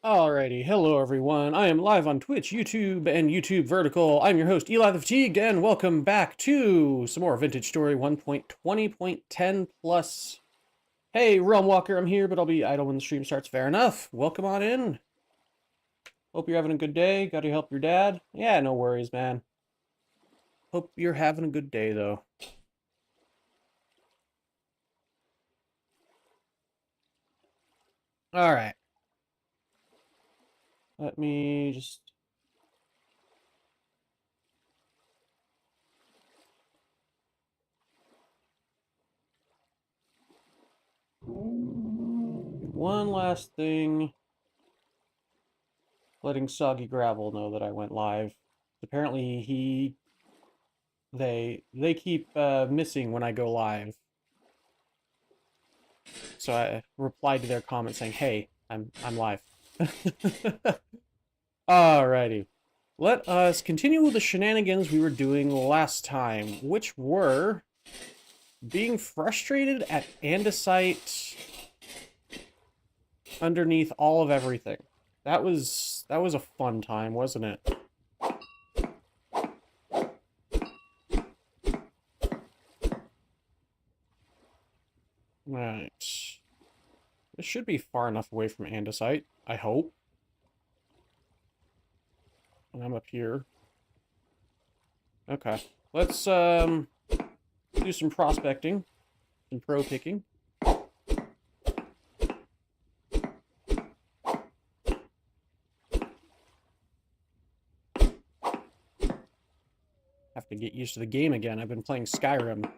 Alrighty, hello everyone. I am live on Twitch, YouTube, and YouTube Vertical. I'm your host, Eli the Fatigued, and welcome back to some more Vintage Story 1.20.10 plus. Hey, Realm Walker, I'm here, but I'll be idle when the stream starts. Fair enough. Welcome on in. Hope you're having a good day. Got to help your dad? Yeah, no worries, man. Hope you're having a good day, though. Alright. Let me just... One last thing. Letting Soggy Gravel know that I went live. Apparently they keep missing when I go live. So I replied to their comment saying, "Hey, I'm live." Alrighty. Let us continue with the shenanigans we were doing last time, which were being frustrated at andesite underneath all of everything. That was a fun time, wasn't it? Right. This should be far enough away from andesite, I hope. And I'm up here. Okay. Let's do some prospecting and pro picking. Have to get used to the game again. I've been playing Skyrim.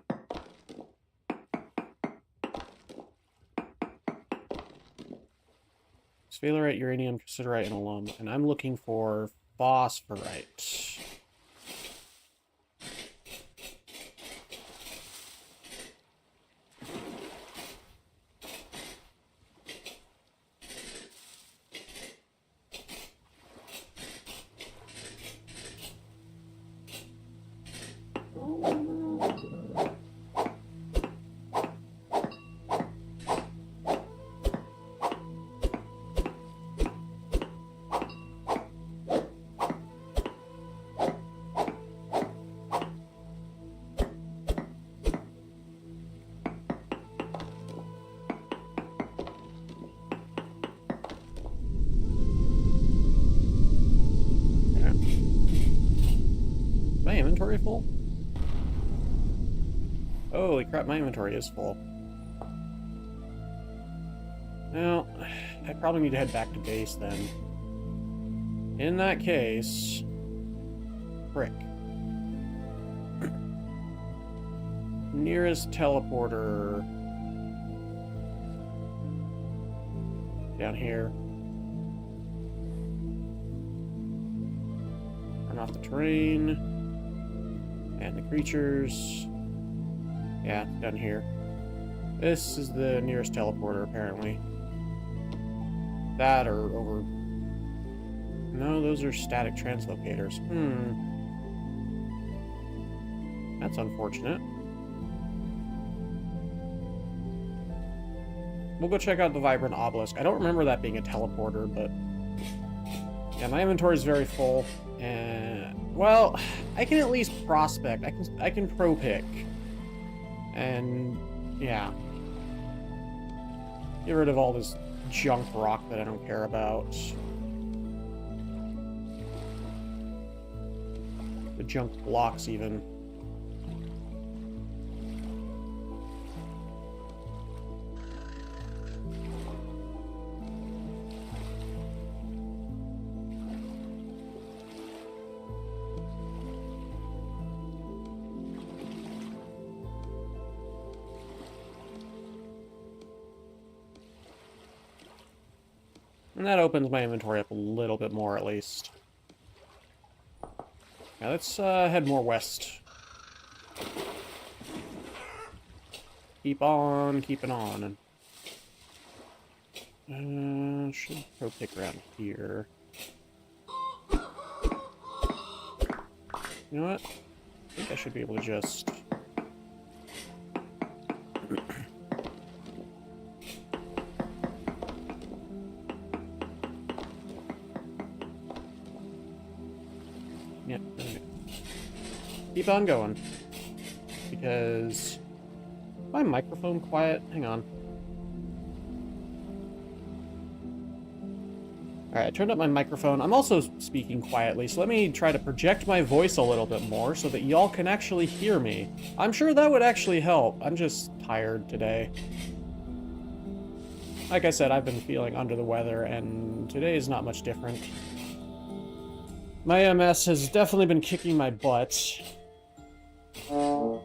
Sphalerite, uranium, cassiterite, and alum. And I'm looking for phosphorite. My inventory full? Holy crap, my inventory is full. Well, I probably need to head back to base then. In that case... Frick. Nearest teleporter... Down here. Turn off the terrain. And the creatures. Yeah, down here. This is the nearest teleporter, apparently. That or over... No, those are static translocators. That's unfortunate. We'll go check out the Vibrant Obelisk. I don't remember that being a teleporter, but... Yeah, my inventory is very full. And... Well, I can at least prospect. I can pro pick. And... Yeah. Get rid of all this junk rock that I don't care about. The junk blocks, even. And that opens my inventory up a little bit more, at least. Now let's head more west. Keep on keeping on. Should go pick around here. You know what? I think I should be able to just... keep on going. Because... my microphone quiet? Hang on. Alright, I turned up my microphone. I'm also speaking quietly, so let me try to project my voice a little bit more so that y'all can actually hear me. I'm sure that would actually help. I'm just tired today. Like I said, I've been feeling under the weather, and today is not much different. My MS has definitely been kicking my butt. I'm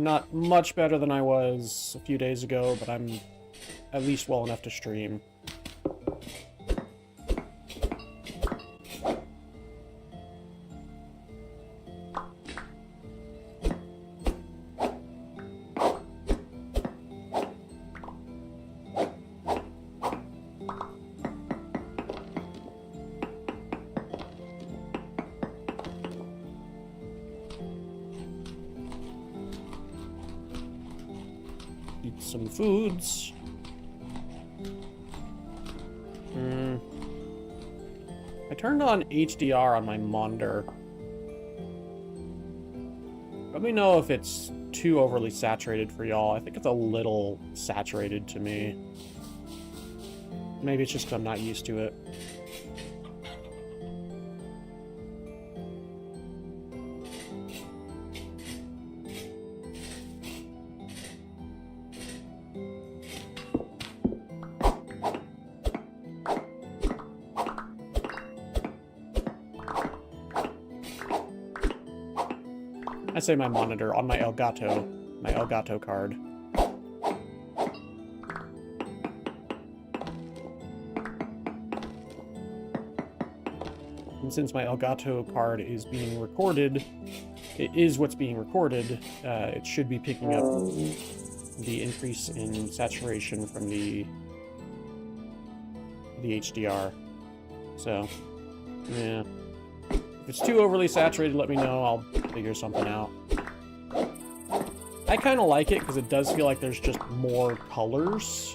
not much better than I was a few days ago, but I'm at least well enough to stream. Eat some foods. I turned on HDR on my monitor. Let me know if it's too overly saturated for y'all. I think it's a little saturated to me. Maybe it's just because I'm not used to it. I say my monitor on my Elgato card. And since my Elgato card is being recorded, it is what's being recorded, it should be picking up the increase in saturation from the HDR. So, yeah. If it's too overly saturated, let me know. I'll figure something out. I kind of like it because it does feel like there's just more colors.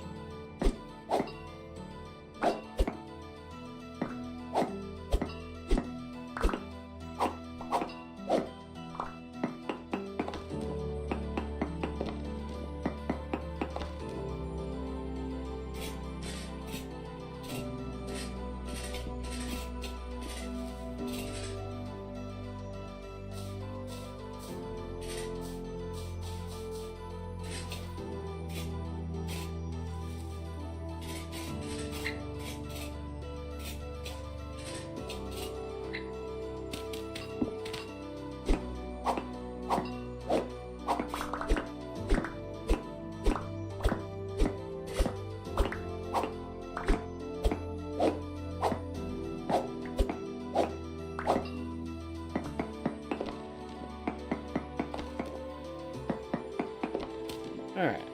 Alright.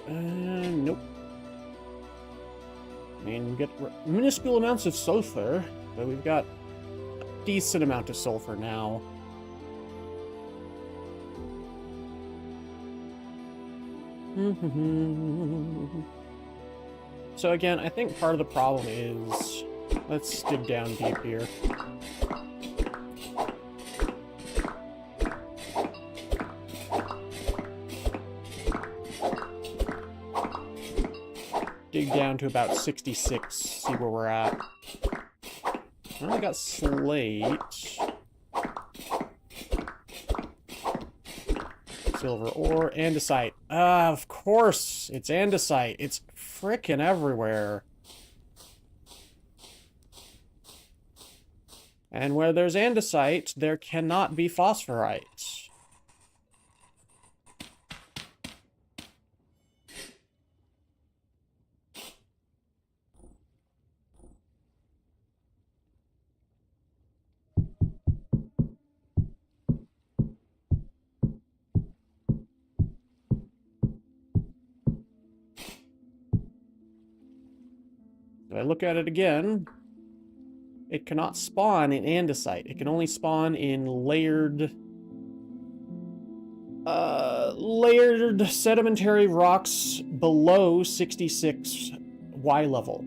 Nope. I mean, we get minuscule amounts of sulfur, but we've got a decent amount of sulfur now. So again, I think part of the problem is... let's dig down deep here. Dig down to about 66, see where we're at. I only got slate. Silver ore, andesite. Ah, of course, it's andesite. It's frickin' everywhere. And where there's andesite, there cannot be phosphorite. If I look at it again, it cannot spawn in andesite. It can only spawn in layered sedimentary rocks below 66 Y level.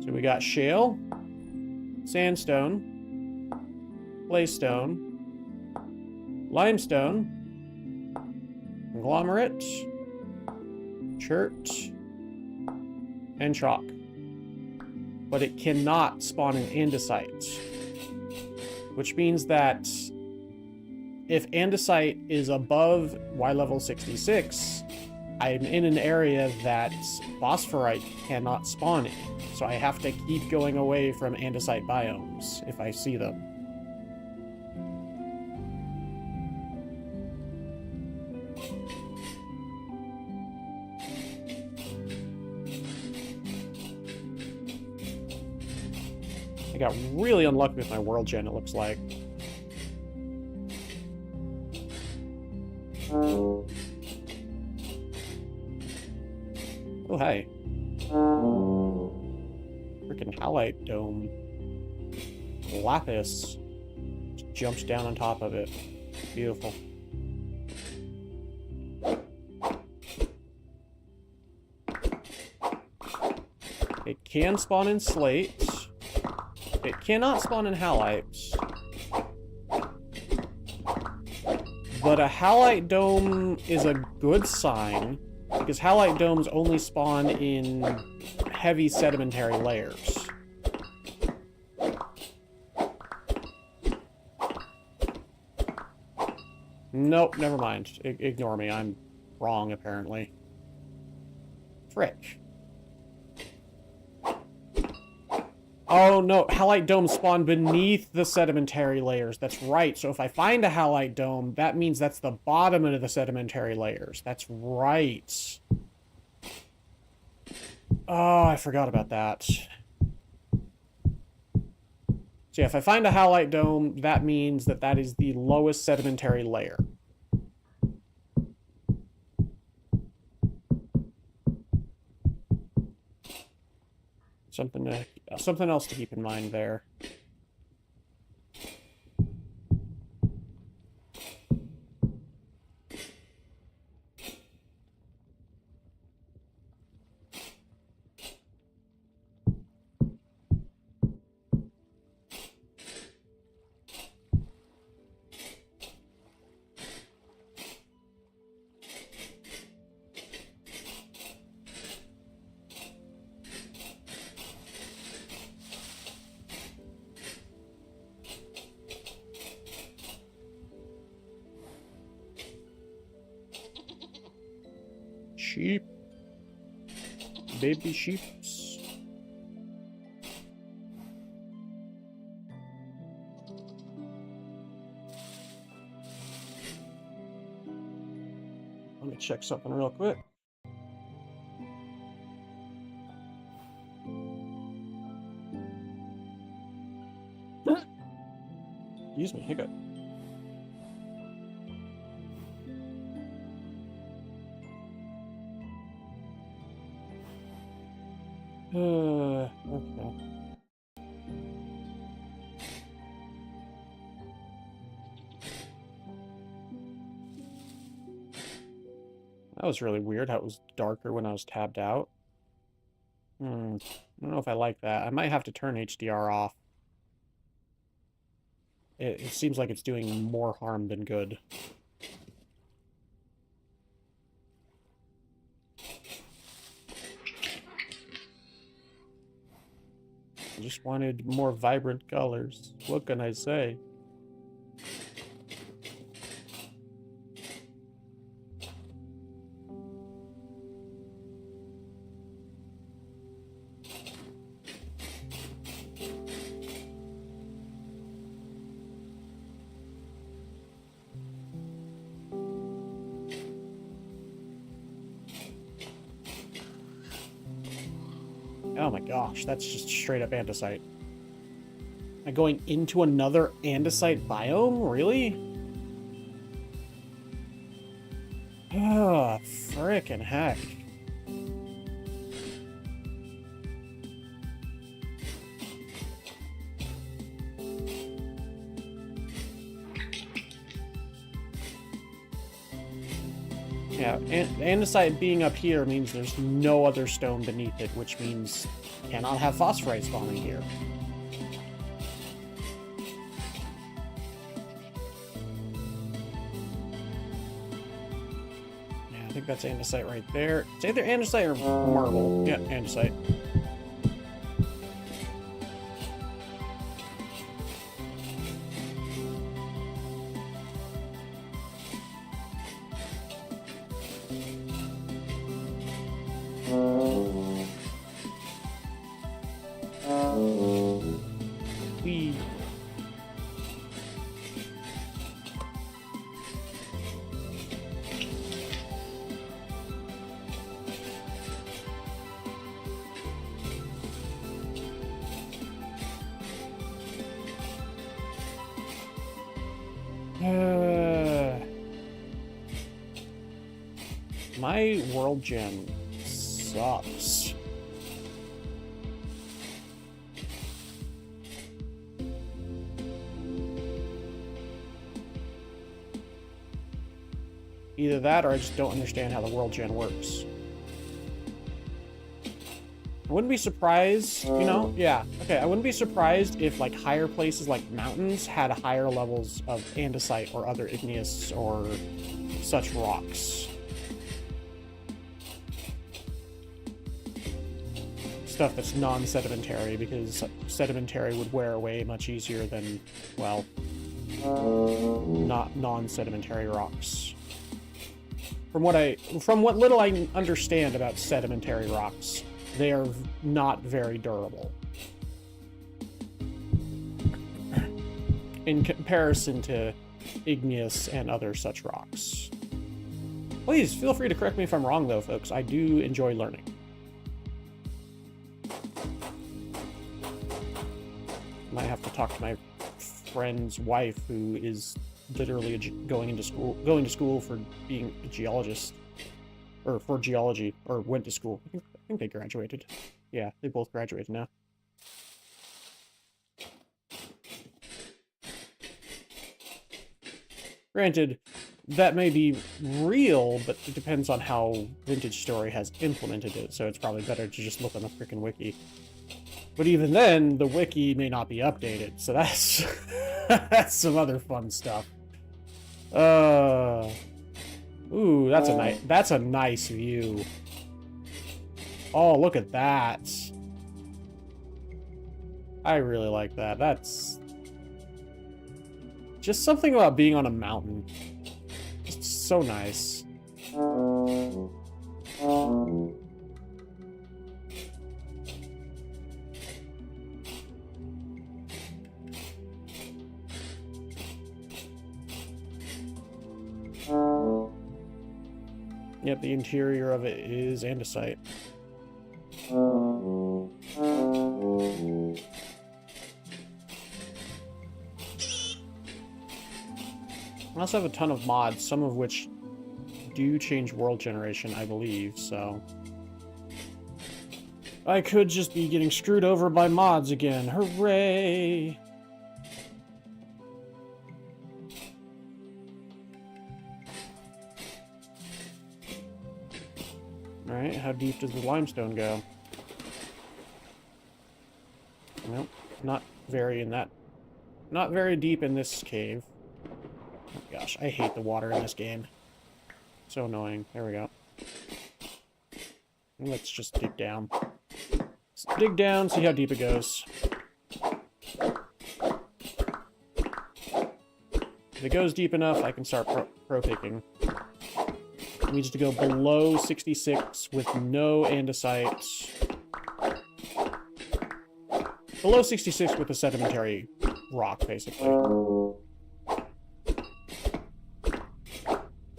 So we got shale, sandstone, claystone, limestone, conglomerate, chert, and chalk. But it cannot spawn an andesite, which means that if andesite is above Y level 66, I'm in an area that phosphorite cannot spawn in. So I have to keep going away from andesite biomes if I see them. I got really unlucky with my world gen, it looks like. Oh, hey. Freaking halite dome. Lapis just jumps down on top of it. Beautiful. It can spawn in slate. It cannot spawn in halites. But a halite dome is a good sign, because halite domes only spawn in heavy sedimentary layers. Nope, never mind. Ignore me. I'm wrong, apparently. Frick. Oh no, halite domes spawn beneath the sedimentary layers. That's right. So if I find a halite dome, that means that's the bottom of the sedimentary layers. That's right. Oh, I forgot about that. So yeah, if I find a halite dome, that means that that is the lowest sedimentary layer. Something else to keep in mind there. Sheep. Baby sheeps. Let me check something real quick. Excuse me, hiccup. Okay. That was really weird how it was darker when I was tabbed out. I don't know if I like that. I might have to turn HDR off. It seems like it's doing more harm than good. I just wanted more vibrant colors. What can I say? Oh my gosh, that's just straight up andesite. Am I going into another andesite biome? Really? Ah, frickin' heck. Yeah, andesite being up here means there's no other stone beneath it, which means cannot have phosphorite spawning here. think that's andesite right there. It's either andesite or marble. Yeah, andesite. Whee. My world gem sucks. Either that or I just don't understand how the world gen works. I wouldn't be surprised, you know? Yeah, okay, I wouldn't be surprised if, like, higher places like mountains had higher levels of andesite or other igneous or such rocks. Stuff that's non-sedimentary, because sedimentary would wear away much easier than, well, not non-sedimentary rocks. From what little I understand about sedimentary rocks, they are not very durable in comparison to igneous and other such rocks. Please feel free to correct me if I'm wrong, though, folks. I do enjoy learning. Might have to talk to my friend's wife, who is literally going to school for being a geologist, or for geology, or went to school. I think they graduated. Yeah, they both graduated now. Granted, that may be real, but it depends on how Vintage Story has implemented it, so it's probably better to just look on the frickin' wiki. But even then, the wiki may not be updated, so that's that's some other fun stuff. Ooh, that's a nice view. Oh, look at that. I really like that. That's just something about being on a mountain. It's so nice. Yep, the interior of it is andesite. I also have a ton of mods, some of which do change world generation, I believe, so I could just be getting screwed over by mods again. Hooray! Alright, how deep does the limestone go? Nope, not very deep in this cave. Oh gosh, I hate the water in this game. So annoying. There we go. Let's just dig down. Let's dig down, see how deep it goes. If it goes deep enough, I can start pro picking. It needs to go below 66 with no andesite. Below 66 with a sedimentary rock, basically.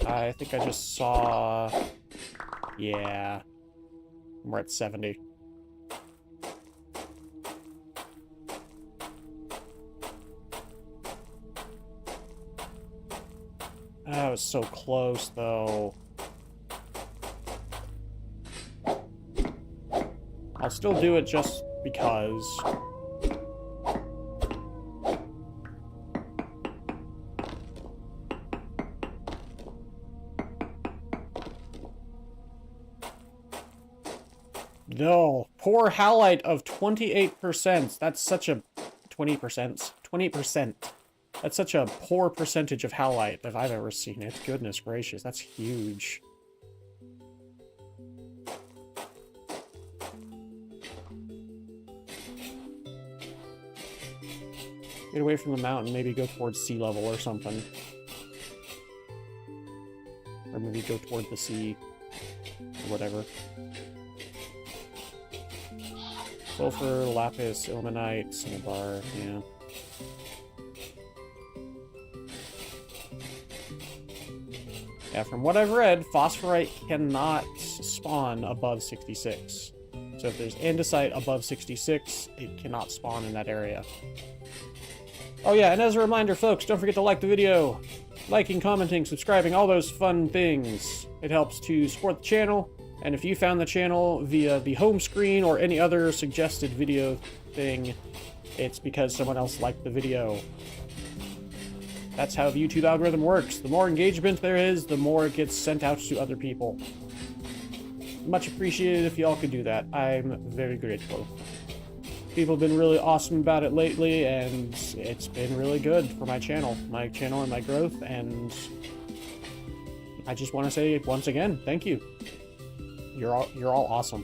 I think I just saw... Yeah. We're at 70. That was so close, though. I'll still do it just because. No, poor halite of 28%. That's such a 20%. 20%. That's such a poor percentage of halite if I've ever seen it. Goodness gracious, that's huge. Get away from the mountain, maybe go towards sea level or something. Or maybe go toward the sea, or whatever. Sulfur, lapis, ilmenite, cinnabar, yeah. Yeah, from what I've read, phosphorite cannot spawn above 66. So if there's andesite above 66, it cannot spawn in that area. Oh yeah, and as a reminder, folks, don't forget to like the video. Liking, commenting, subscribing, all those fun things. It helps to support the channel. And if you found the channel via the home screen or any other suggested video thing, it's because someone else liked the video. That's how the YouTube algorithm works. The more engagement there is, the more it gets sent out to other people. Much appreciated if y'all could do that. I'm very grateful. People have been really awesome about it lately, and it's been really good for my channel and my growth, and I just want to say once again, thank you. You're all awesome.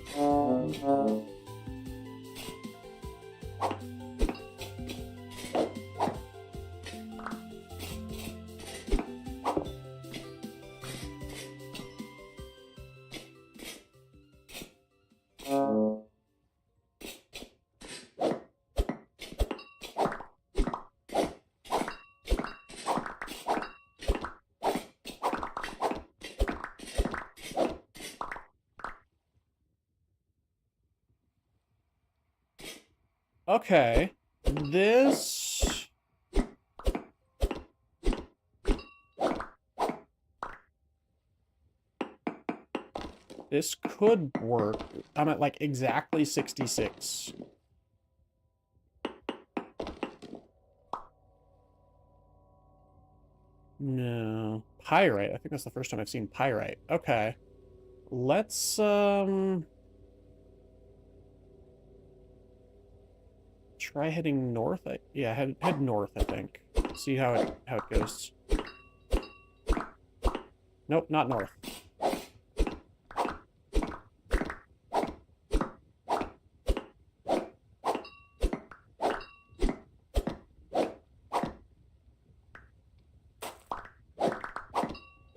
Okay, this could work. I'm at like exactly 66. No, pyrite. I think that's the first time I've seen pyrite. Okay, let's try heading north. Yeah, head north, I think. See how it goes. Nope, not north.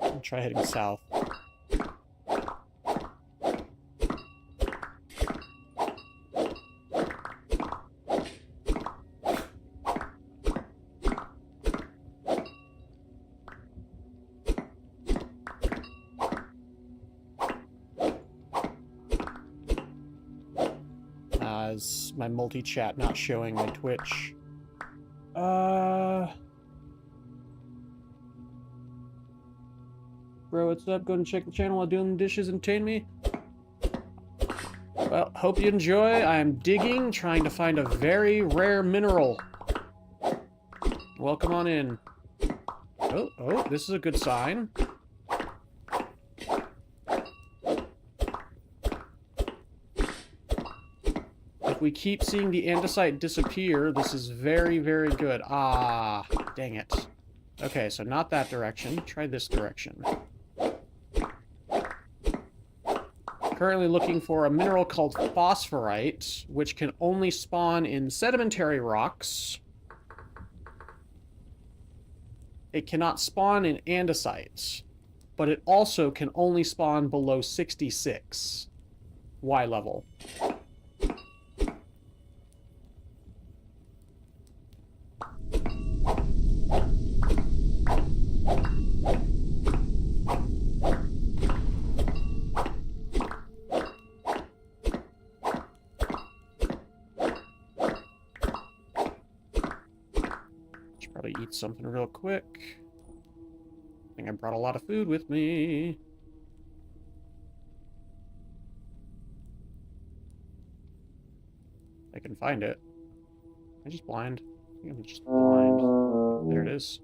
I'll try heading south. Is my multi-chat not showing my Twitch? Bro, what's up? Go and check the channel while doing the dishes, entertain me. Well, hope you enjoy. I'm digging, trying to find a very rare mineral. Welcome on in. Oh, this is a good sign. If we keep seeing the andesite disappear, this is very, very good. Ah, dang it. Okay, so not that direction. Try this direction. Currently looking for a mineral called phosphorite, which can only spawn in sedimentary rocks. It cannot spawn in andesite, but it also can only spawn below 66 Y level. Eat something real quick. I think I brought a lot of food with me. I can find it. Am I just blind? I think I'm just blind. There it is.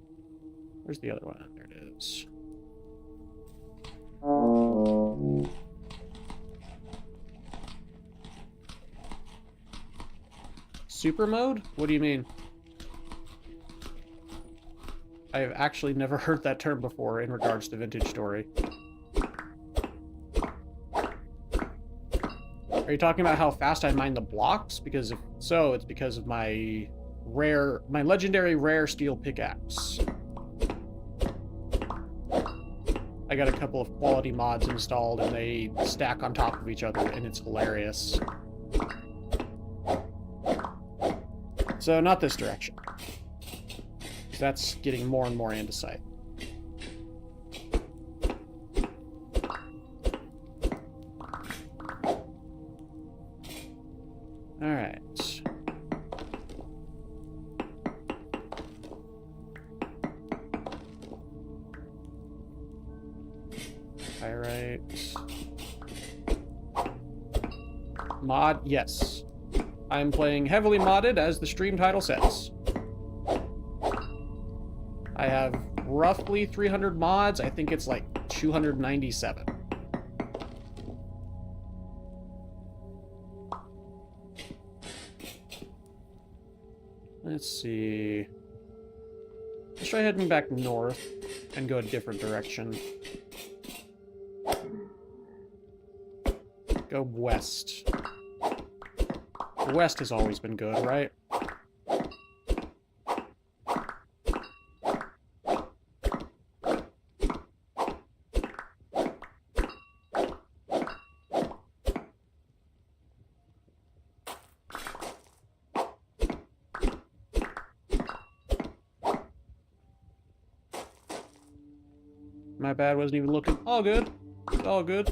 Where's the other one? There it is. Super mode? What do you mean? I have actually never heard that term before in regards to Vintage Story. Are you talking about how fast I mine the blocks? Because if so, it's because of my my legendary rare steel pickaxe. I got a couple of quality mods installed, and they stack on top of each other, and it's hilarious. So, not this direction. That's getting more and more andesite. Alright. Pyrite. Mod, yes. I'm playing heavily modded, as the stream title says. I have roughly 300 mods. I think it's like 297. Let's see. Let's try heading back north and go a different direction. Go west. West has always been good, right? My bad, wasn't even looking. All good. It's all good.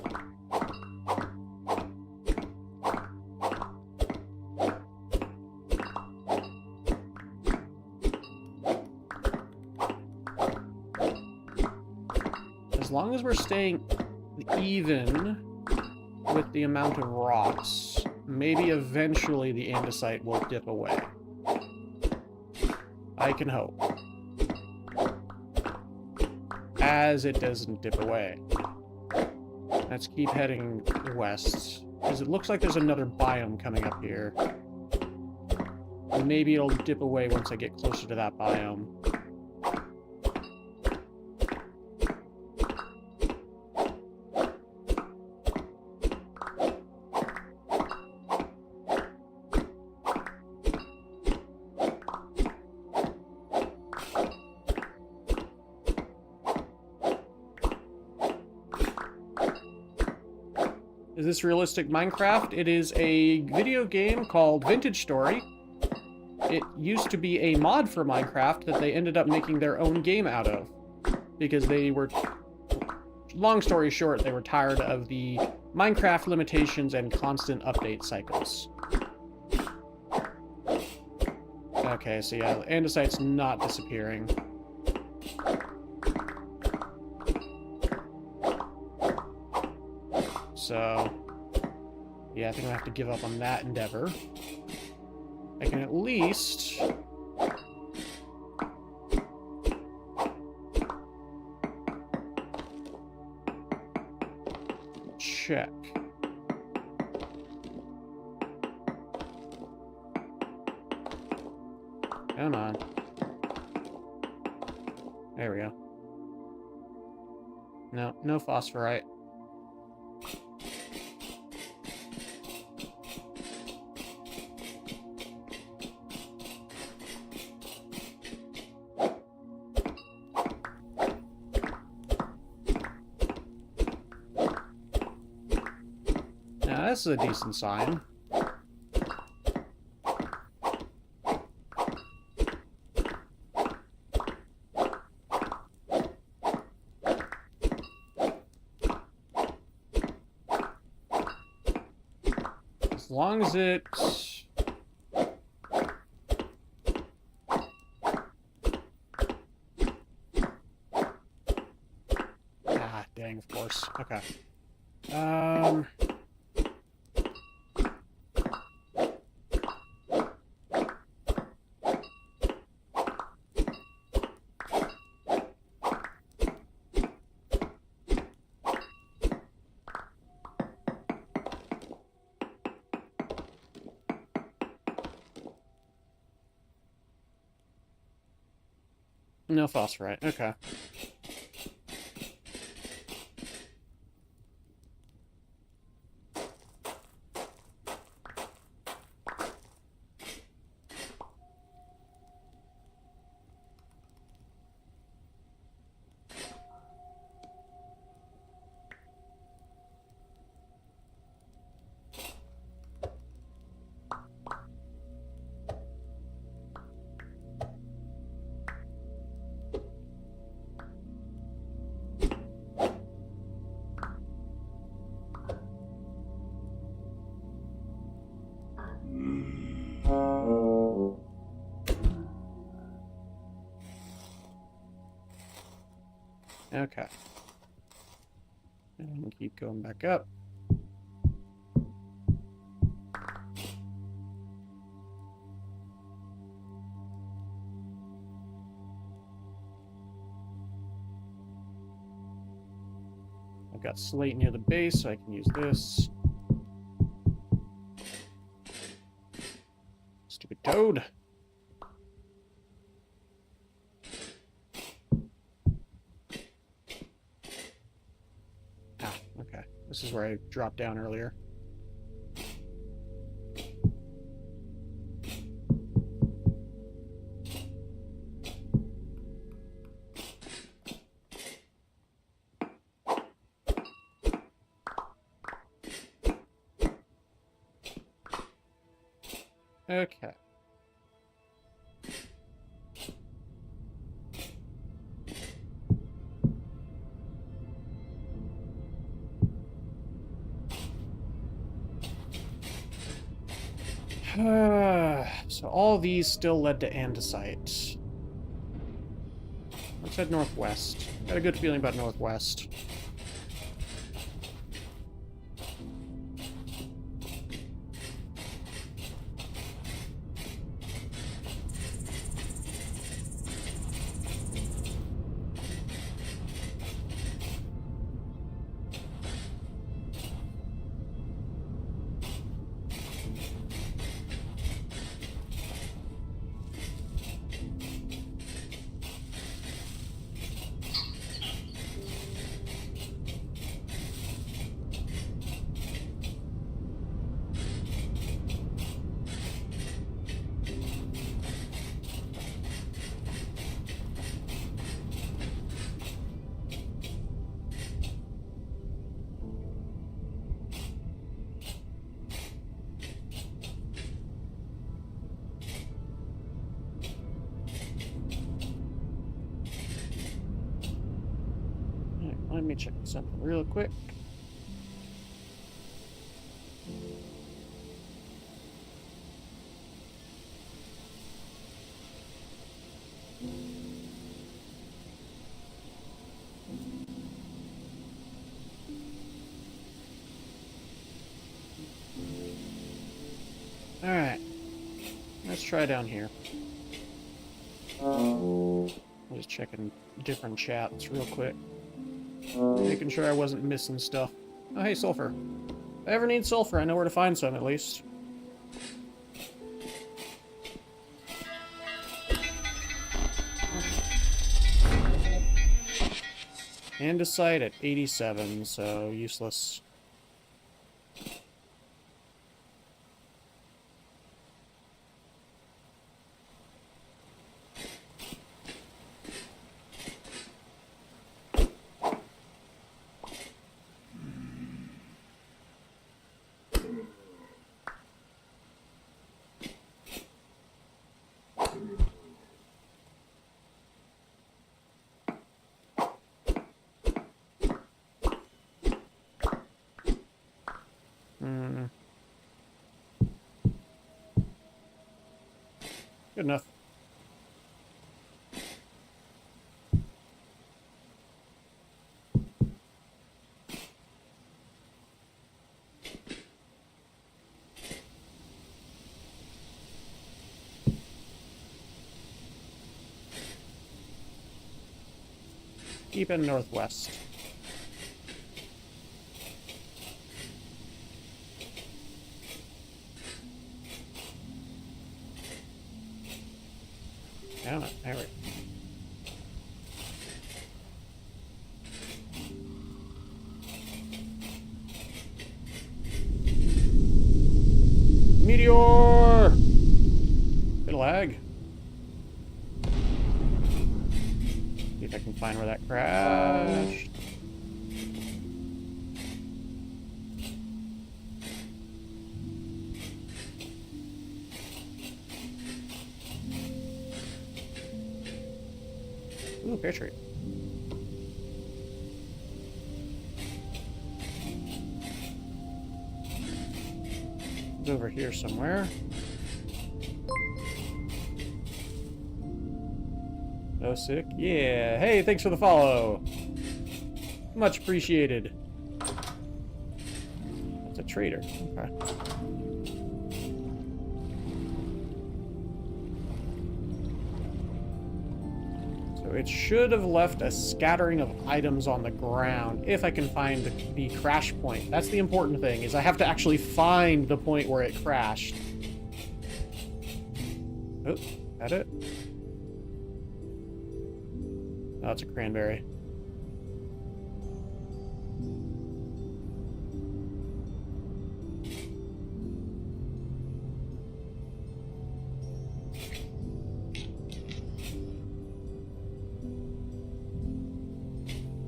As long as we're staying even with the amount of rocks, maybe eventually the andesite will dip away. I can hope. As it doesn't dip away. Let's keep heading west, because it looks like there's another biome coming up here. Maybe it'll dip away once I get closer to that biome. Is this realistic Minecraft? It is a video game called Vintage Story. It used to be a mod for Minecraft that they ended up making their own game out of. Because they were... Long story short, they were tired of the Minecraft limitations and constant update cycles. Okay, so yeah, andesite's not disappearing. So, yeah, I think I have to give up on that endeavor. I can at least... check. Come on. There we go. No, no phosphorite. This is a decent sign. As long as it's... Ah, dang, of course. Okay. No phosphorite. Okay. Okay. And keep going back up. I've got slate near the base, so I can use this. Stupid toad. Ah, okay. This is where I dropped down earlier. Okay. So all these still led to andesite. Let's head northwest. Got a good feeling about northwest. Let me check something real quick. Alright. Let's try down here. I'm just checking different chats real quick. Making sure I wasn't missing stuff. Oh, hey, sulfur. If I ever need sulfur, I know where to find some, at least. Andesite at 87, so useless. Good enough. Keep it northwest. Damn it, there we go. Meteor! Bit of lag. See if I can find where that crashed. Ooh, pear tree. It's over here somewhere. So sick. Yeah. Hey, thanks for the follow. Much appreciated. That's a trader. Okay. So it should have left a scattering of items on the ground if I can find the crash point. That's the important thing, is I have to actually find the point where it crashed. Oh, that it? Oh, it's a cranberry.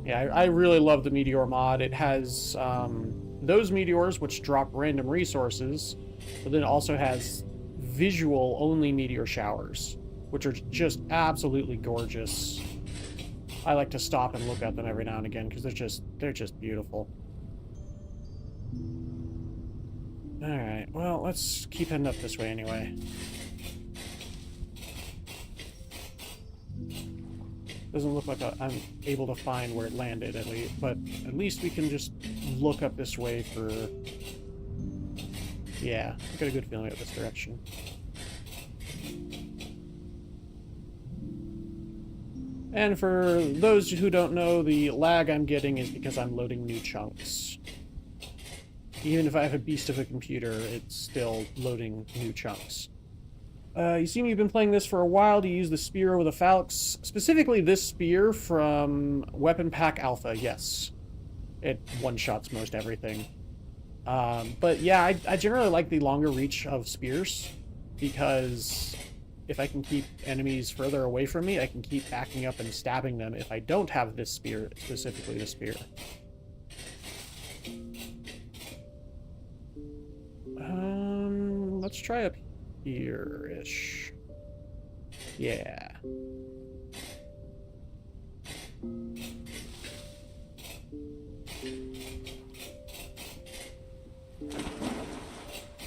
Yeah, I really love the Meteor mod. It has those meteors, which drop random resources, but then it also has visual-only meteor showers, which are just absolutely gorgeous. I like to stop and look at them every now and again because they're just beautiful. All right, well, let's keep heading up this way anyway. Doesn't look like I'm able to find where it landed, at least, but at least we can just look up this way for... Yeah, I've got a good feeling about this direction. And for those who don't know, the lag I'm getting is because I'm loading new chunks. Even if I have a beast of a computer, it's still loading new chunks. You seem you've been playing this for a while. Do you use the spear over the Falx? Specifically this spear from Weapon Pack Alpha, yes. It one-shots most everything. But yeah, I generally like the longer reach of spears, because if I can keep enemies further away from me, I can keep backing up and stabbing them if I don't have this spear, specifically the spear. Let's try up here-ish. Yeah.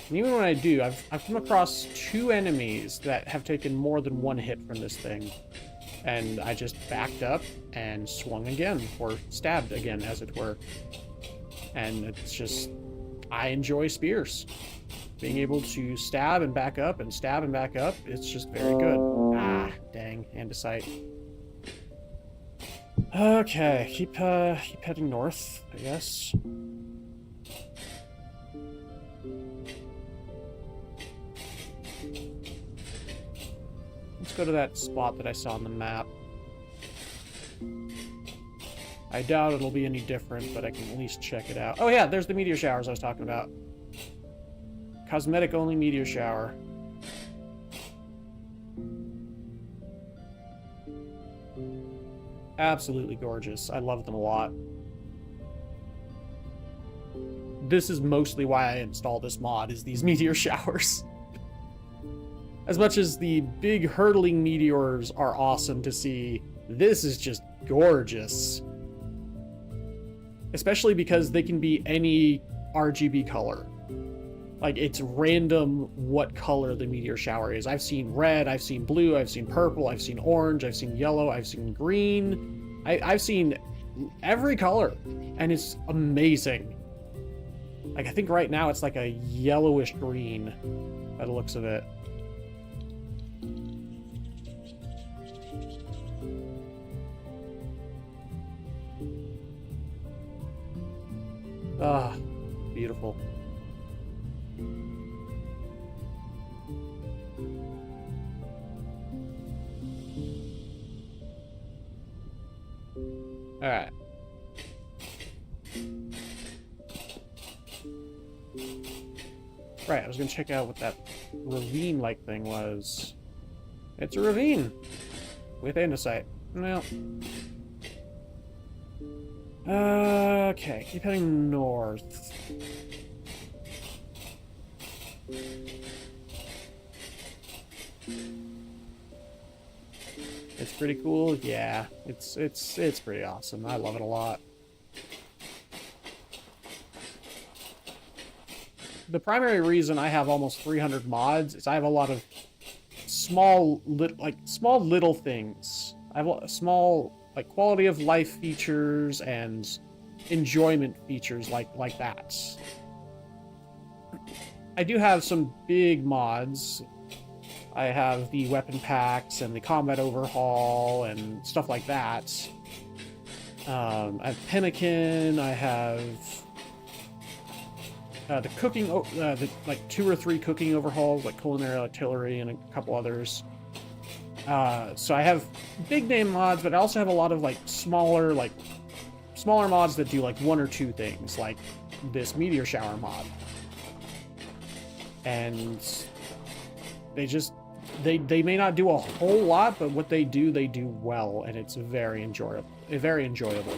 And even when I do, I've come across 2 enemies that have taken more than 1 hit from this thing. And I just backed up and swung again, or stabbed again, as it were. And it's just... I enjoy spears. Being able to stab and back up and stab and back up, it's just very good. Ah, dang, andesite. Okay, keep heading north, I guess. Let's go to that spot that I saw on the map. I doubt it'll be any different, but I can at least check it out. Oh yeah, there's the meteor showers I was talking about. Cosmetic-only meteor shower. Absolutely gorgeous. I love them a lot. This is mostly why I installed this mod, is these meteor showers. As much as the big hurtling meteors are awesome to see, this is just gorgeous. Especially because they can be any RGB color. Like, it's random what color the meteor shower is. I've seen red, I've seen blue, I've seen purple, I've seen orange, I've seen yellow, I've seen green. I've seen every color, and it's amazing. Like, I think right now it's like a yellowish green by the looks of it. Ah, beautiful. All right. Right, I was gonna check out what that ravine-like thing was. It's a ravine with andesite. Well. Okay, keep heading north. It's pretty cool. Yeah, it's pretty awesome. I love it a lot. The primary reason I have almost 300 mods is I have a lot of small little things. I have a small, like, quality of life features and enjoyment features like that. I do have some big mods. I have the weapon packs and the combat overhaul and stuff like that. I have Pemmican. I have the cooking, like 2 or 3 cooking overhauls, like Culinary Artillery and a couple others. So I have big name mods, but I also have a lot of like smaller mods that do like 1 or 2 things, like this Meteor Shower mod. And they may not do a whole lot, but what they do well, and it's very enjoyable. Very enjoyable.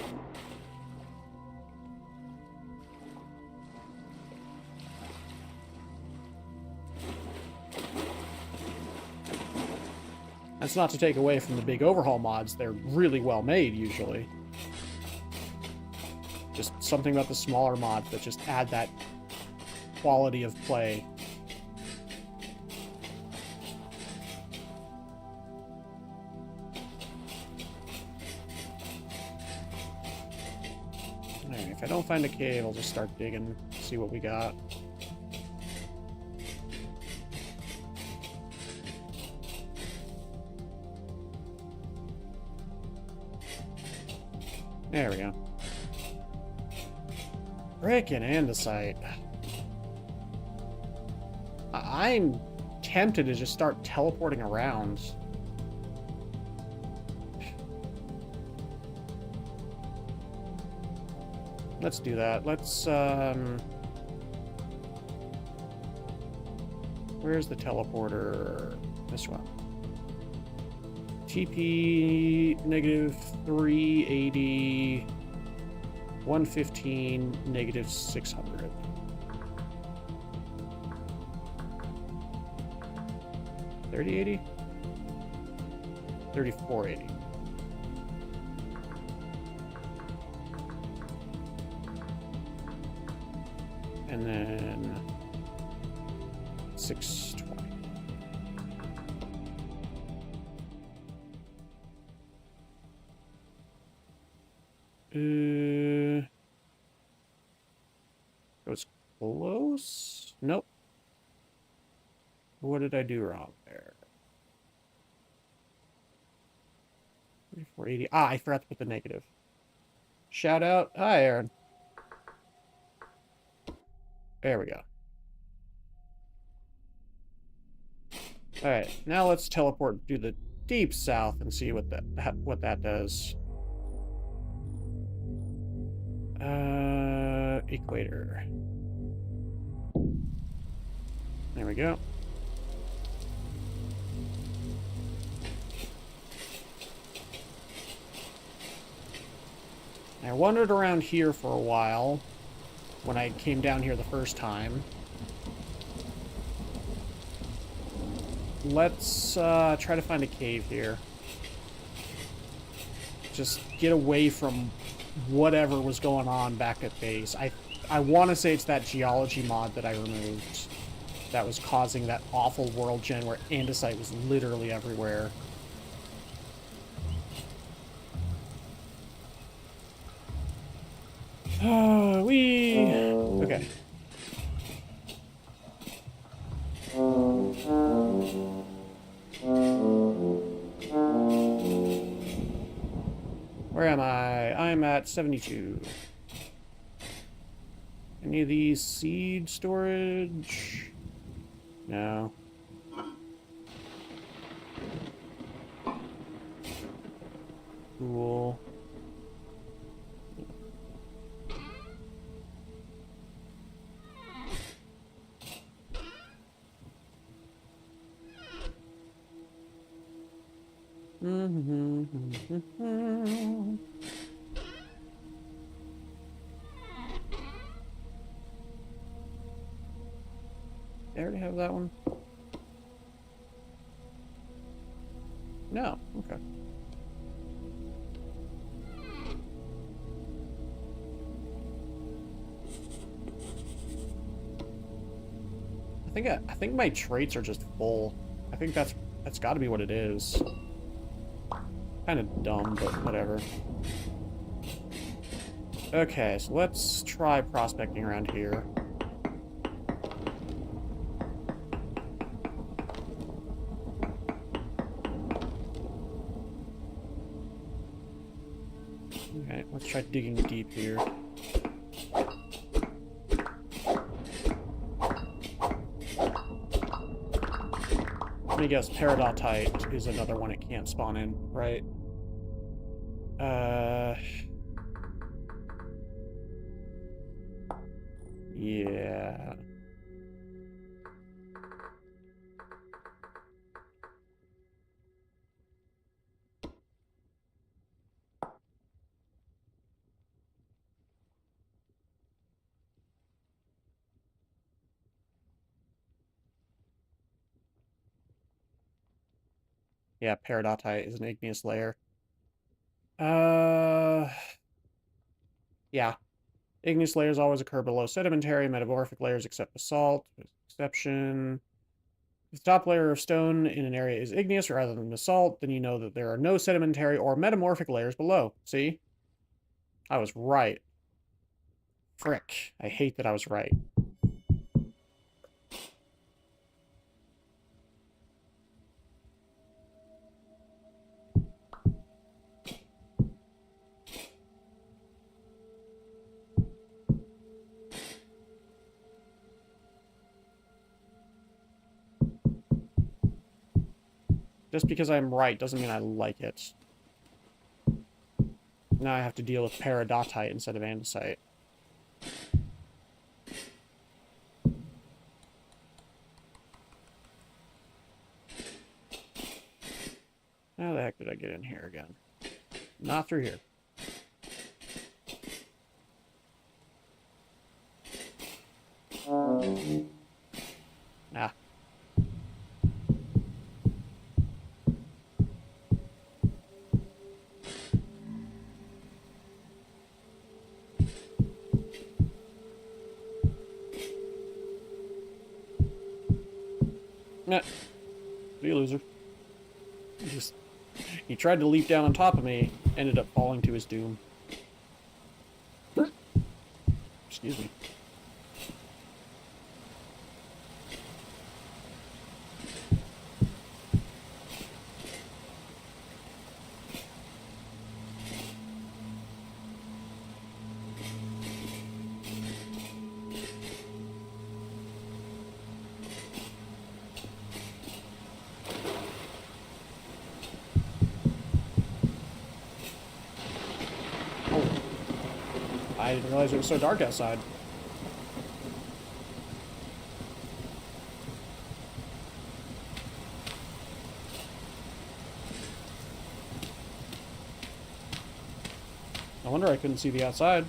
That's not to take away from the big overhaul mods. They're really well made, usually. Just something about the smaller mods that just add that quality of play. Alright, if I don't find a cave, I'll just start digging, see what we got. There we go. Frickin' andesite. I'm tempted to just start teleporting around. Let's do that. Let's, where's the teleporter? This one. TP -380, 115, -600. $3080? $3480. And then 620. It was close? Nope. What did I do wrong there? 3480. Ah, I forgot to put the negative. Shout out. Hi, Aaron. There we go. Alright, now let's teleport to the deep south and see what that does. Equator. There we go. I wandered around here for a while when I came down here the first time. Let's try to find a cave here. Just get away from whatever was going on back at base. I want to say it's that geology mod that I removed that was causing that awful world gen where andesite was literally everywhere. Okay. Where am I? I'm at 72. Any of these seed storage? No. Cool. I already have that one? No, okay. I think my traits are just full. I think that's got to be what it is. Kind of dumb, but whatever. Okay, so let's try prospecting around here. Okay, let's try digging deep here. Let me guess, Peridotite is another one it can't spawn in, right? Yeah. Yeah, Peridotite is an igneous layer. Yeah. Igneous layers always occur below sedimentary, metamorphic layers except basalt. Exception. If the top layer of stone in an area is igneous rather than basalt, then you know that there are no sedimentary or metamorphic layers below. See? I was right. Frick. I hate that I was right. Just because I'm right doesn't mean I like it. Now I have to deal with Peridotite instead of andesite. How the heck did I get in here again? Not through here. Ah. Nah. Be a loser. He tried to leap down on top of me, ended up falling to his doom. Excuse me. I didn't realize it was so dark outside. No wonder I couldn't see the outside.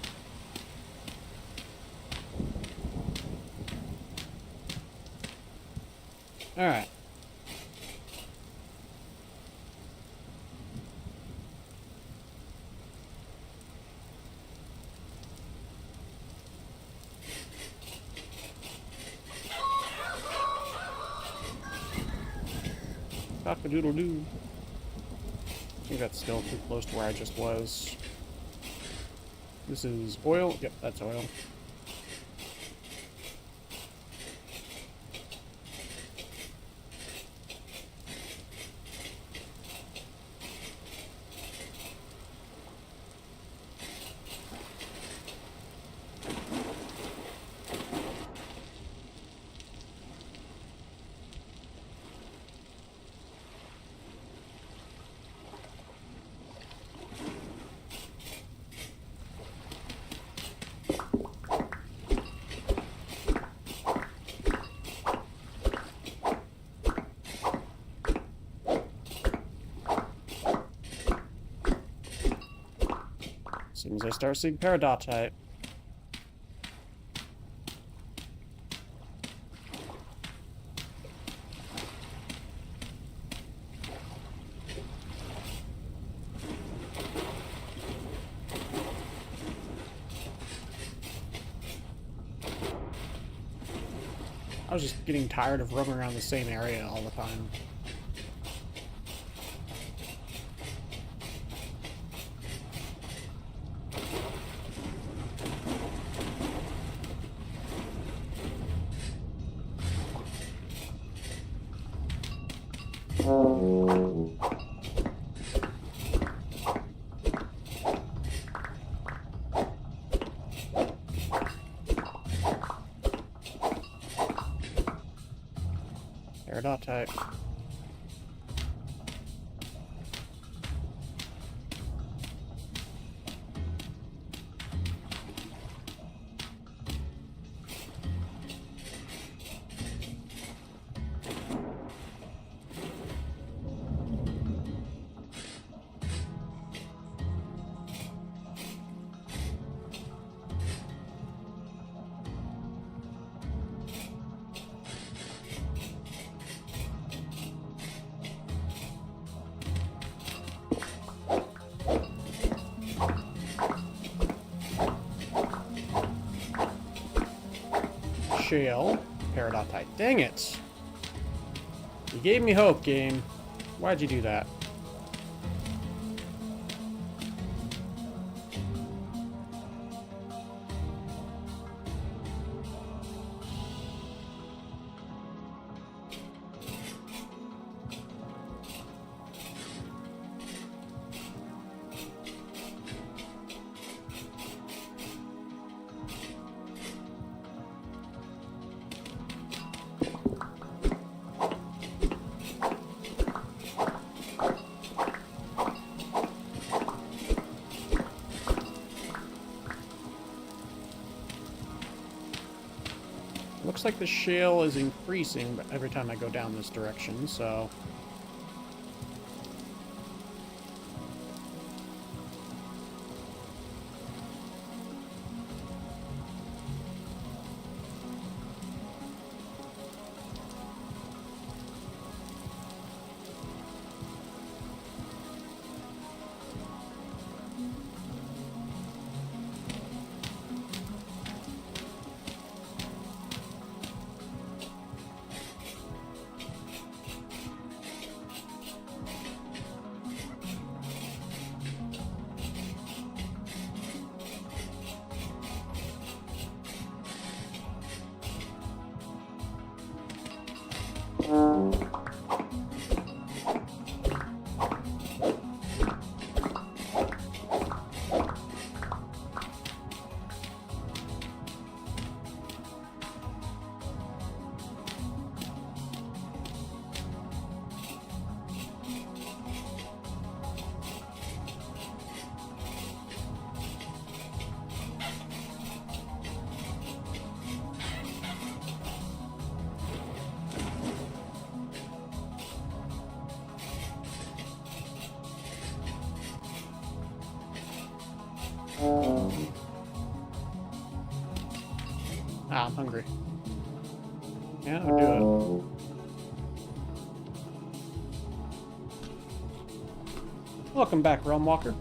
Alright. Cock-a-doodle-doo. I think that's still too close to where I just was. This is oil. Yep, that's oil. As soon as I start seeing Peridotite. I was just getting tired of roaming around the same area all the time. Peridotite. Shale. Peridotite. Dang it! You gave me hope, game. Why'd you do that? Looks like the shale is increasing but every time I go down this direction, so... Ah, I'm hungry. Yeah, I'll do it. Welcome back, Realm Walker.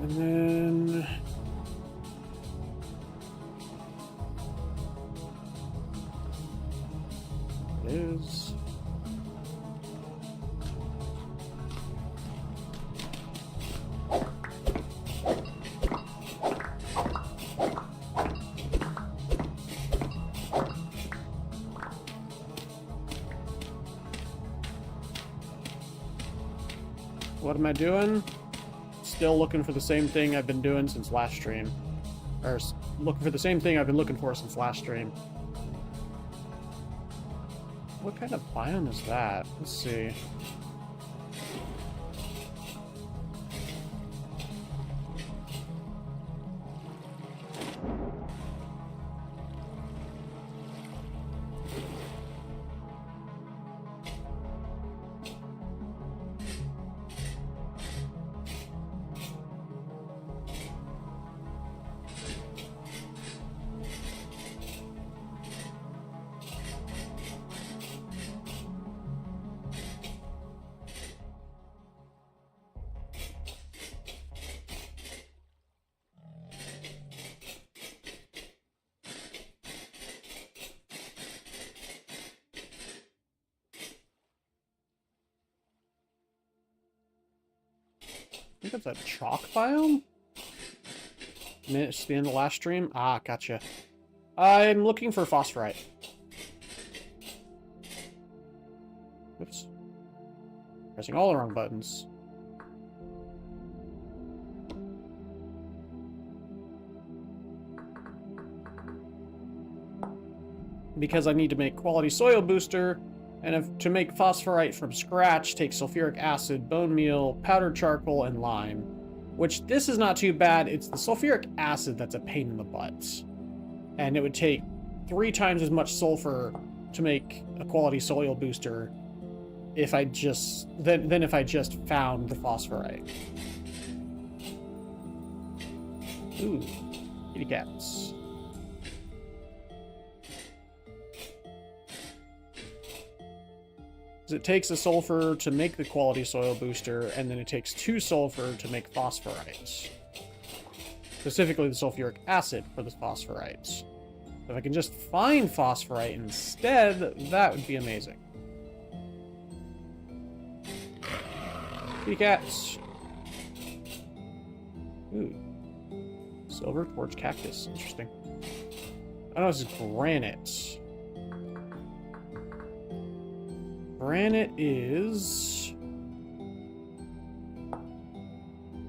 And then... it is... What am I doing? Still looking for the same thing I've been doing since last stream. Or looking for the same thing I've been looking for since last stream. What kind of biome is that? Let's see. I think that's a chalk biome? Missed the end of the last stream? Ah, gotcha. I'm looking for phosphorite. Oops. Pressing all the wrong buttons. Because I need to make quality soil booster, and to make phosphorite from scratch takes sulfuric acid, bone meal, powdered charcoal, and lime. Which, this is not too bad. It's the sulfuric acid that's a pain in the butt. And it would take 3 times as much sulfur to make a quality soil booster if I just than if I just found the phosphorite. Ooh, kitty cats. It takes a sulfur to make the quality soil booster, and then it takes 2 sulfur to make phosphorites. Specifically the sulfuric acid for the phosphorites. If I can just find phosphorite instead, that would be amazing. Kitty cats. Ooh. Silver torch cactus. Interesting. I know this is granite. Granite is...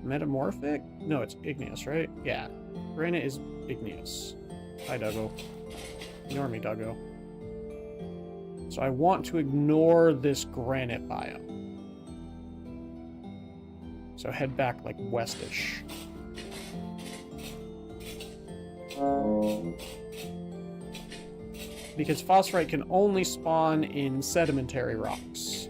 metamorphic? No, it's igneous, right? Yeah. Granite is igneous. Hi, Duggo. Ignore me, Duggo. So I want to ignore this granite biome. So head back, like, westish. Because phosphorite can only spawn in sedimentary rocks.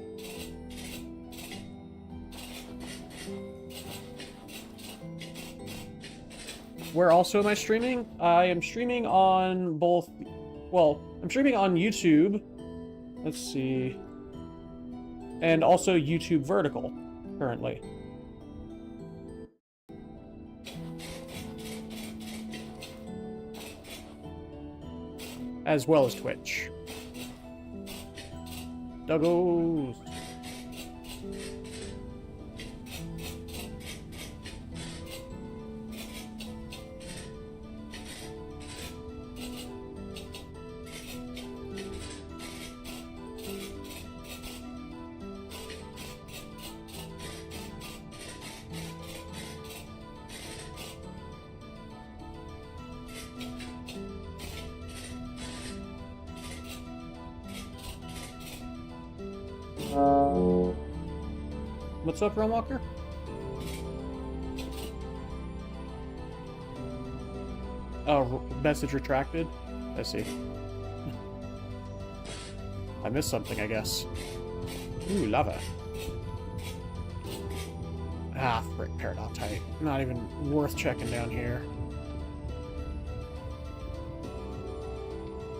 Where also am I streaming? I am streaming on both... well, I'm streaming on YouTube. Let's see. And also YouTube Vertical, currently. As well as Twitch. Duggos. What's up, Realm Walker? Oh, message retracted? I see. I missed something, I guess. Ooh, lava. Ah, frick, Peridotite. Not even worth checking down here.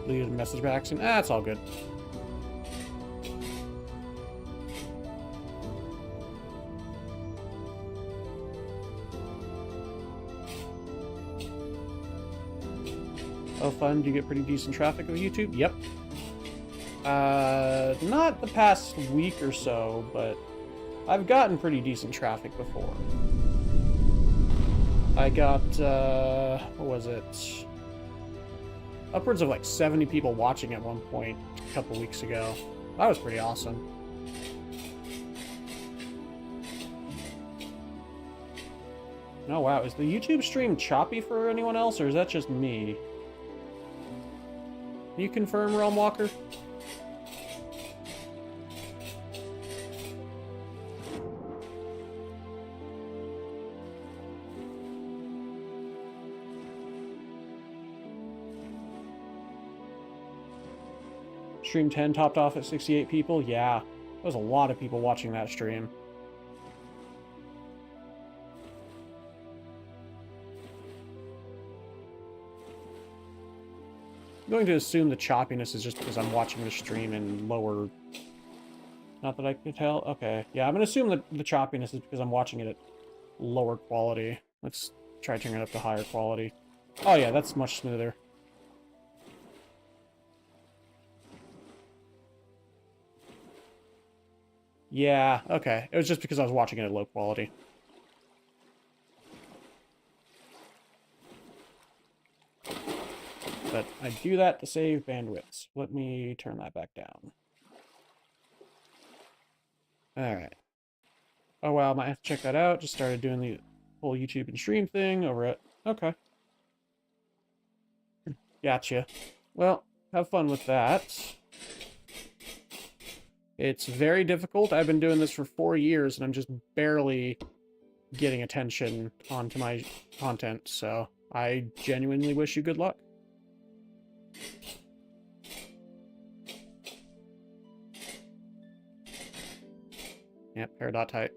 Leave the message back soon. Ah, it's all good. Oh, fun. Do you get pretty decent traffic of YouTube? Yep. Not the past week or so, but I've gotten pretty decent traffic before. I got, what was it? Upwards of like 70 people watching at one point a couple weeks ago. That was pretty awesome. Oh wow, is the YouTube stream choppy for anyone else, or is that just me? Can you confirm, Realm Walker? Stream 10 topped off at 68 people? Yeah. There was a lot of people watching that stream. I'm going to assume the choppiness is just because I'm watching the stream in lower... Not that I can tell. Okay. Yeah, I'm going to assume that the choppiness is because I'm watching it at lower quality. Let's try turning it up to higher quality. Oh yeah, that's much smoother. Yeah, okay. It was just because I was watching it at low quality. but I do that to save bandwidth. Let me turn that back down. Alright. Oh wow, I might have to check that out. Just started doing the whole YouTube and stream thing over it. Okay. Gotcha. Well, have fun with that. It's very difficult. I've been doing this for 4 years, and I'm just barely getting attention onto my content, so I genuinely wish you good luck. Yep, Peridotite.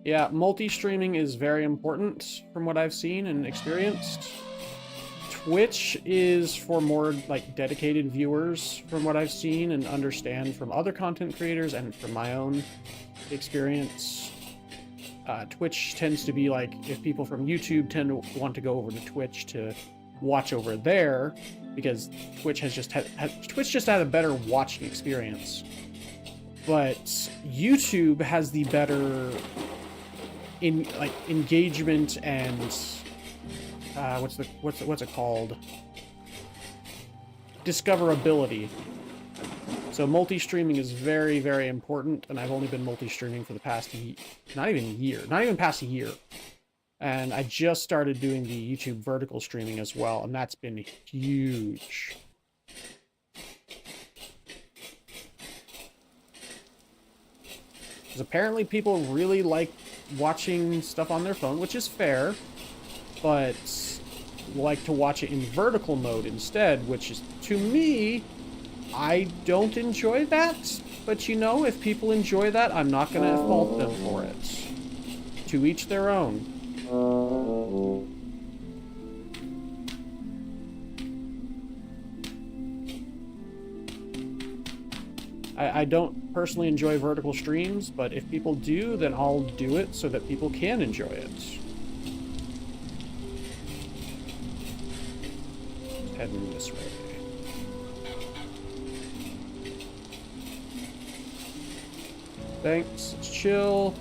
Yeah, multi-streaming is very important from what I've seen and experienced. Twitch is for more, like, dedicated viewers from what I've seen and understand from other content creators and from my own experience. Twitch tends to be like, if people from YouTube tend to want to go over to Twitch to watch over there, because Twitch has just had a better watching experience. But YouTube has the better engagement and what's it called? Discoverability. So multi-streaming is very, very important, and I've only been multi-streaming for the past not even past a year. And I just started doing the YouTube vertical streaming as well, and that's been huge. Because apparently people really like watching stuff on their phone, which is fair, but like to watch it in vertical mode instead, which is, to me, I don't enjoy that. But you know, if people enjoy that, I'm not going to fault them for it. To each their own. I don't personally enjoy vertical streams, but if people do, then I'll do it so that people can enjoy it. Heading this way. Thanks. It's chill.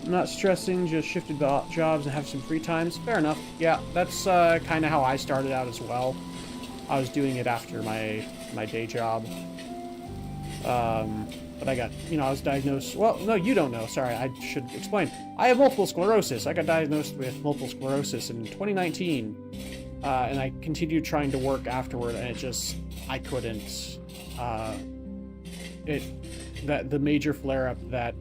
I'm not stressing, just shifted jobs and have some free times. Fair enough. Yeah, that's kind of how I started out as well. I was doing it after my day job. But I got, I was diagnosed. Well, no, you don't know. Sorry, I should explain. I have multiple sclerosis. I got diagnosed with multiple sclerosis in 2019. And I continued trying to work afterward, and I couldn't. The major flare-up that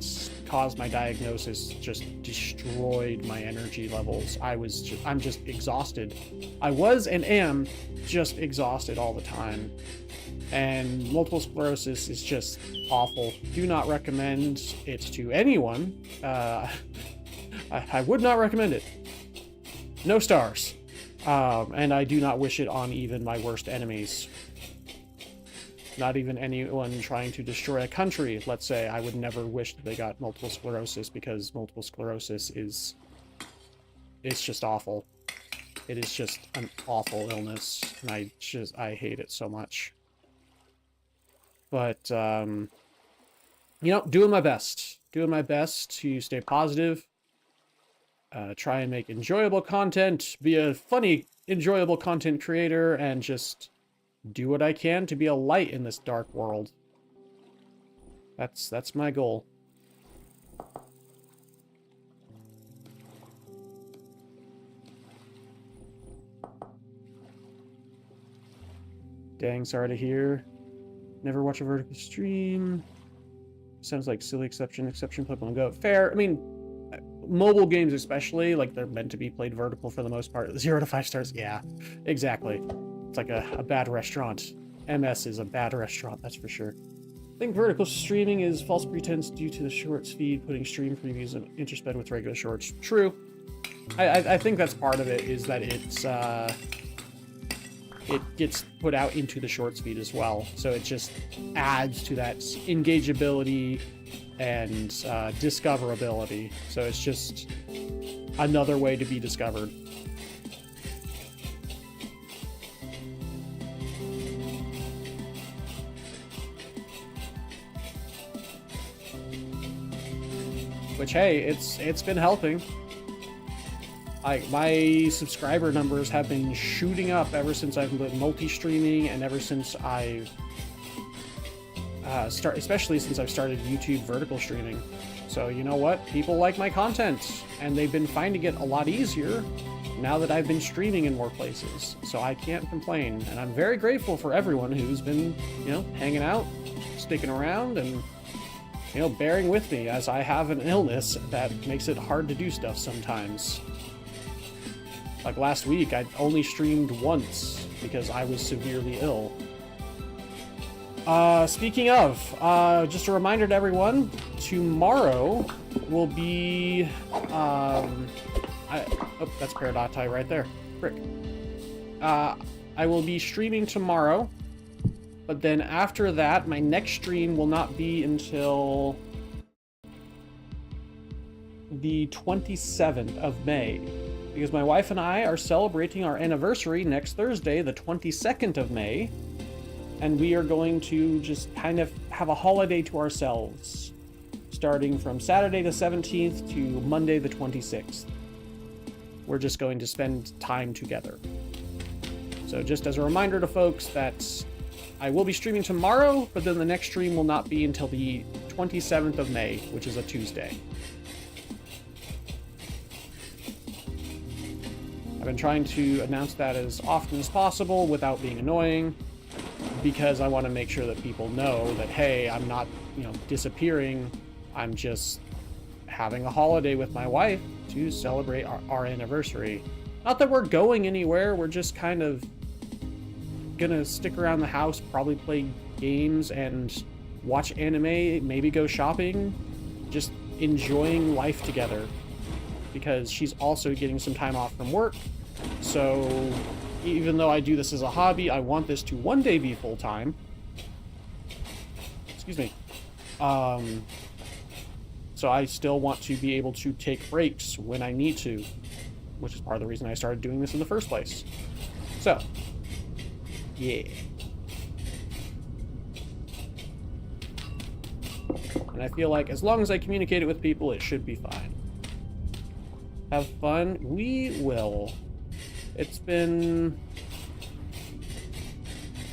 caused my diagnosis just destroyed my energy levels. I'm just exhausted. I was and am just exhausted all the time. And multiple sclerosis is just awful. Do not recommend it to anyone. I would not recommend it. No stars. And I do not wish it on even my worst enemies. Not even anyone trying to destroy a country, let's say. I would never wish that they got multiple sclerosis, because multiple sclerosis it's just awful. It is just an awful illness, and I hate it so much. But, doing my best. Doing my best to stay positive. Try and make enjoyable content, be a funny, enjoyable content creator, and just do what I can to be a light in this dark world. That's my goal. Dang, sorry to hear. Never watch a vertical stream. Sounds like silly exception flip on go. Fair. I mean, mobile games especially, like, they're meant to be played vertical for the most part. 0 to 5 stars. Yeah, exactly. It's like a bad restaurant. MS is a bad restaurant, that's for sure. I think vertical streaming is false pretense due to the shorts feed, putting stream previews and intersped with regular shorts. True. I think that's part of it, is that it gets put out into the shorts feed as well. So it just adds to that engageability and discoverability. So it's just another way to be discovered. which, hey, it's been helping. My subscriber numbers have been shooting up ever since I've been multi-streaming, and ever since I've especially since I've started YouTube vertical streaming. So you know what? People like my content, and they've been finding it a lot easier now that I've been streaming in more places. So I can't complain, and I'm very grateful for everyone who's been, hanging out, sticking around, and bearing with me as I have an illness that makes it hard to do stuff sometimes. Like last week, I only streamed once because I was severely ill. Speaking of, just a reminder to everyone, tomorrow will be, that's Peridocti right there. Frick. I will be streaming tomorrow, but then after that, my next stream will not be until the 27th of May. Because my wife and I are celebrating our anniversary next Thursday, the 22nd of May, and we are going to just kind of have a holiday to ourselves, starting from Saturday the 17th to Monday the 26th. We're just going to spend time together. So just as a reminder to folks that I will be streaming tomorrow, but then the next stream will not be until the 27th of May, which is a Tuesday. I've been trying to announce that as often as possible without being annoying, because I want to make sure that people know that, hey, I'm not, disappearing. I'm just having a holiday with my wife to celebrate our anniversary. Not that we're going anywhere, we're just kind of gonna stick around the house, probably play games and watch anime, maybe go shopping, just enjoying life together. Because she's also getting some time off from work. So even though I do this as a hobby, I want this to one day be full-time. Excuse me. So I still want to be able to take breaks when I need to, which is part of the reason I started doing this in the first place. So, yeah. And I feel like as long as I communicate it with people, it should be fine. Have fun? We will. It's been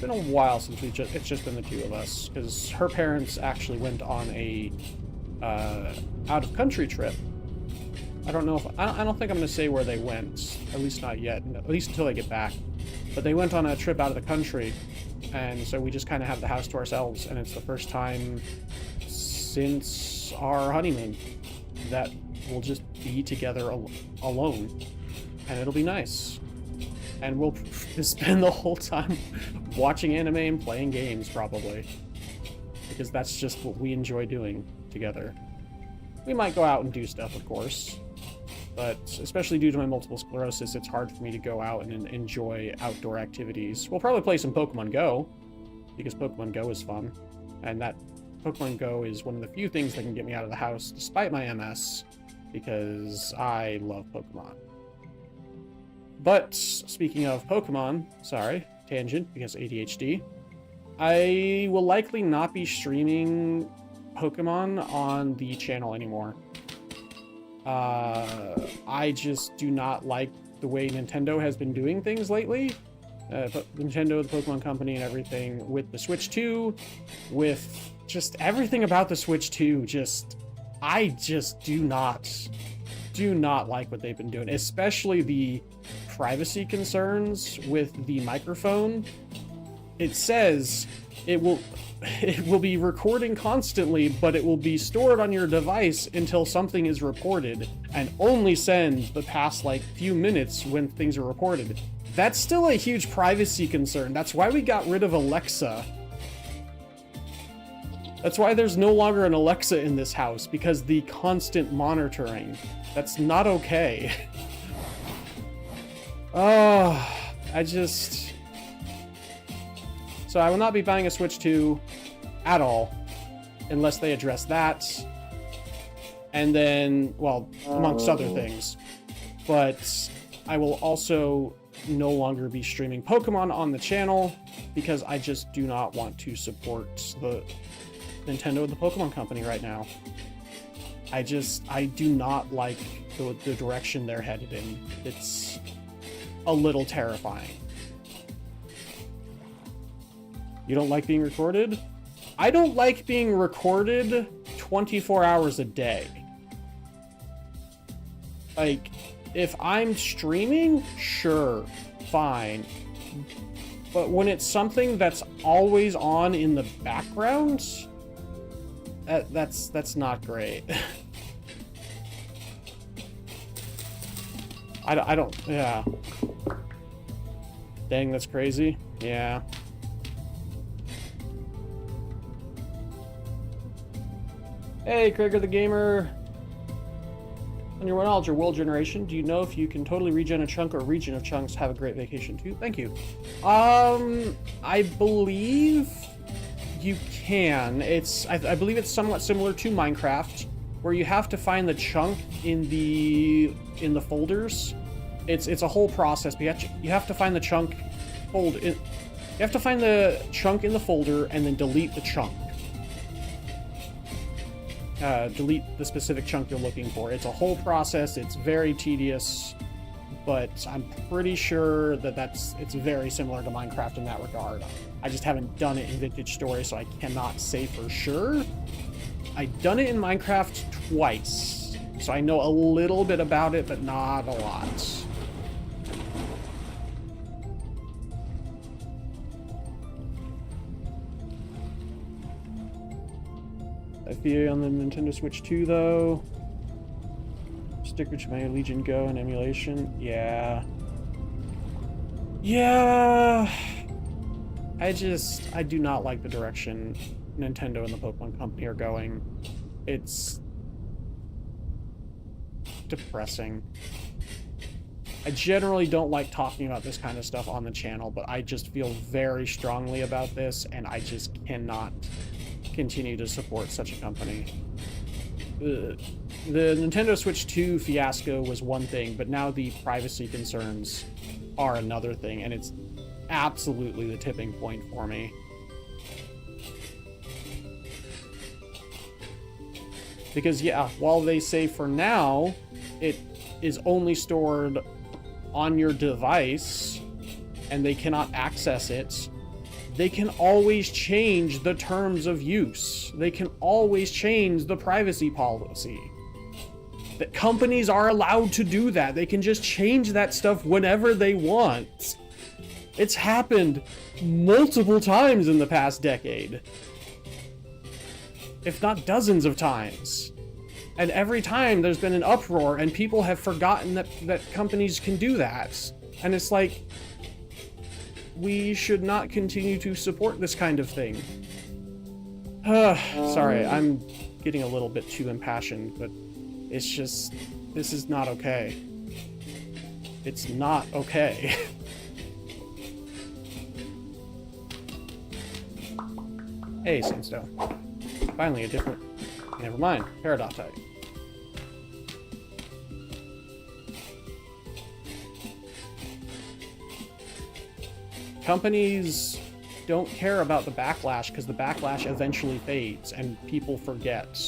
a while since it's just been the two of us, because her parents actually went on a out-of-country trip. I don't think I'm going to say where they went, at least not yet, at least until they get back. But they went on a trip out of the country, and so we just kind of have the house to ourselves, and it's the first time since our honeymoon that we'll just be together alone, and it'll be nice. And we'll spend the whole time watching anime and playing games, probably, because that's just what we enjoy doing together. We might go out and do stuff, of course, but especially due to my multiple sclerosis, it's hard for me to go out and enjoy outdoor activities. We'll probably play some Pokemon Go, because Pokemon Go is fun, and that Pokemon Go is one of the few things that can get me out of the house despite my MS, because I love Pokemon. But speaking of Pokemon, sorry, tangent, because ADHD, I will likely not be streaming Pokemon on the channel anymore. I just do not like the way Nintendo has been doing things lately. Nintendo, the Pokemon Company, and everything with the Switch 2, with just everything about the Switch 2, I just do not like what they've been doing, especially the privacy concerns with the microphone. It says it will be recording constantly, but it will be stored on your device until something is reported, and only send the past few minutes when things are reported. That's still a huge privacy concern. That's why we got rid of Alexa. That's why there's no longer an Alexa in this house, because the constant monitoring. That's not okay. Oh, So I will not be buying a Switch 2 at all, unless they address that. And then, well, amongst other things. But I will also no longer be streaming Pokemon on the channel, because I just do not want to support the Nintendo and the Pokemon Company right now. I do not like the direction they're headed in. It's a little terrifying. You don't like being recorded? I don't like being recorded 24 hours a day. Like, if I'm streaming, sure, fine. But when it's something that's always on in the background, that's not great. I don't, yeah. Dang, that's crazy. Yeah. Hey, Krieger the Gamer. On your knowledge or world generation, do you know if you can totally regen a chunk or region of chunks? Have a great vacation too. Thank you. I believe you can. I believe it's somewhat similar to Minecraft, where you have to find the chunk in the folders. It's a whole process. But you have to find the chunk you have to find the chunk in the folder and then delete the chunk. Delete the specific chunk you're looking for. It's a whole process. It's very tedious, but I'm pretty sure that it's very similar to Minecraft in that regard. I just haven't done it in Vintage Story, so I cannot say for sure. I've done it in Minecraft twice, so I know a little bit about it, but not a lot. I feel on the Nintendo Switch 2 though. Stick with my Legion Go and emulation. Yeah. Yeah. I do not like the direction Nintendo and the Pokemon Company are going. It's depressing. I generally don't like talking about this kind of stuff on the channel, but I just feel very strongly about this, and I just cannot continue to support such a company. The Nintendo Switch 2 fiasco was one thing, but now the privacy concerns are another thing, and it's absolutely the tipping point for me. Because, yeah, while they say for now it is only stored on your device and they cannot access it, they can always change the terms of use. They can always change the privacy policy. That companies are allowed to do that. They can just change that stuff whenever they want. It's happened multiple times in the past decade. If not dozens of times. And every time there's been an uproar and people have forgotten that companies can do that. And it's like, we should not continue to support this kind of thing. Sorry, I'm getting a little bit too impassioned, but it's just, this is not okay. It's not okay. Hey, Sandstone. Finally, a different... Never mind. Peridotite. Companies don't care about the backlash because the backlash eventually fades and people forget.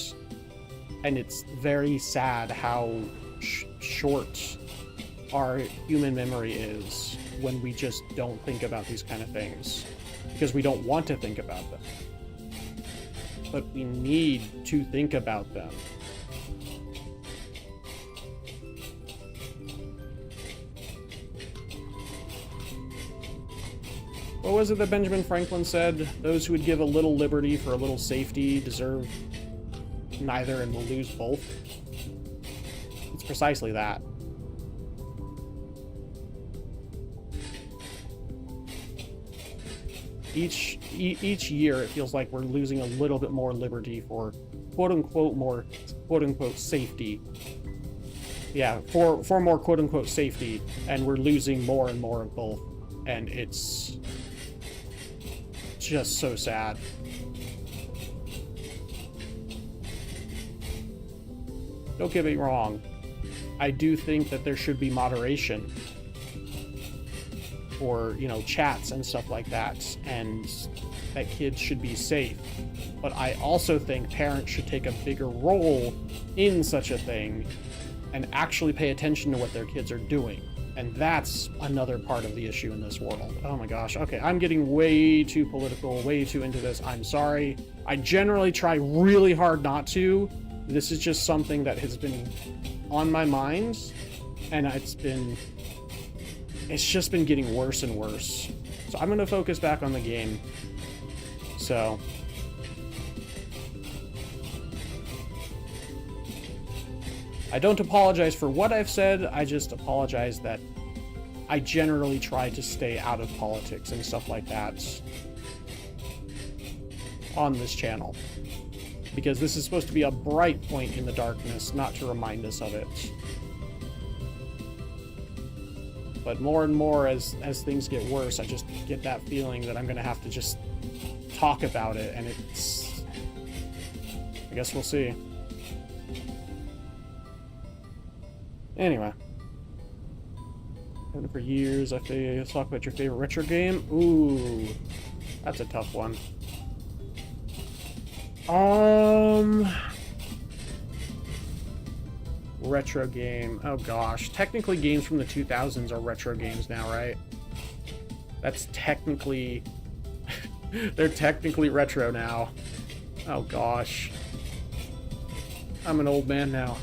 And it's very sad how short our human memory is when we just don't think about these kind of things. Because we don't want to think about them. But we need to think about them. What was it that Benjamin Franklin said? Those who would give a little liberty for a little safety deserve neither and will lose both. It's precisely that. Each year, it feels like we're losing a little bit more liberty for quote-unquote more quote-unquote safety. Yeah, for more quote-unquote safety, and we're losing more and more of both. And it's just so sad. Don't get me wrong. I do think that there should be moderation for, you know, chats and stuff like that. And that kids should be safe, but I also think parents should take a bigger role in such a thing and actually pay attention to what their kids are doing. And that's another part of the issue in this world. Oh my gosh. Okay, I'm getting way too political, way too into this. I'm sorry. I generally try really hard not to. This is just something that has been on my mind, and it's just been getting worse and worse. So I'm going to focus back on the game. So I don't apologize for what I've said, I just apologize that I generally try to stay out of politics and stuff like that on this channel. Because this is supposed to be a bright point in the darkness, not to remind us of it. But more and more as things get worse, I just get that feeling that I'm going to have to just talk about it, and it's... I guess we'll see. Anyway. For years, let's talk about your favorite retro game. Ooh, that's a tough one. Retro game. Oh gosh. Technically games from the 2000s are retro games now, right? That's technically... They're technically retro now. Oh gosh. I'm an old man now.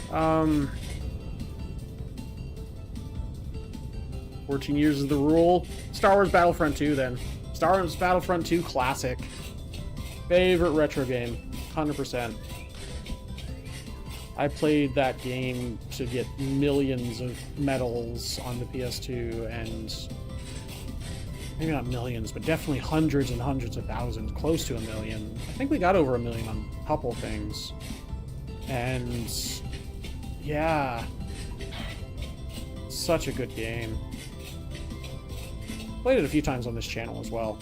14 years is the rule. Star Wars Battlefront 2 then. Star Wars Battlefront 2 classic. Favorite retro game. 100%. I played that game to get millions of medals on the PS2, and maybe not millions, but definitely hundreds and hundreds of thousands, close to 1 million. I think we got over 1 million on a couple things. And yeah, such a good game. Played it a few times on this channel as well.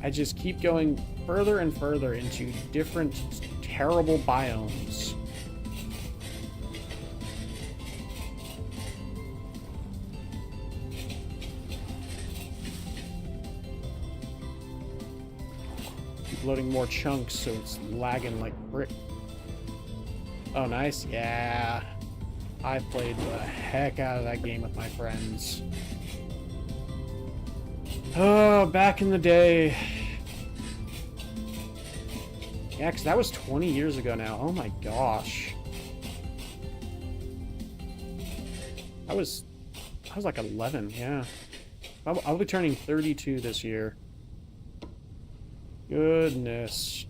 I just keep going further and further into different terrible biomes. Keep loading more chunks so it's lagging like brick. Oh, nice. Yeah. I played the heck out of that game with my friends. Oh, back in the day. Yeah, because that was 20 years ago now. Oh my gosh. I was like 11, yeah. I'll be turning 32 this year. Goodness.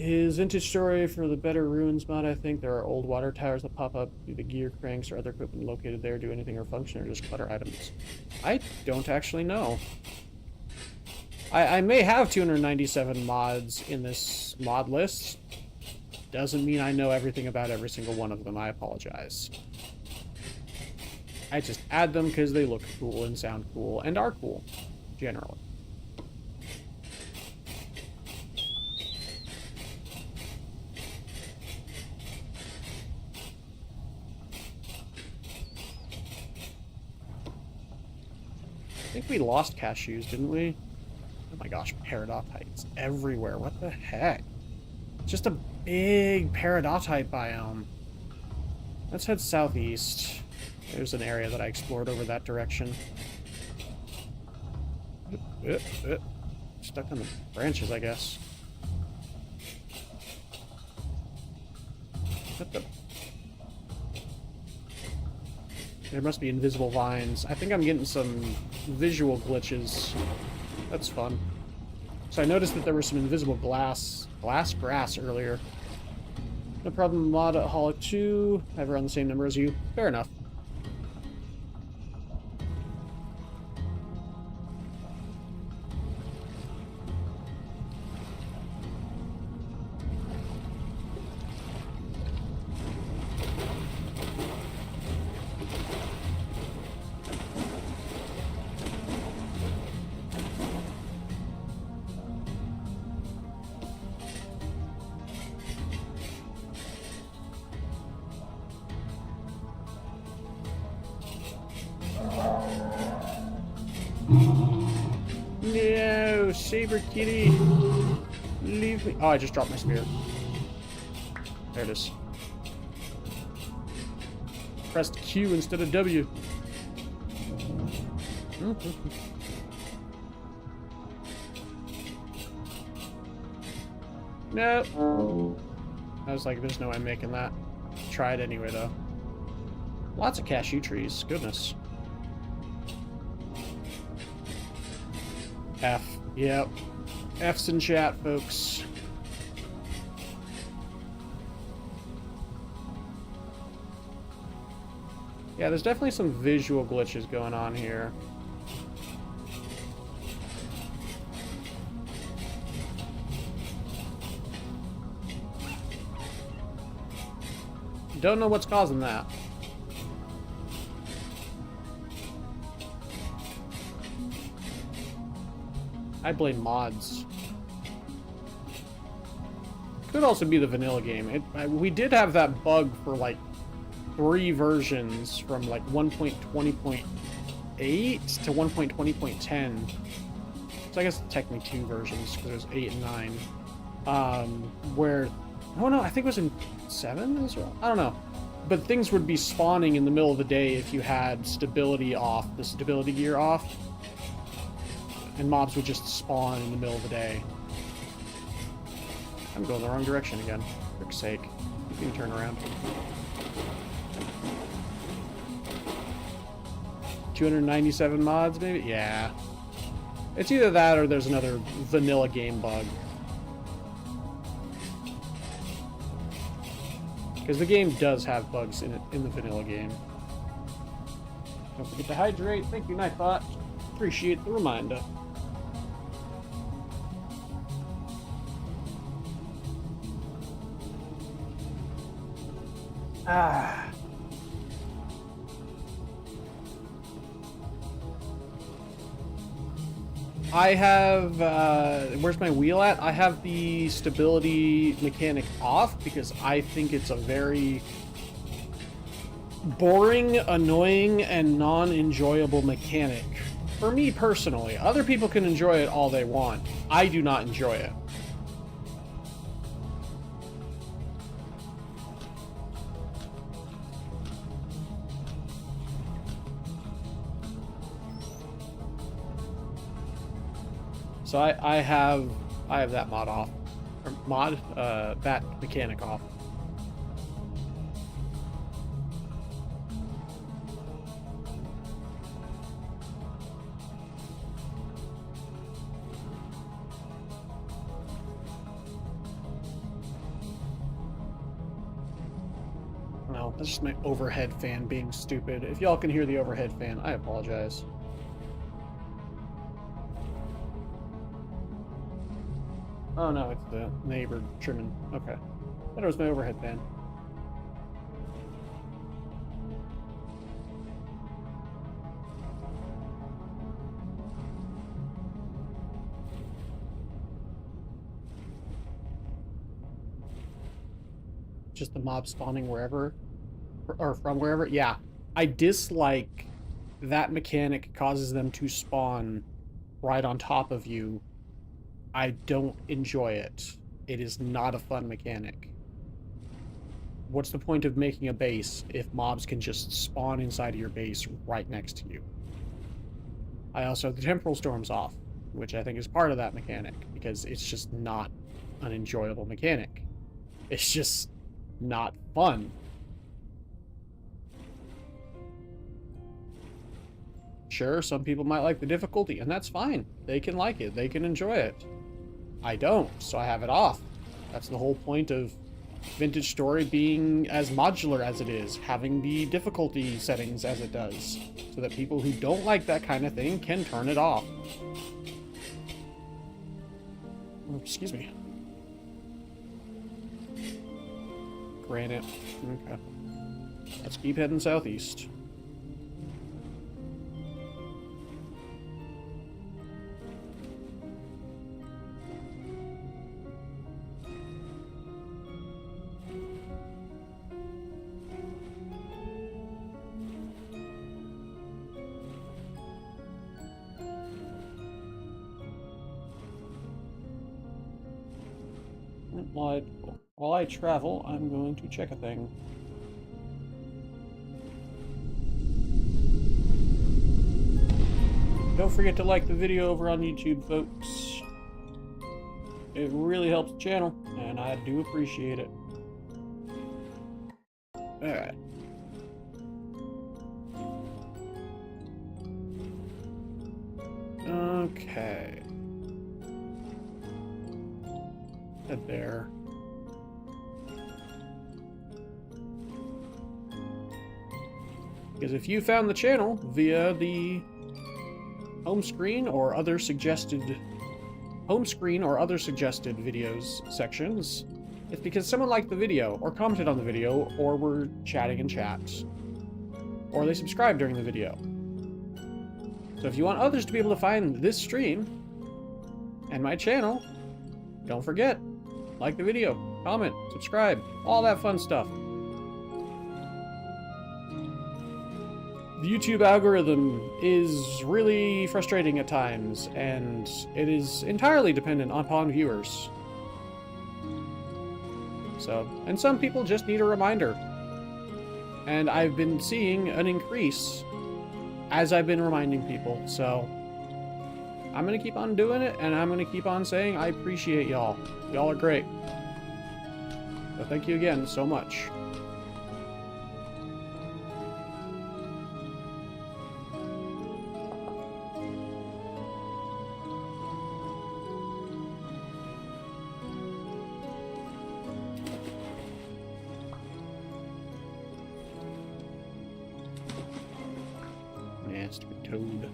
Is Vintage Story for the Better Ruins mod? I think there are old water towers that pop up. Do the gear cranks or other equipment located there do anything or function, or just clutter items? I don't actually know. I may have 297 mods in this mod list. Doesn't mean I know everything about every single one of them. I apologize. I just add them because they look cool and sound cool and are cool, generally. I think we lost cashews, didn't we? Oh my gosh, peridotite everywhere. What the heck? Just a big peridotite biome. Let's head southeast. There's an area that I explored over that direction. Stuck on the branches, I guess. What the... There must be invisible vines. I think I'm getting some visual glitches. That's fun. So I noticed that there was some invisible glass grass earlier. No problem, mod at Holic 2. I have around the same number as you. Fair enough. Saber Kitty. Leave me. Oh, I just dropped my spear. There it is. Pressed Q instead of W. No. I was like, there's no way I'm making that. Try it anyway, though. Lots of cashew trees. Goodness. F. Yep. F's in chat, folks. Yeah, there's definitely some visual glitches going on here. Don't know what's causing that. I blame mods. Could also be the vanilla game. We did have that bug for like 3 versions from like 1.20.8 to 1.20.10. So I guess technically 2 versions because there's 8 and 9. Where, oh no, I think it was in 7 as well. I don't know. But things would be spawning in the middle of the day if you had stability off, the stability gear off. And mobs would just spawn in the middle of the day. I'm going the wrong direction again. For frick's sake. You can turn around. 297 mods, maybe? Yeah. It's either that or there's another vanilla game bug. Because the game does have bugs in it, in the vanilla game. Don't forget to hydrate. Thank you, Nightbot. Appreciate the reminder. Ah. I have, where's my wheel at? I have the stability mechanic off because I think it's a very boring, annoying, and non-enjoyable mechanic. For me personally. Other people can enjoy it all they want. I do not enjoy it. So I have that mod off. Or that mechanic off. No, that's just my overhead fan being stupid. If y'all can hear the overhead fan, I apologize. Oh no, it's the neighbor trimming. Okay. Thought it was my overhead fan. Just the mob spawning wherever, or from wherever. Yeah, I dislike that mechanic causes them to spawn right on top of you. I don't enjoy it. It is not a fun mechanic. What's the point of making a base if mobs can just spawn inside of your base right next to you? I also have the temporal storms off, which I think is part of that mechanic, because it's just not an enjoyable mechanic. It's just not fun. Sure, some people might like the difficulty, and that's fine. They can like it. They can enjoy it. I don't, so I have it off. That's the whole point of Vintage Story being as modular as it is, having the difficulty settings as it does, so that people who don't like that kind of thing can turn it off. Oh, excuse me. Granite. Okay. Let's keep heading southeast. while I travel, I'm going to check a thing. Don't forget to like the video over on YouTube, folks. It really helps the channel, and I do appreciate it. Alright. Okay. Head there. Because if you found the channel via the home screen or other suggested videos sections, it's because someone liked the video or commented on the video or were chatting in chats or they subscribed during the video. So if you want others to be able to find this stream and my channel, don't forget, like the video, comment, subscribe, all that fun stuff. The YouTube algorithm is really frustrating at times, and it is entirely dependent upon viewers. So, and some people just need a reminder. And I've been seeing an increase as I've been reminding people, so I'm gonna keep on doing it, and I'm gonna keep on saying I appreciate y'all. Y'all are great. So thank you again so much. Man, stupid toad.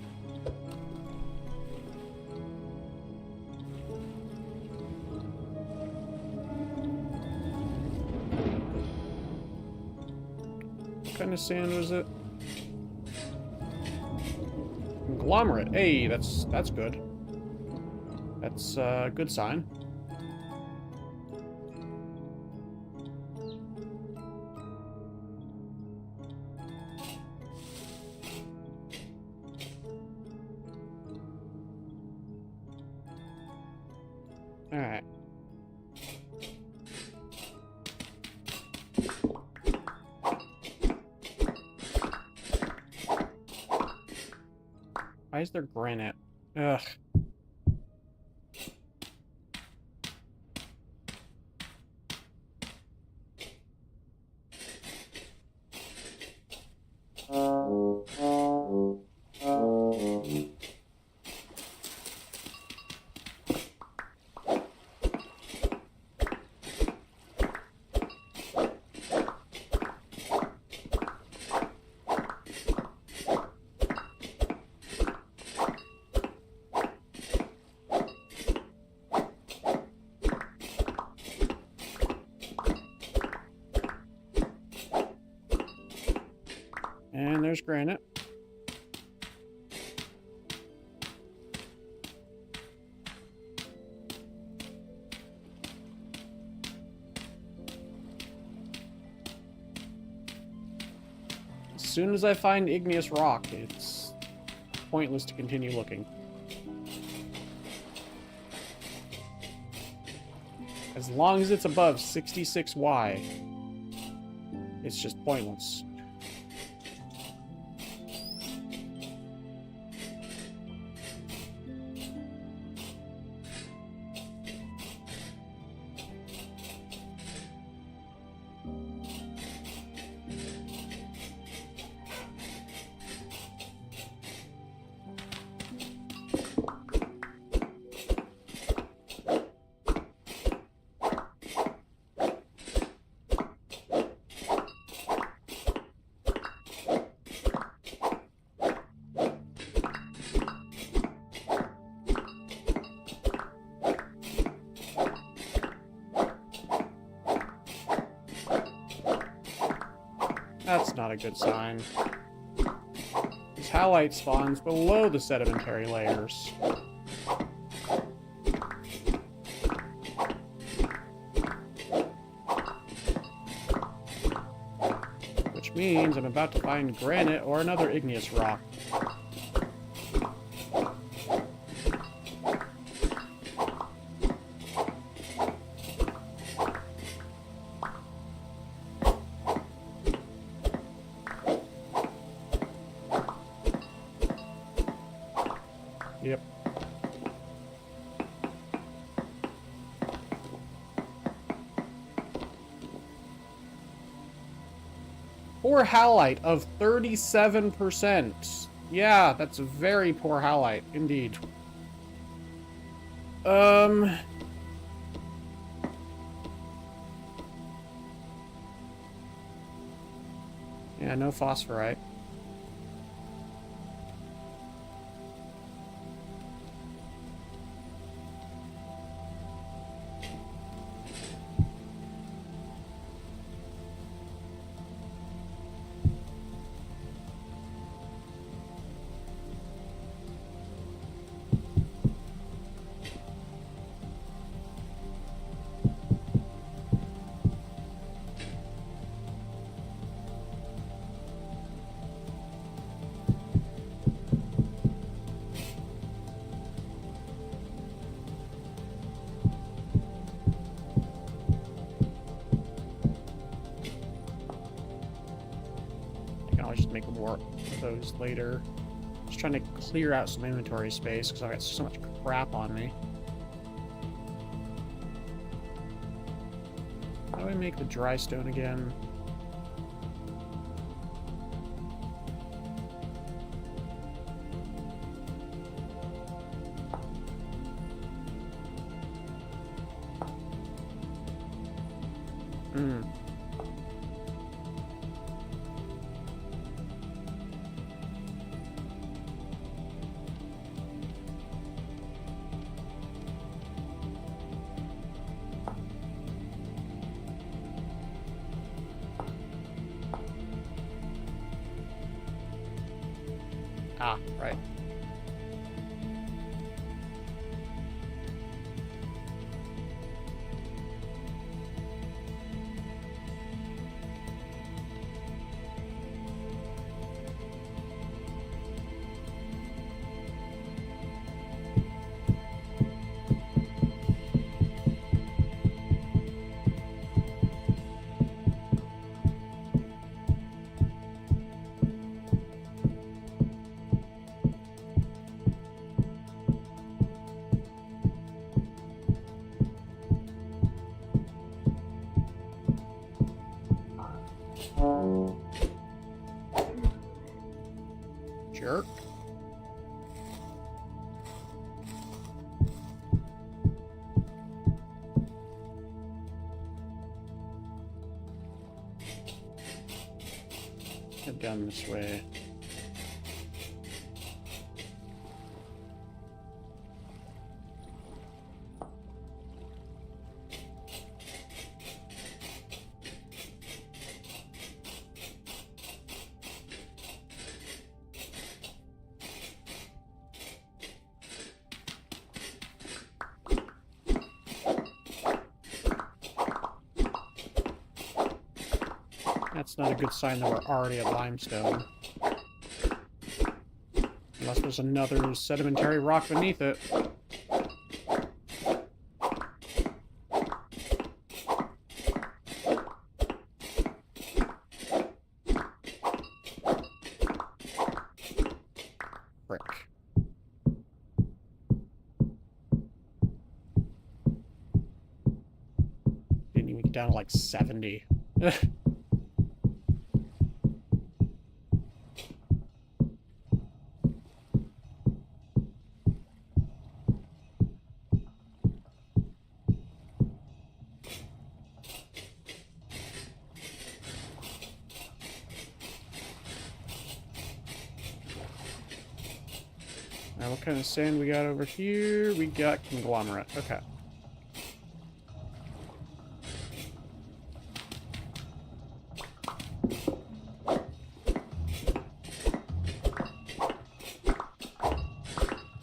What kind of sand was it? Conglomerate. Hey, that's good. That's a good sign. All right. Why is there granite? Ugh. And there's granite. As soon as I find igneous rock, it's pointless to continue looking. As long as it's above 66Y, it's just pointless. That's not a good sign. This halite spawns below the sedimentary layers. Which means I'm about to find granite or another igneous rock. Yep. Poor halite of 37%. Yeah, that's a very poor halite, indeed. Yeah, no phosphorite. I'll just make more of those later. Just trying to clear out some inventory space because I got so much crap on me. How do I make the dry stone again? Hmm. Ah, right. Jerk. Head down this way. That's not a good sign that we're already at limestone. Unless there's another sedimentary rock beneath it. Frick. Didn't even get down to like 70. Now, what kind of sand we got over here? We got conglomerate. Okay.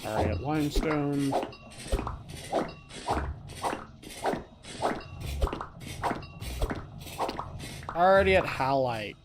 Alright, limestone. Already at halite.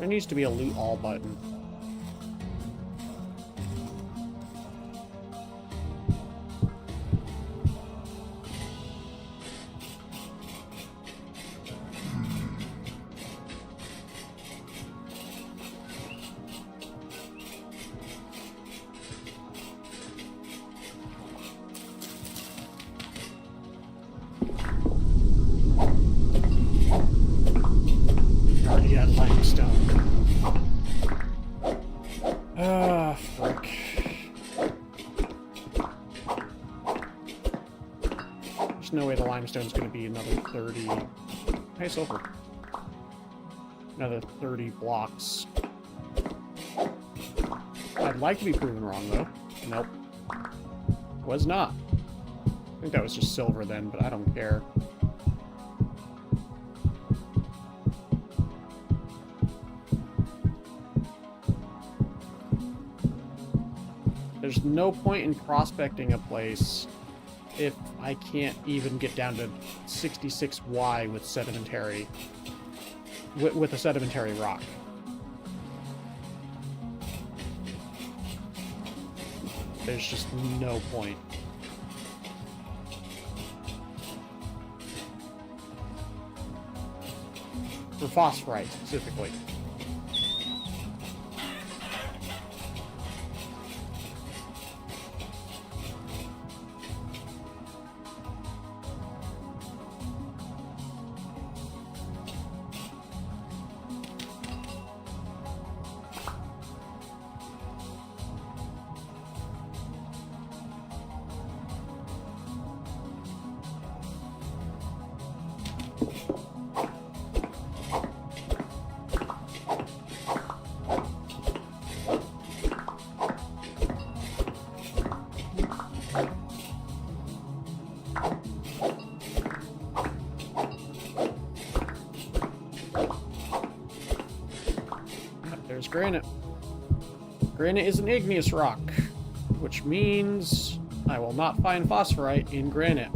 There needs to be a loot all button. Already got limestone. Ah, frick. There's no way the limestone's going to be another 30... Hey, silver. Another 30 blocks. I'd like to be proven wrong, though. Nope. Was not. I think that was just silver then, but I don't care. There's no point in prospecting a place if I can't even get down to 66Y with sedimentary... with a sedimentary rock. There's just no point. For phosphorite, specifically. There's granite. Granite is an igneous rock, which means I will not find phosphorite in granite.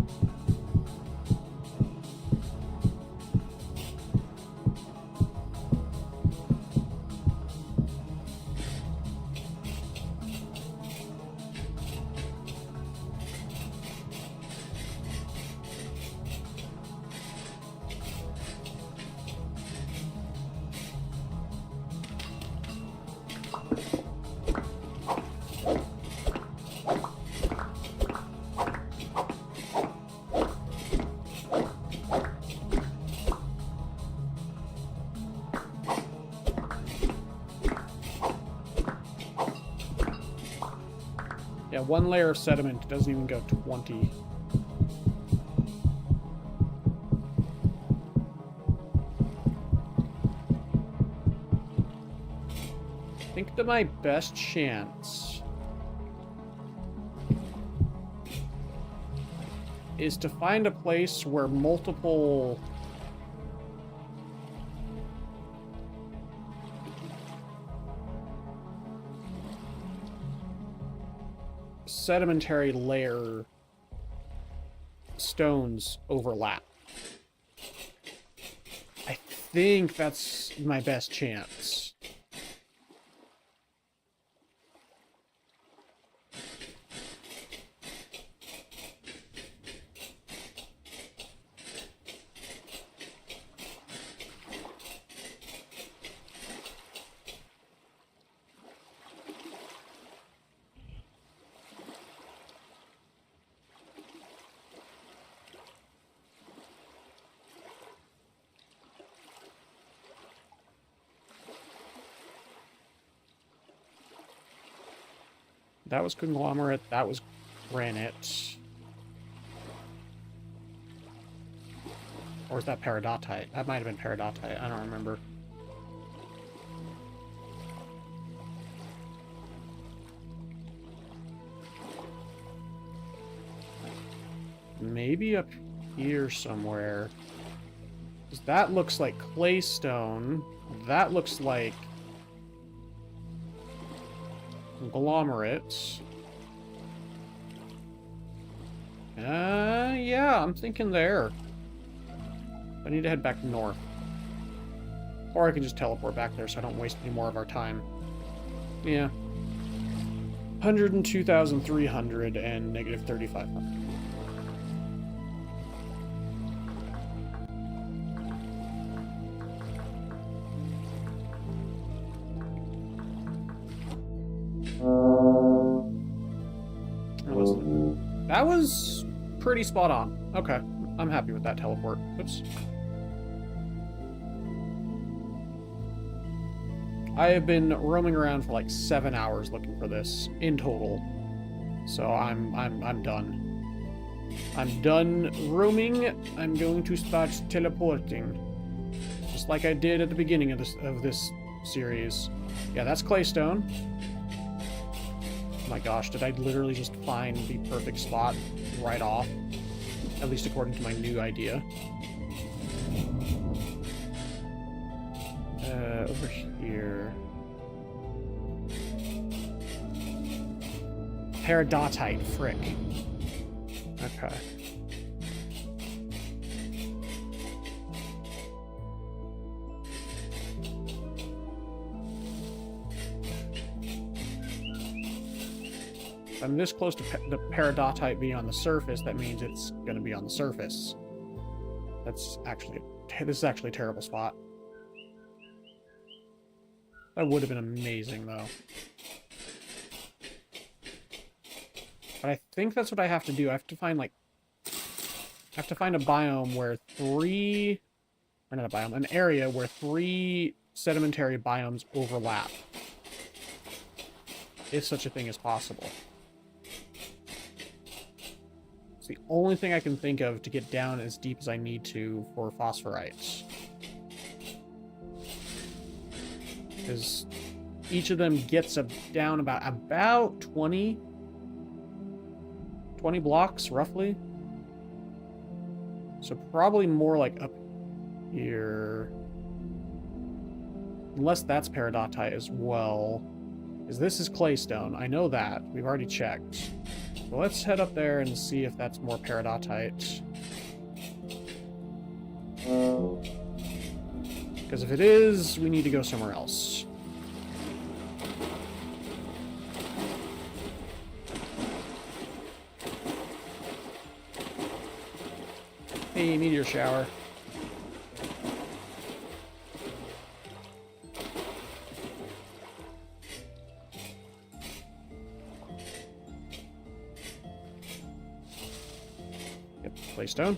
Yeah, one layer of sediment doesn't even go 20. I think that my best chance is to find a place where multiple sedimentary layer stones overlap. I think that's my best chance. That was conglomerate, that was granite. Or is that peridotite? That might have been peridotite, I don't remember. Maybe up here somewhere. 'Cause that looks like claystone. That looks like conglomerates. Yeah, I'm thinking there. I need to head back north. Or I can just teleport back there so I don't waste any more of our time. Yeah. 102,300 and negative 3,500. That was pretty spot on. Okay, I'm happy with that teleport. Oops. I have been roaming around for like 7 hours looking for this in total. So I'm done. I'm done roaming. I'm going to start teleporting. Just like I did at the beginning of this series. Yeah, that's Claystone. Oh my gosh, did I literally just find the perfect spot right off? At least according to my new idea. Over here. Peridotite, frick. Okay. I'm this close to the peridotite being on the surface, that means it's going to be on the surface. This is actually a terrible spot. That would have been amazing, though. But I think that's what I have to do. I have to find, like... I have to find a biome where or not a biome, an area where 3 sedimentary biomes overlap. If such a thing is possible. It's the only thing I can think of to get down as deep as I need to for phosphorites. Because each of them gets down about 20 blocks, roughly. So probably more like up here. Unless that's peridotite as well. Because this is claystone. I know that. We've already checked. So let's head up there and see if that's more peridotite. Because if it is, we need to go somewhere else. Hey, meteor shower. Yep, claystone.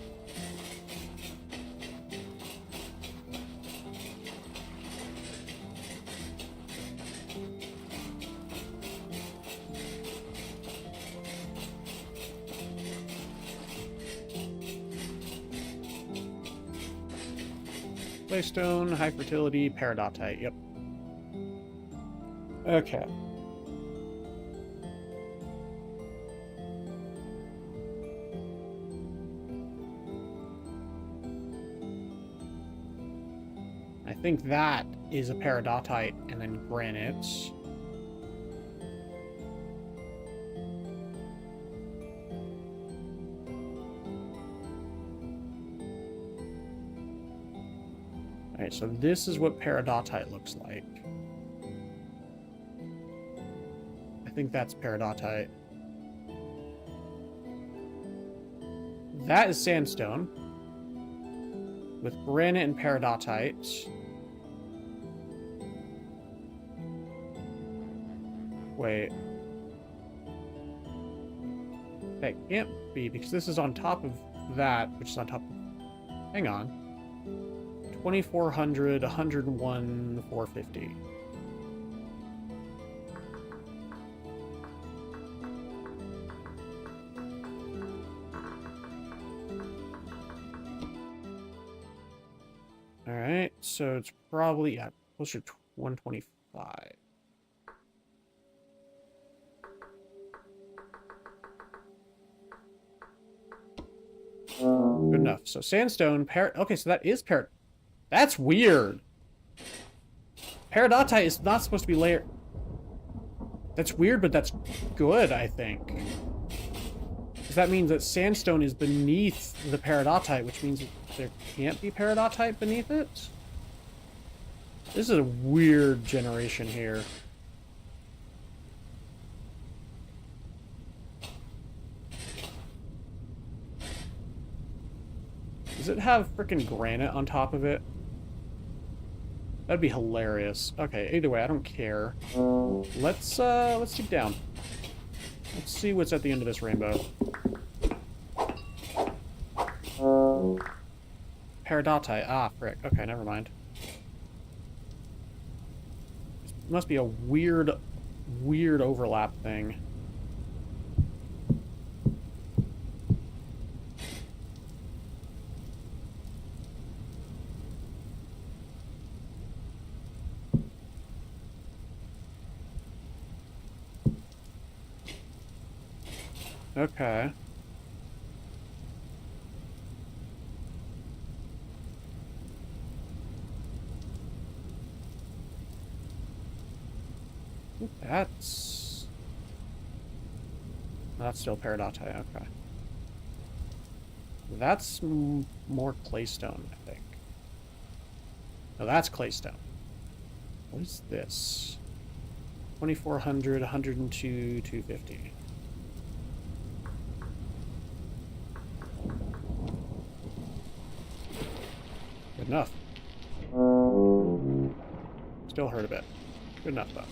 Claystone, high fertility, peridotite, yep. Okay. I think that is a peridotite and then granite. Alright, so this is what peridotite looks like. I think that's peridotite. That is sandstone. With granite and peridotite. Wait. That can't be, because this is on top of that, which is on top of... Hang on. 2,400, 101, 450. Alright, so it's probably, yeah, closer to 125. Good enough. So sandstone, okay, so that is that's weird. Peridotite is not supposed to be layered. That's weird, but that's good, I think. Because that means that sandstone is beneath the peridotite, which means that there can't be peridotite beneath it. This is a weird generation here. Does it have frickin' granite on top of it? That'd be hilarious. Okay, either way, I don't care. Let's dig down. Let's see what's at the end of this rainbow. Peridotite. Ah, frick. Okay, never mind. It must be a weird overlap thing. Okay. That's still peridotite, okay. That's more claystone, I think. No, that's claystone. What is this? 2400, 102, 250. Good enough. Still hurt a bit. Good enough, though.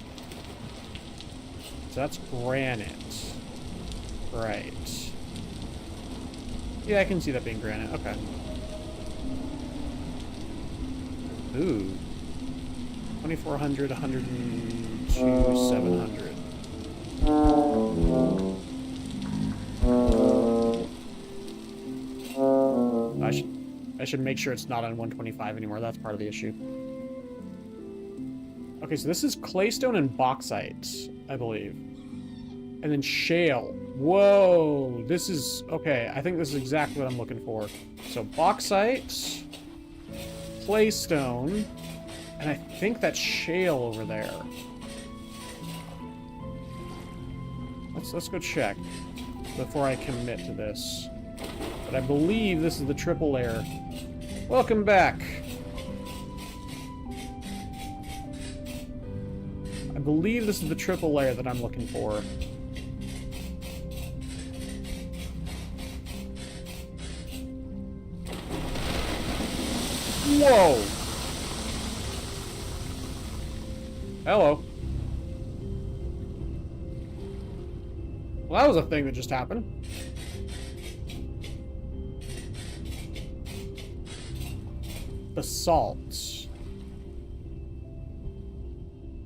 So that's granite. Right. Yeah, I can see that being granite. Okay. Ooh. 2400, 102, 700. I should make sure it's not on 125 anymore. That's part of the issue. Okay, so this is claystone and bauxite, I believe. And then shale. Whoa, this is... Okay, I think this is exactly what I'm looking for. So bauxite, claystone, and I think that's shale over there. Let's go check before I commit to this. But I believe this is the triple layer. Welcome back. I believe this is the triple layer that I'm looking for. Whoa! Hello. Well, that was a thing that just happened. Basalt.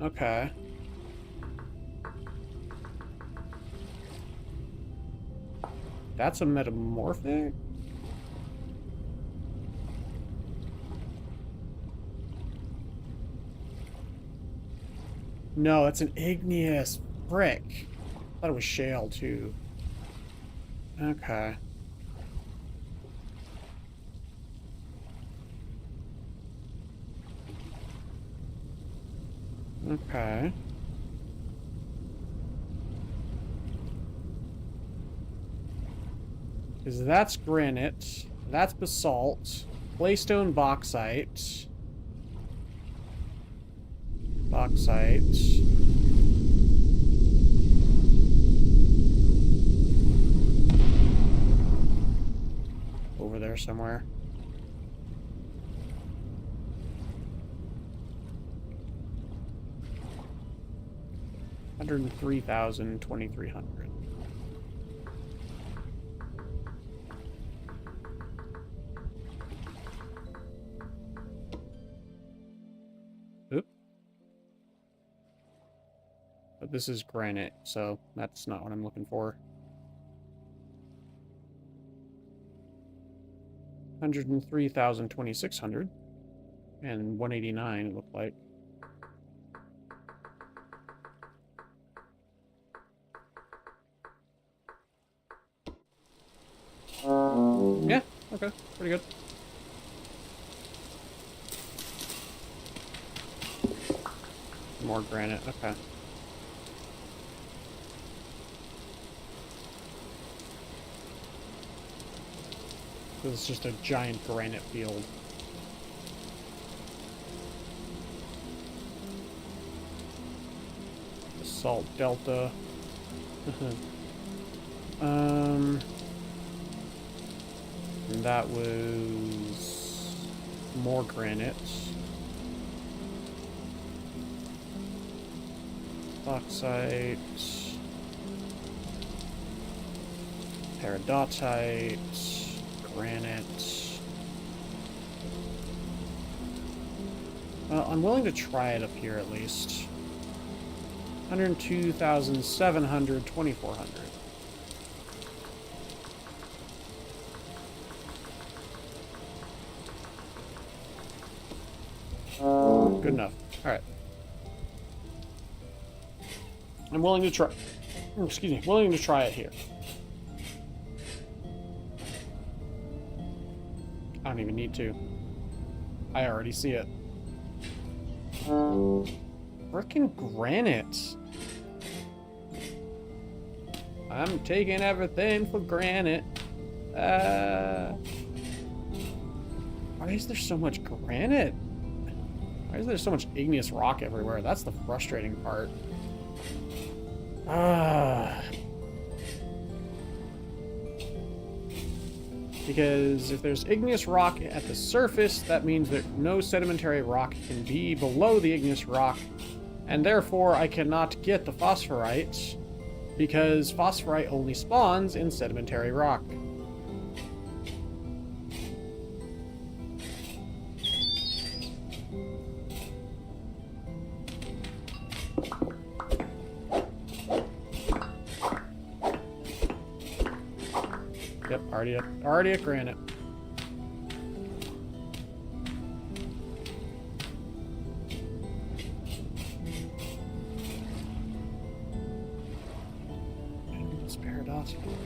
Okay. That's a metamorphic? No, that's an igneous. Frick. I thought it was shale, too. Okay. Okay. Because that's granite. That's basalt. Claystone, bauxite. Bauxite. Over there somewhere. $103,000, 2,300. Oop. But this is granite, so that's not what I'm looking for. 103,000, 2,600. And 189, it looked like. Yeah, okay, pretty good. More granite, okay. This is just a giant granite field. basalt delta. And that was more granite. Bauxite. Peridotite. Granite. I'm willing to try it up here at least. 102,700, 2,400. Good enough. Alright. I'm willing to try... Excuse me. Willing to try it here. I don't even need to. I already see it. Frickin' granite. I'm taking everything for granted. Why is there so much granite? Why is there so much igneous rock everywhere? That's the frustrating part. Because if there's igneous rock at the surface, that means that no sedimentary rock can be below the igneous rock, and therefore I cannot get the phosphorite, because phosphorite only spawns in sedimentary rock. Yep, already at granite.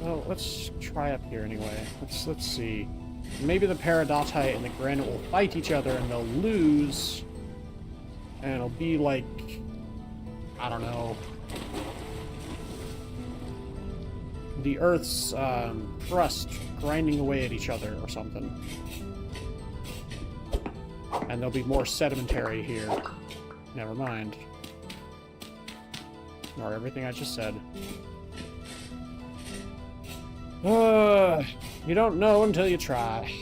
Well, let's try up here anyway. Let's see. Maybe the peridotite and the granite will fight each other and they'll lose. And it'll be like, I don't know, the Earth's crust grinding away at each other or something. And there'll be more sedimentary here. Never mind. Ignore everything I just said. You don't know until you try.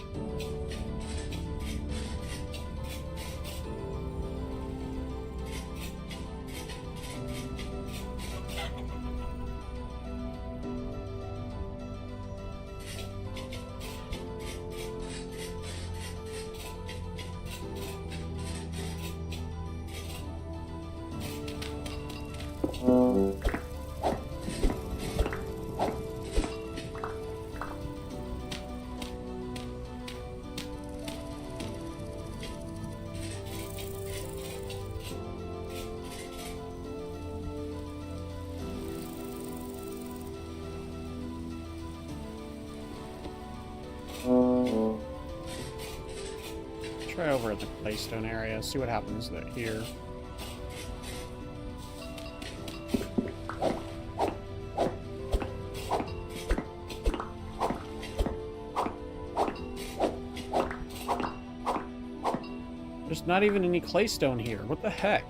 Try over at the claystone area, see what happens here. There's not even any claystone here. What the heck?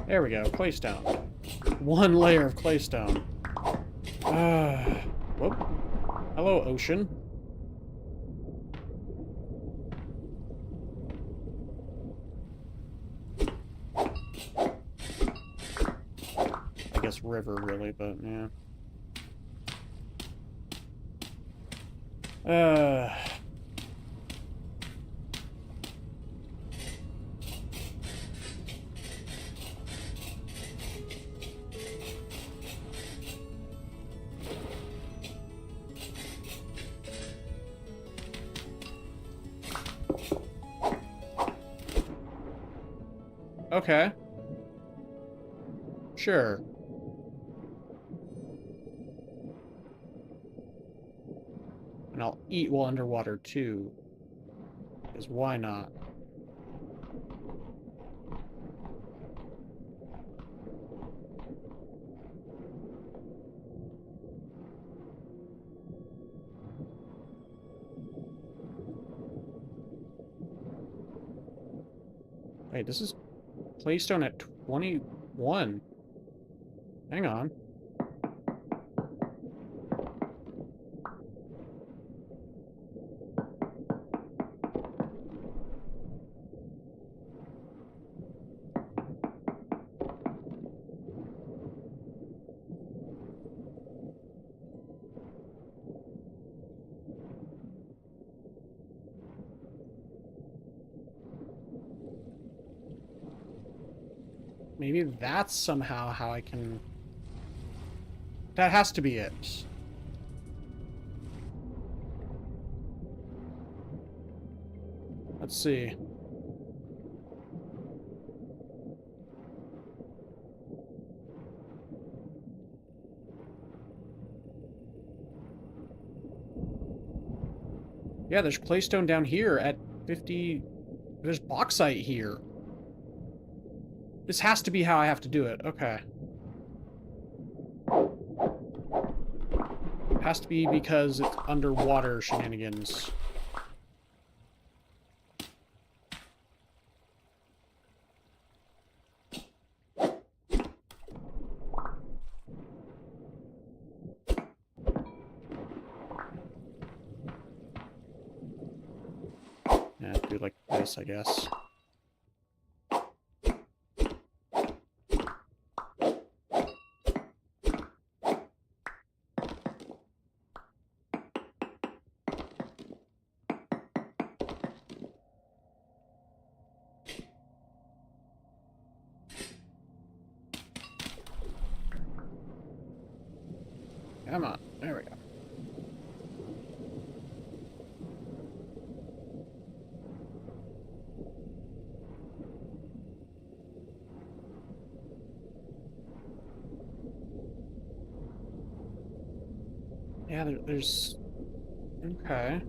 There we go, claystone. One layer of claystone. Whoop. Hello, ocean. I guess river, really, but yeah. Okay. Sure. And I'll eat while underwater, too. Because why not? Wait, this is Claystone at 21. Hang on. Maybe that's somehow how I can... That has to be it. Let's see. Yeah, there's claystone down here at 50... There's bauxite here. This has to be how I have to do it. Okay. It has to be because it's underwater shenanigans. Yeah, do like this, I guess. Come on. There we go. Yeah, there's... Okay.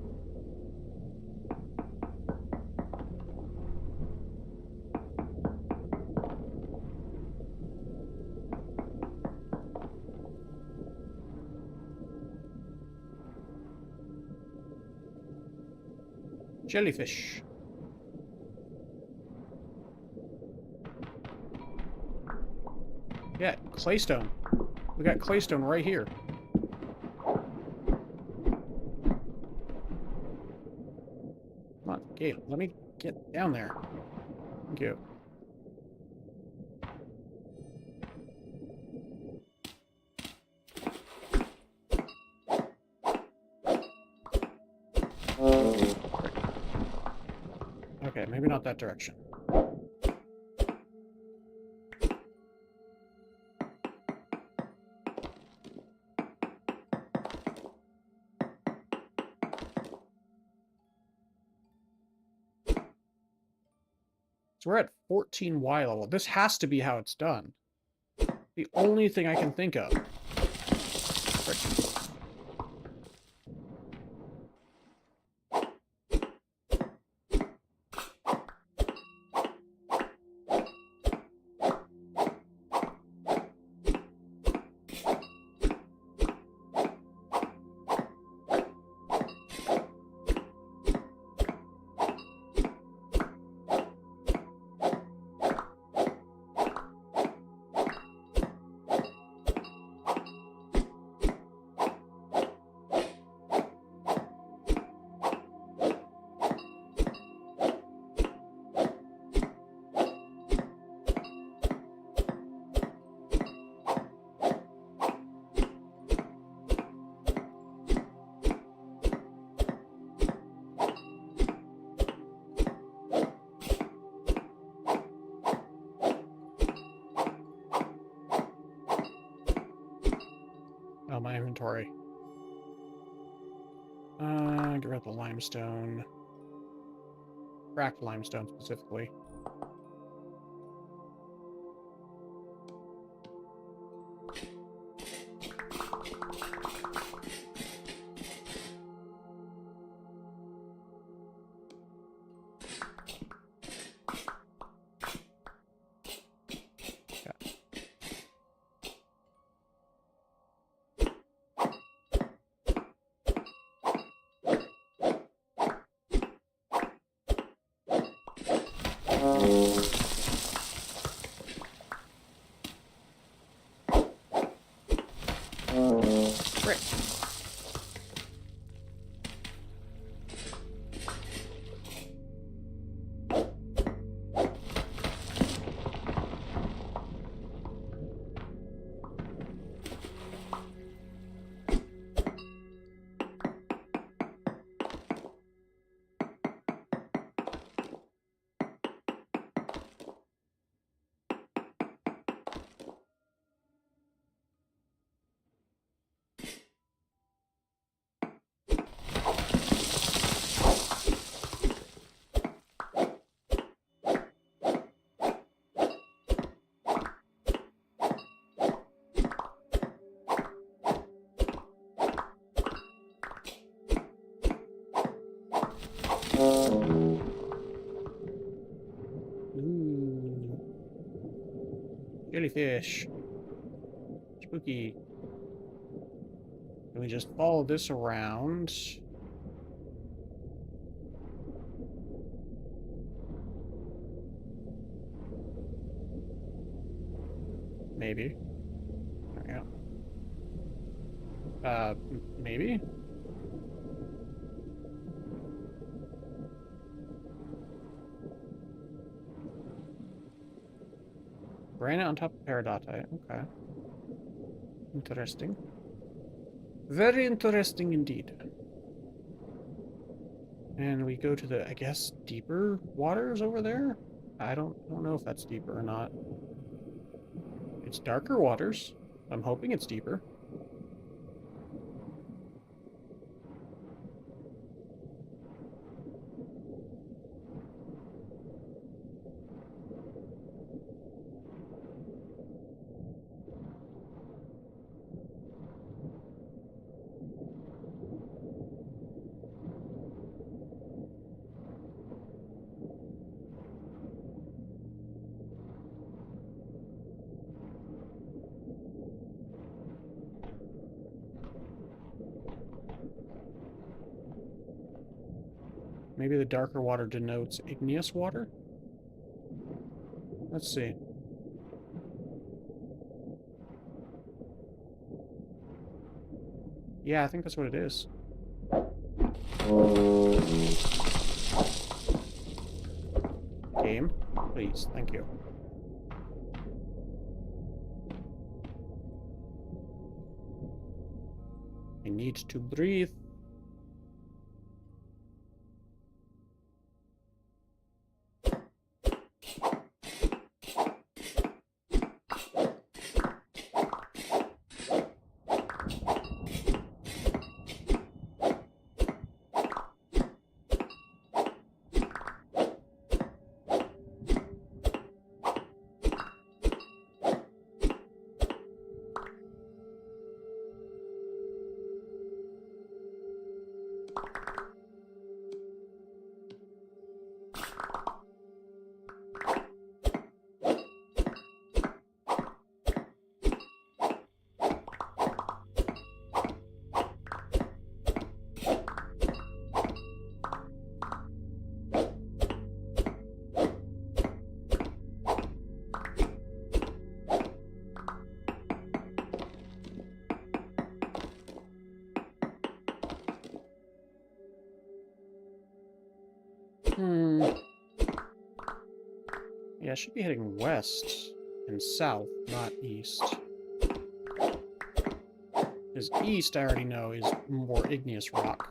Jellyfish. Yeah, claystone. We got claystone right here. Come on, Gabe, let me get down there. Thank you. Okay, maybe not that direction. So we're at 14 Y level. This has to be how it's done. The only thing I can think of. Frick. Oh, my inventory. Get rid of the limestone. Cracked limestone, specifically. Great. Ooh. Jellyfish. Spooky. Can we just follow this around? Maybe. Yeah. Maybe? Granite on top of peridotite. Okay. Interesting. Very interesting indeed. And we go to the, I guess, deeper waters over there? I don't know if that's deeper or not. It's darker waters. I'm hoping it's deeper. Maybe the darker water denotes igneous water? Let's see. Yeah, I think that's what it is. Game, please, thank you. I need to breathe. Yeah, I should be heading west and south, not east. Because east, I already know, is more igneous rock.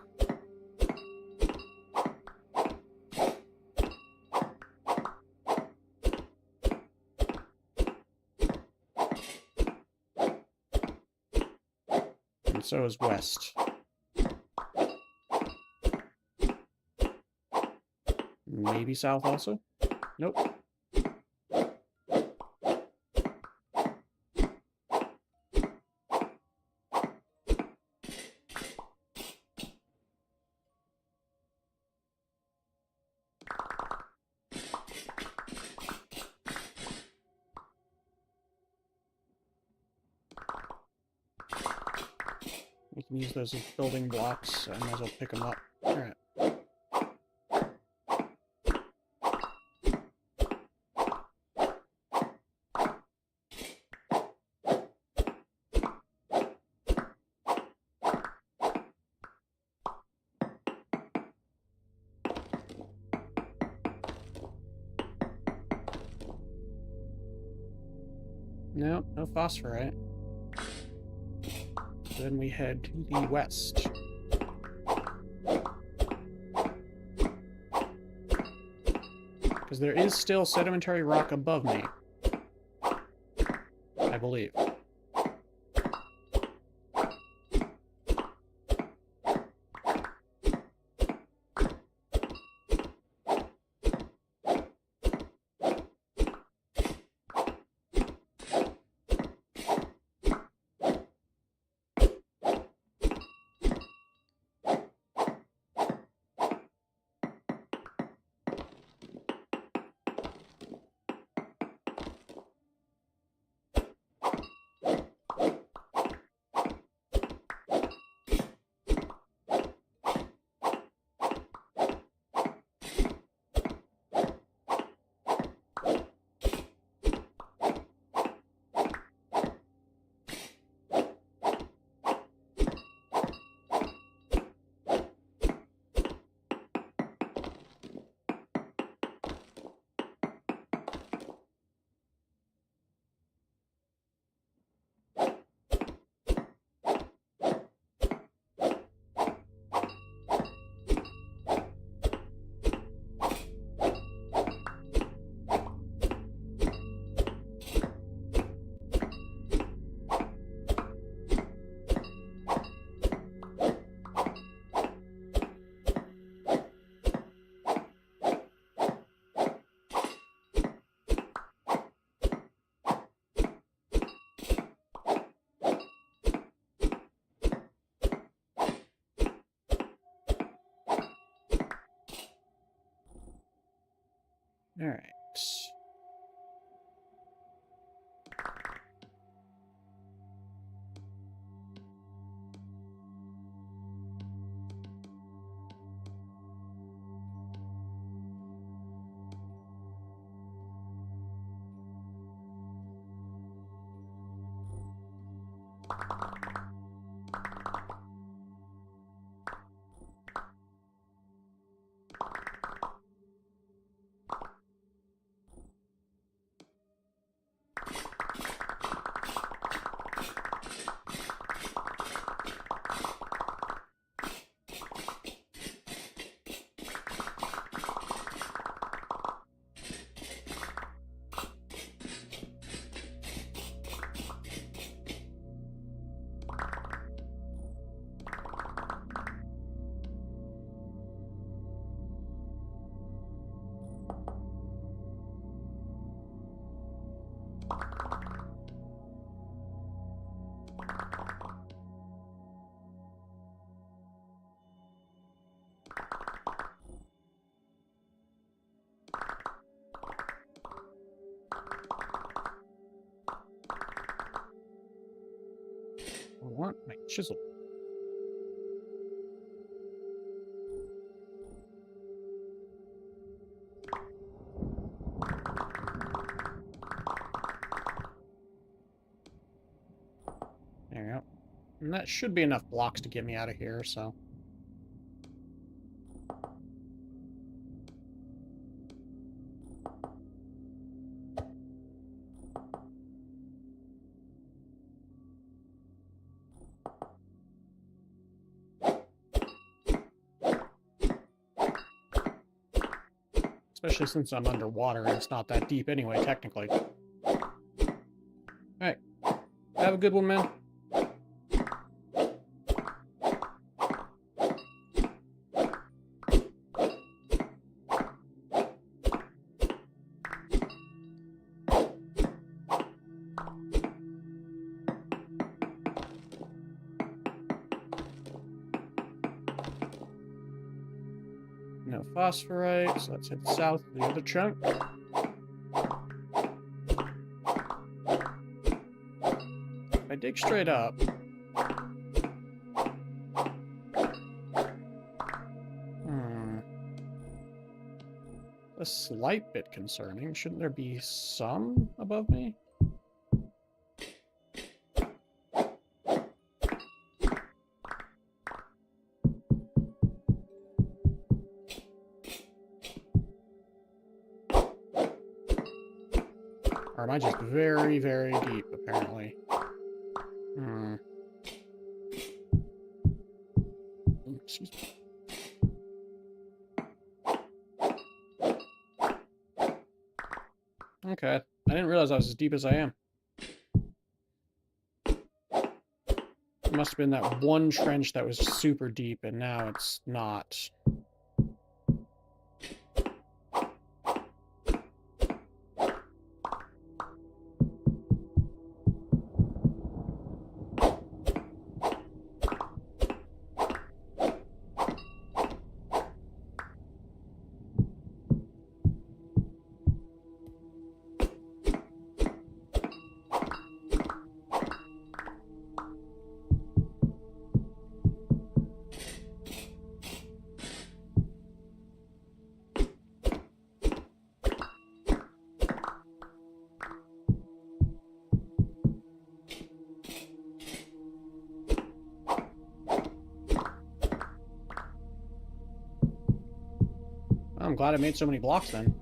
And so is west. Maybe south also? Nope. We can use those as building blocks. I might as well pick them up. Alright. No, no phosphorite. Then we head to the west. Because there is still sedimentary rock above me. I believe. All right. I want my chisel. There we go. And that should be enough blocks to get me out of here, so... Especially since I'm underwater and it's not that deep anyway, technically. Alright. Have a good one, man. No phosphorite, so let's head south to the other chunk. If I dig straight up... A slight bit concerning. Shouldn't there be some above me? Or am I just very, very deep, apparently? Hmm. Excuse me. Okay. I didn't realize I was as deep as I am. It must have been that one trench that was super deep, and now it's not. I'm glad I made so many blocks then.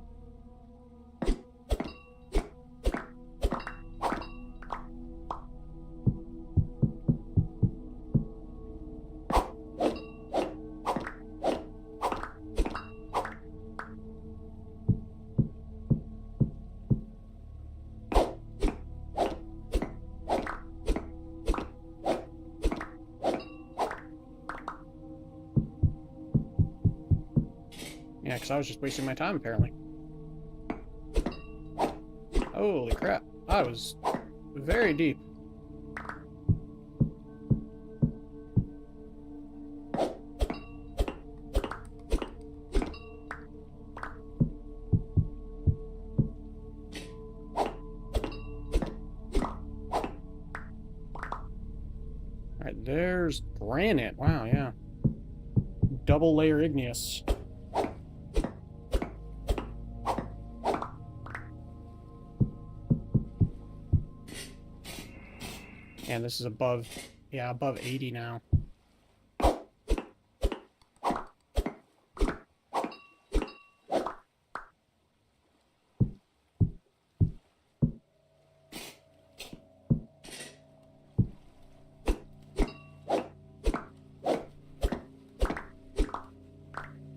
Yeah, because I was just wasting my time, apparently. Holy crap. I was very deep. Alright, there's granite. Wow, yeah. Double layer igneous. And this is above, yeah, above 80 now.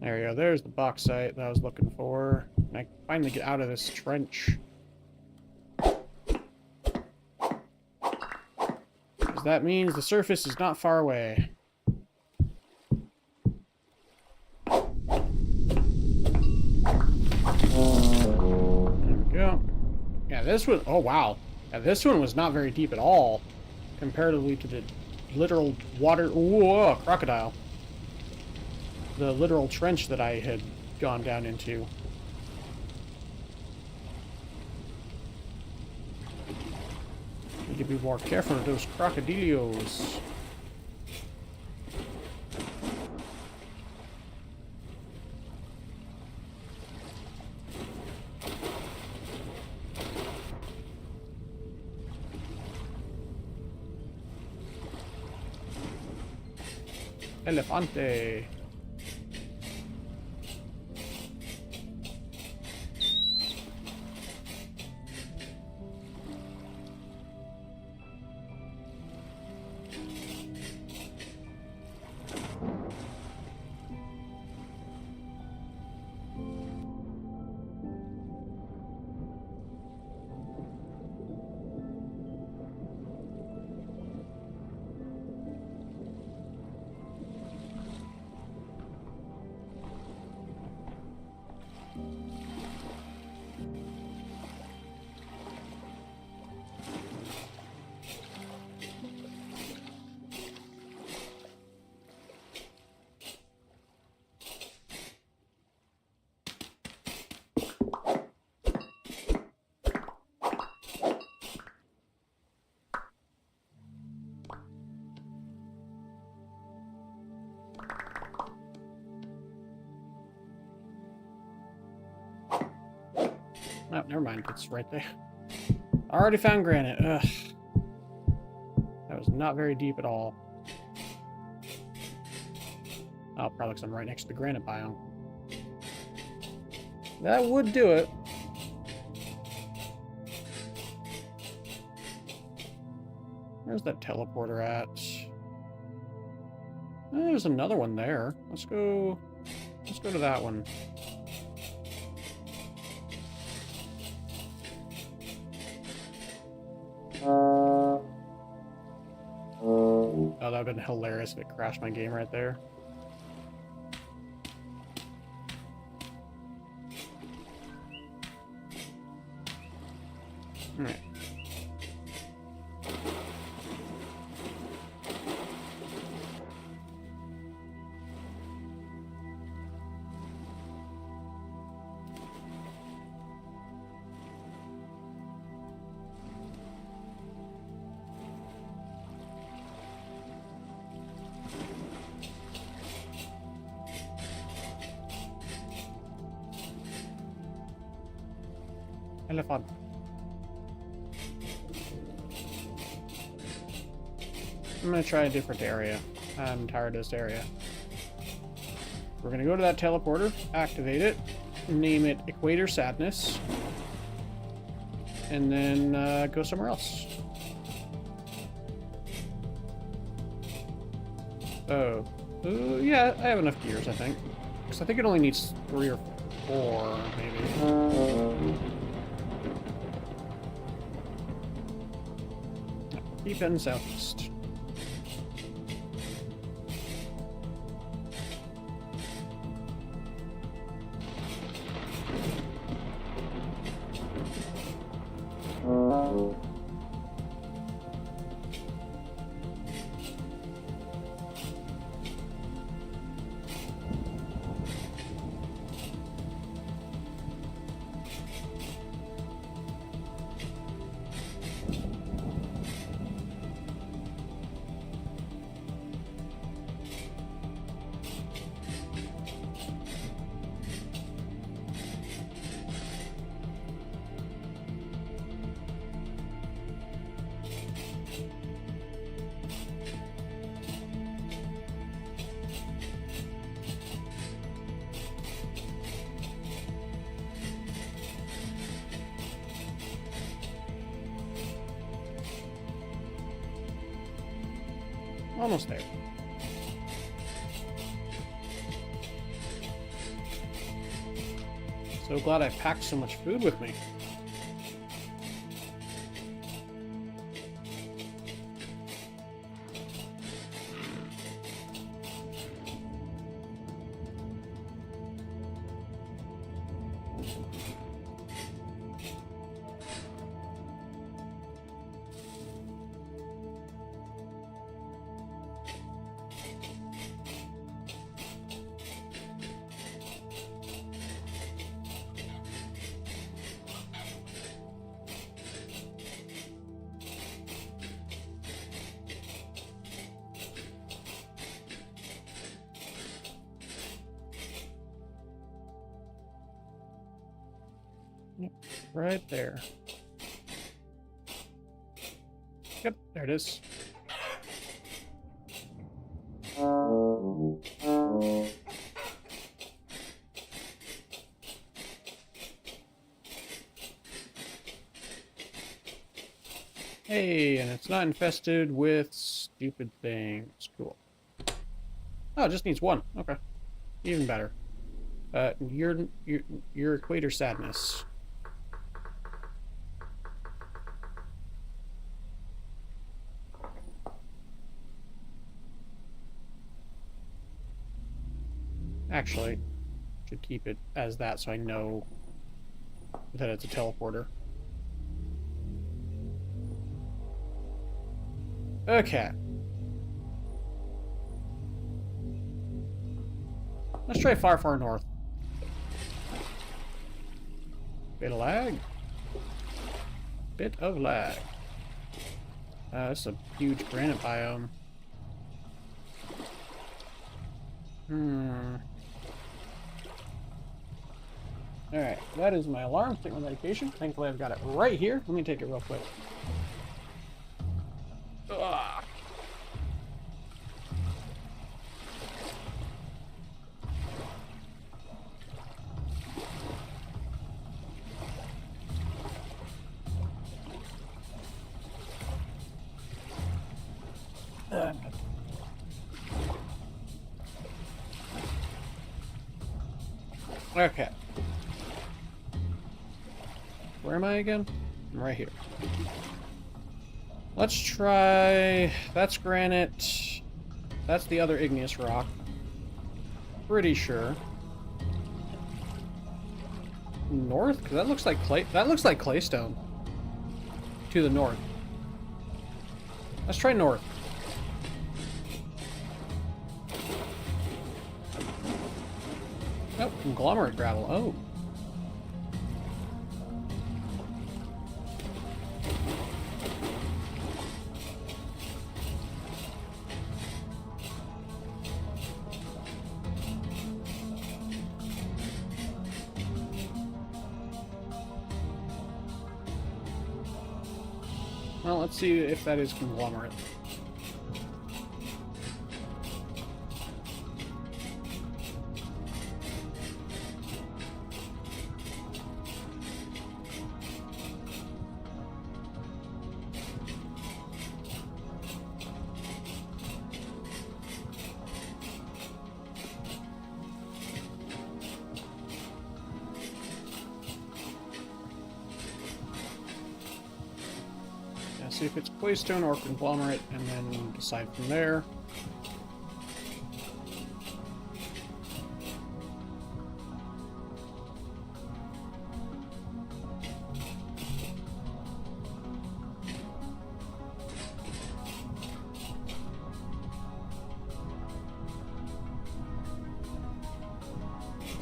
There we go. There's the bauxite that I was looking for. And I can finally get out of this trench. Because that means the surface is not far away. There we go. Yeah, this one... Oh, wow. Yeah, this one was not very deep at all. Comparatively to the literal water... Whoa, crocodile. The literal trench that I had gone down into. Need to be more careful of those crocodilios. Elefante. Oh, never mind. It's right there. I already found granite. Ugh. That was not very deep at all. Oh, probably because I'm right next to the granite biome. That would do it. Where's that teleporter at? There's another one there. Let's go to that one. Oh, that would have been hilarious if it crashed my game right there. Alright. Elephant. I'm gonna try a different area. I'm tired of this area. We're gonna go to that teleporter, activate it, name it Equator Sadness, and then go somewhere else. Oh. Yeah, I have enough gears, I think. Because I think it only needs 3 or 4, maybe. Keep heading southeast. Almost there. So glad I packed so much food with me. Right there. Yep, there it is. Hey, and it's not infested with stupid things. Cool. Oh, it just needs one. Okay. Even better. Your Equator Sadness. Actually, should keep it as that so I know that it's a teleporter. Okay. Let's try far, far north. Bit of lag. Bit of lag. This is a huge granite biome. Alright, that is my alarm. Take my medication. Thankfully I've got it right here. Let me take it real quick. Ugh. Okay. Where am I again? I'm right here. Let's try... That's granite. That's the other igneous rock. Pretty sure. North? Because that looks like clay. That looks like claystone. To the north. Let's try north. Oh, conglomerate gravel. Oh. Well, let's see if that is conglomerate. See if it's claystone or conglomerate, and then decide from there.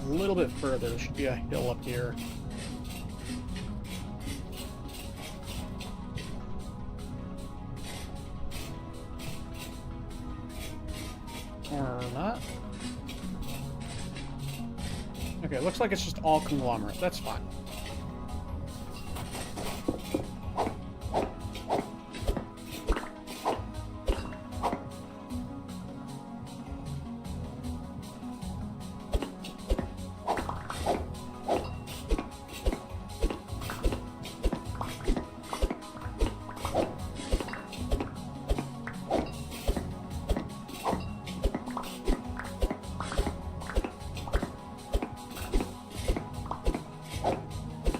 A little bit further, there should be a hill up here. Or not. Okay, it looks like it's just all conglomerate. That's fine.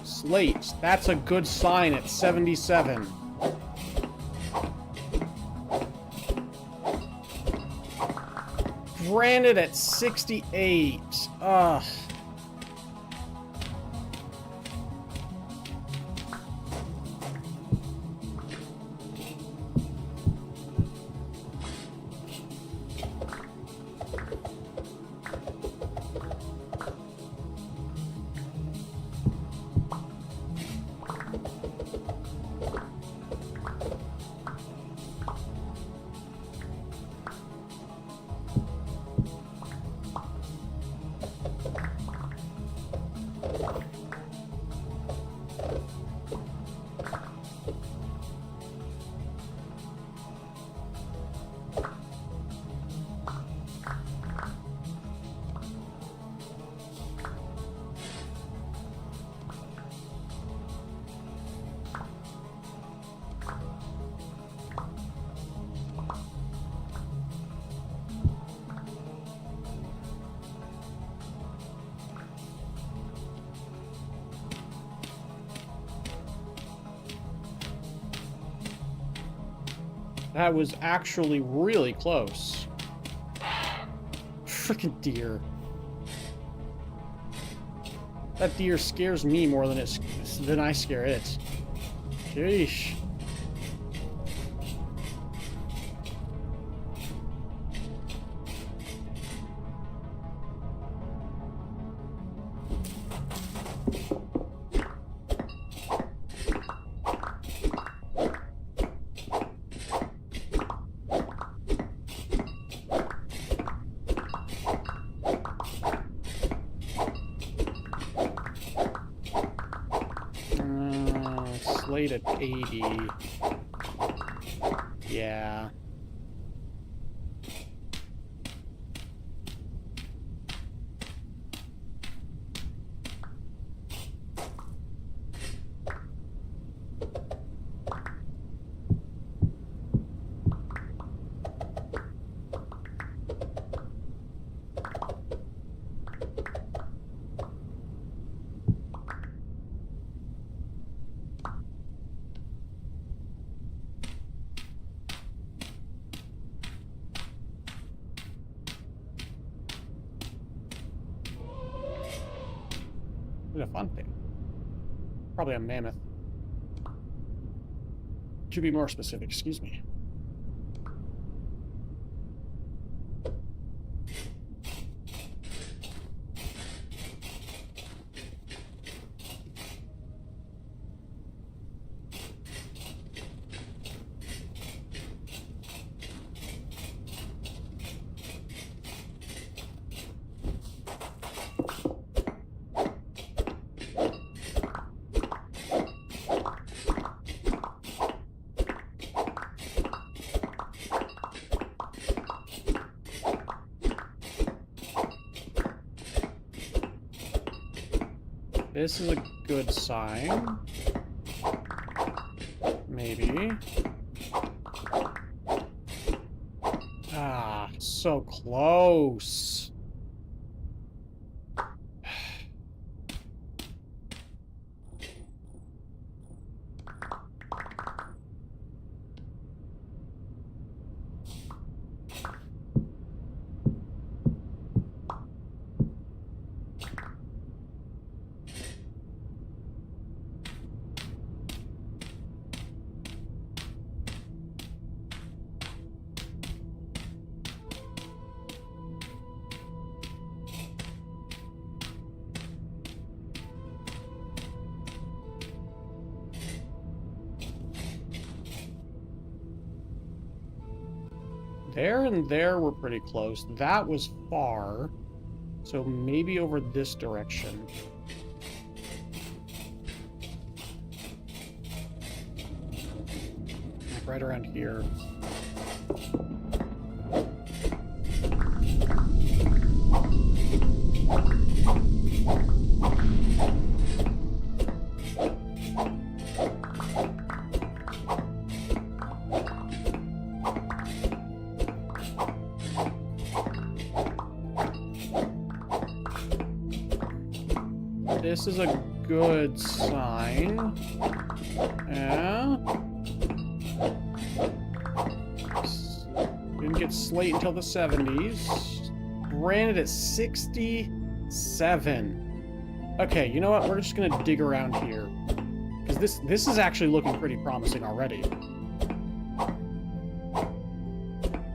Slate. That's a good sign at 77. Granite at 68. Ugh. That was actually really close. Freaking deer. That deer scares me more than I scare it. Sheesh. Slate at 80. Yeah. a fun thing. Probably a mammoth. To be more specific, excuse me. This is a good sign. Maybe. Ah, so close. There and there were pretty close. That was far. So maybe over this direction. Like right around here. This is a good sign. Yeah. Didn't get slate until the 70s. Granted at 67. Okay, you know what? We're just gonna dig around here. Because this is actually looking pretty promising already.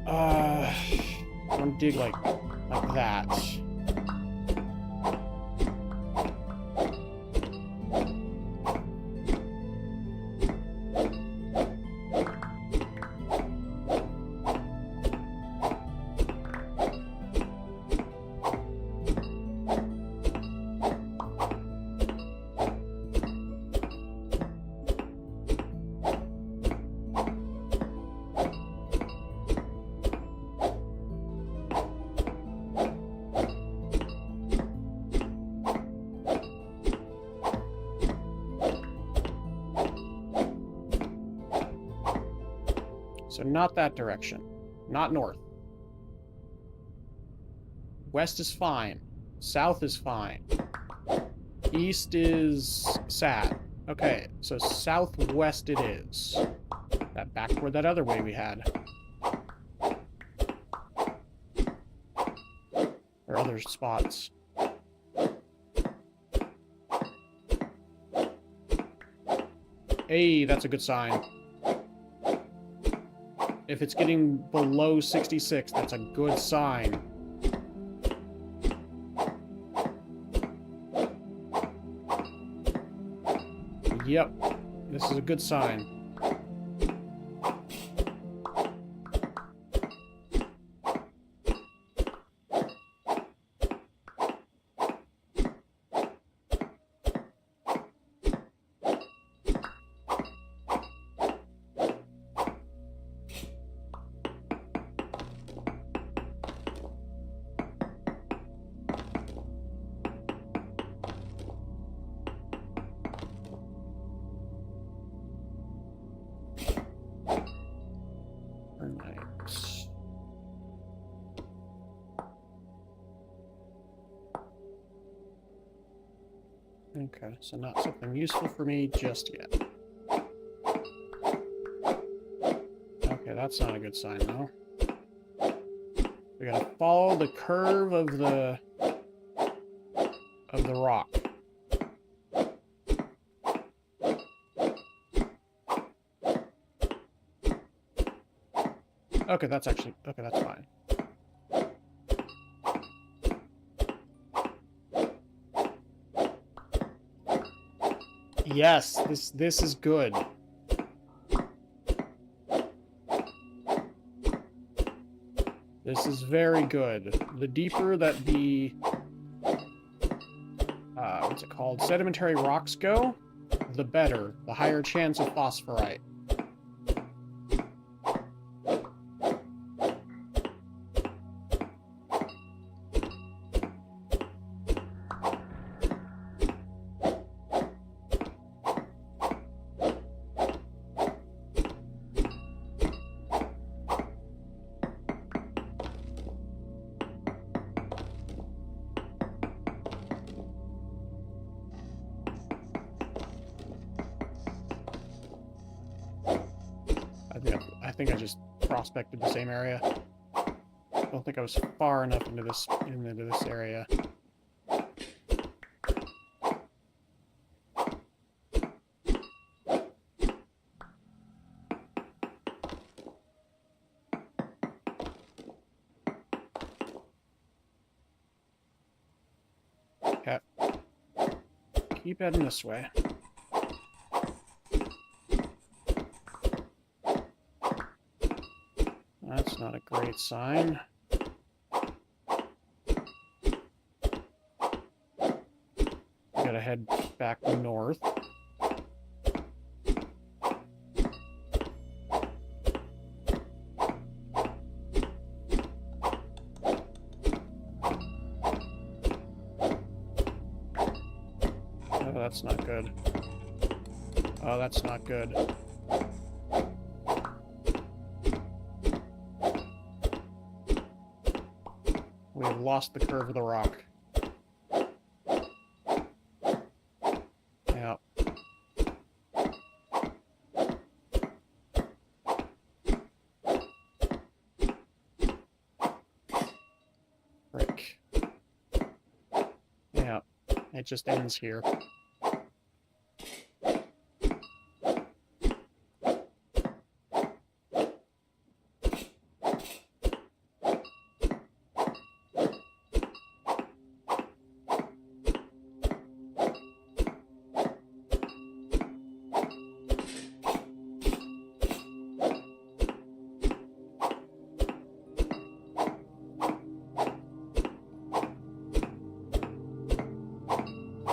I'm gonna dig like that. So not that direction. Not north. West is fine. South is fine. East is sad. Okay, so southwest it is. That back where that other way we had. Or other spots. Hey, that's a good sign. If it's getting below 66, that's a good sign. Yep, this is a good sign. Okay, so not something useful for me just yet. Okay, that's not a good sign, though. We gotta follow the curve of the rock. Okay, that's actually... Okay, that's fine. Yes, this is good. This is very good. The deeper that the... what's it called? Sedimentary rocks go, the better. The higher chance of phosphorite. I think I just prospected the same area. I don't think I was far enough into this area. Okay. Keep heading this way. That's not a great sign. Gotta head back north. Oh, that's not good. Oh, that's not good. We have lost the curve of the rock. Yeah. Frick. Yeah. It just ends here.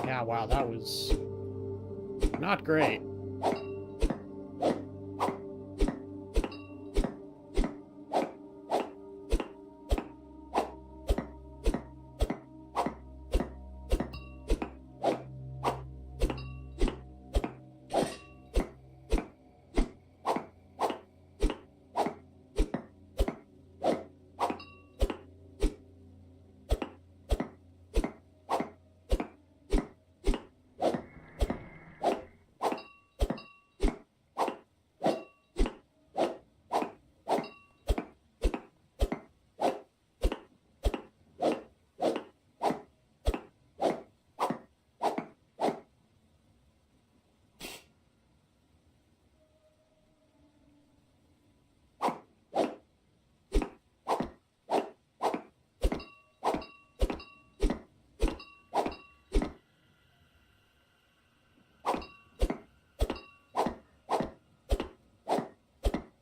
Yeah, wow, that was not great.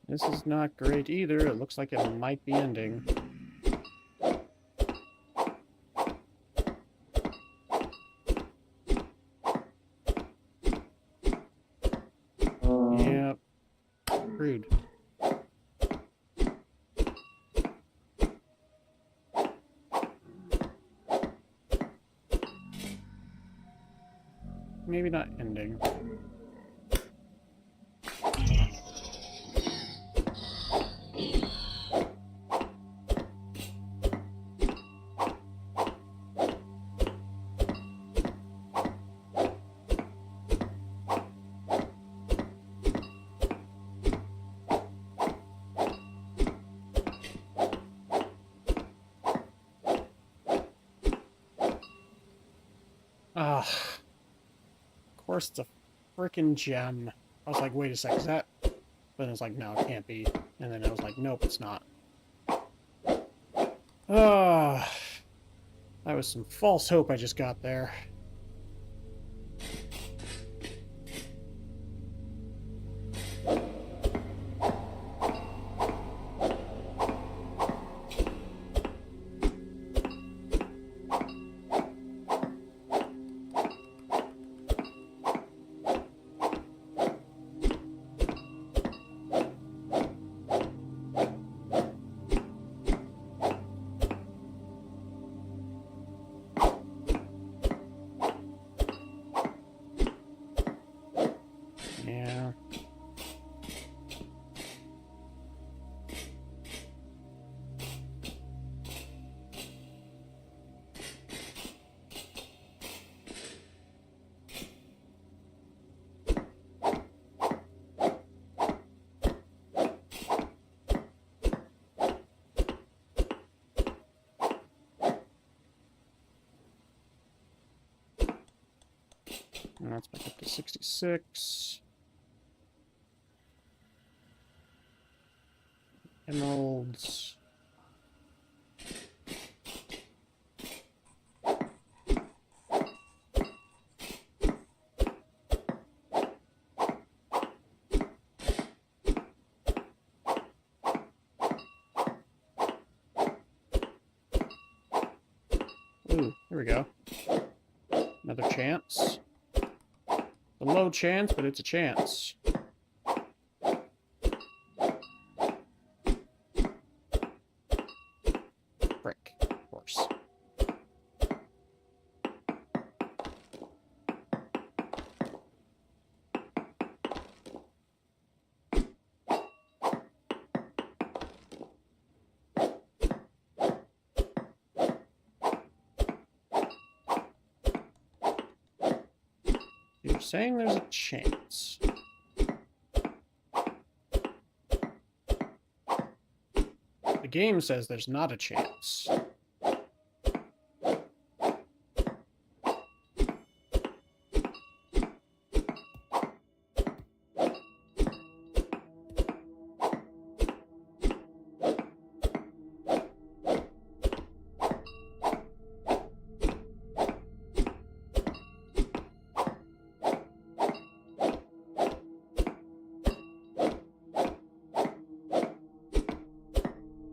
This is not great either. It looks like it might be ending. Yep. Rude. Maybe not ending. Ah, of course it's a frickin' gem. I was like, wait a sec, is that? But it's like, no, it can't be. And then I was like, nope, it's not. That was some false hope I just got there. Yeah. And that's back up to 66. Emeralds. Ooh, here we go. Another chance. A low chance, but it's a chance. Brick, of course. You're saying there's a chance. The game says there's not a chance.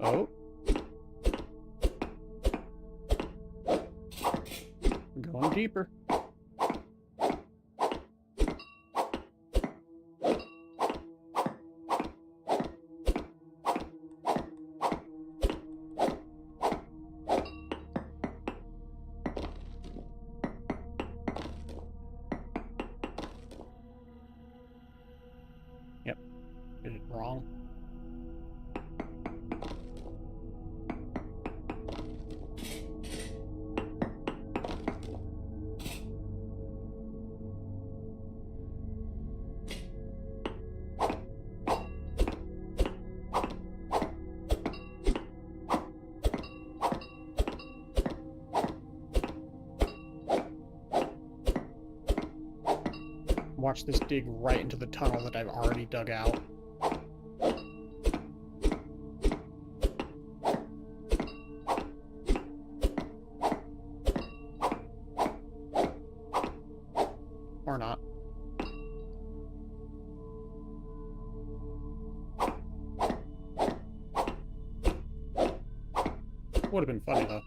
Oh. Going deeper. Yep. Did it wrong. Watch this dig right into the tunnel that I've already dug out. Or not. Would have been funny, though.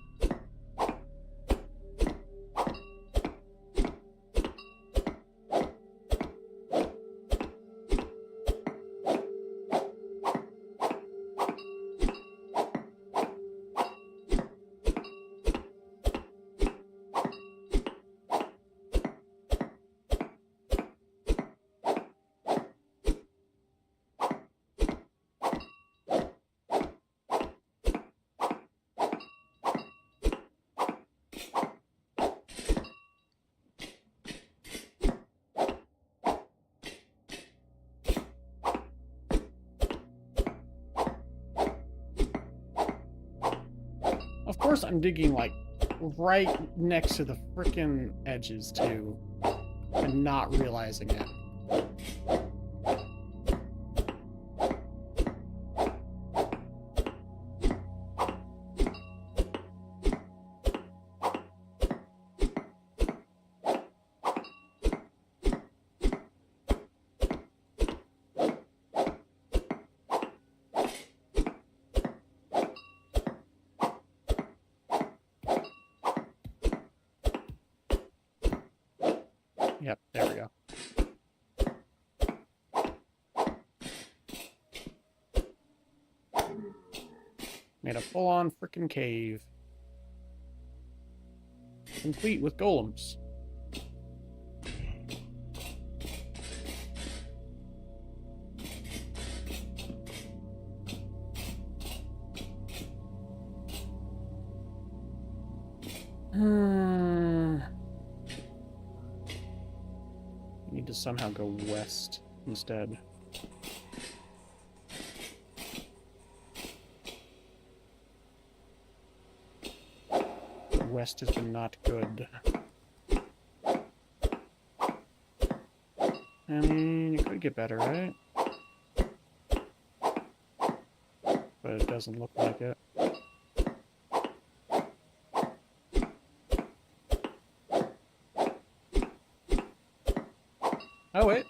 Of course I'm digging, like, right next to the frickin' edges, too, and not realizing it. Yep, there we go. Made a full-on frickin' cave. Complete with golems. Need to somehow go west instead. West has been not good. I mean, it could get better, right? But it doesn't look like it. Oh, wait.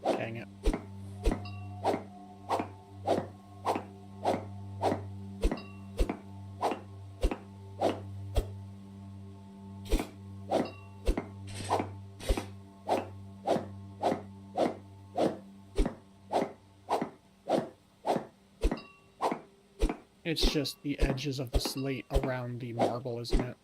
Dang it. It's just the edges of the slate around the marble, isn't it?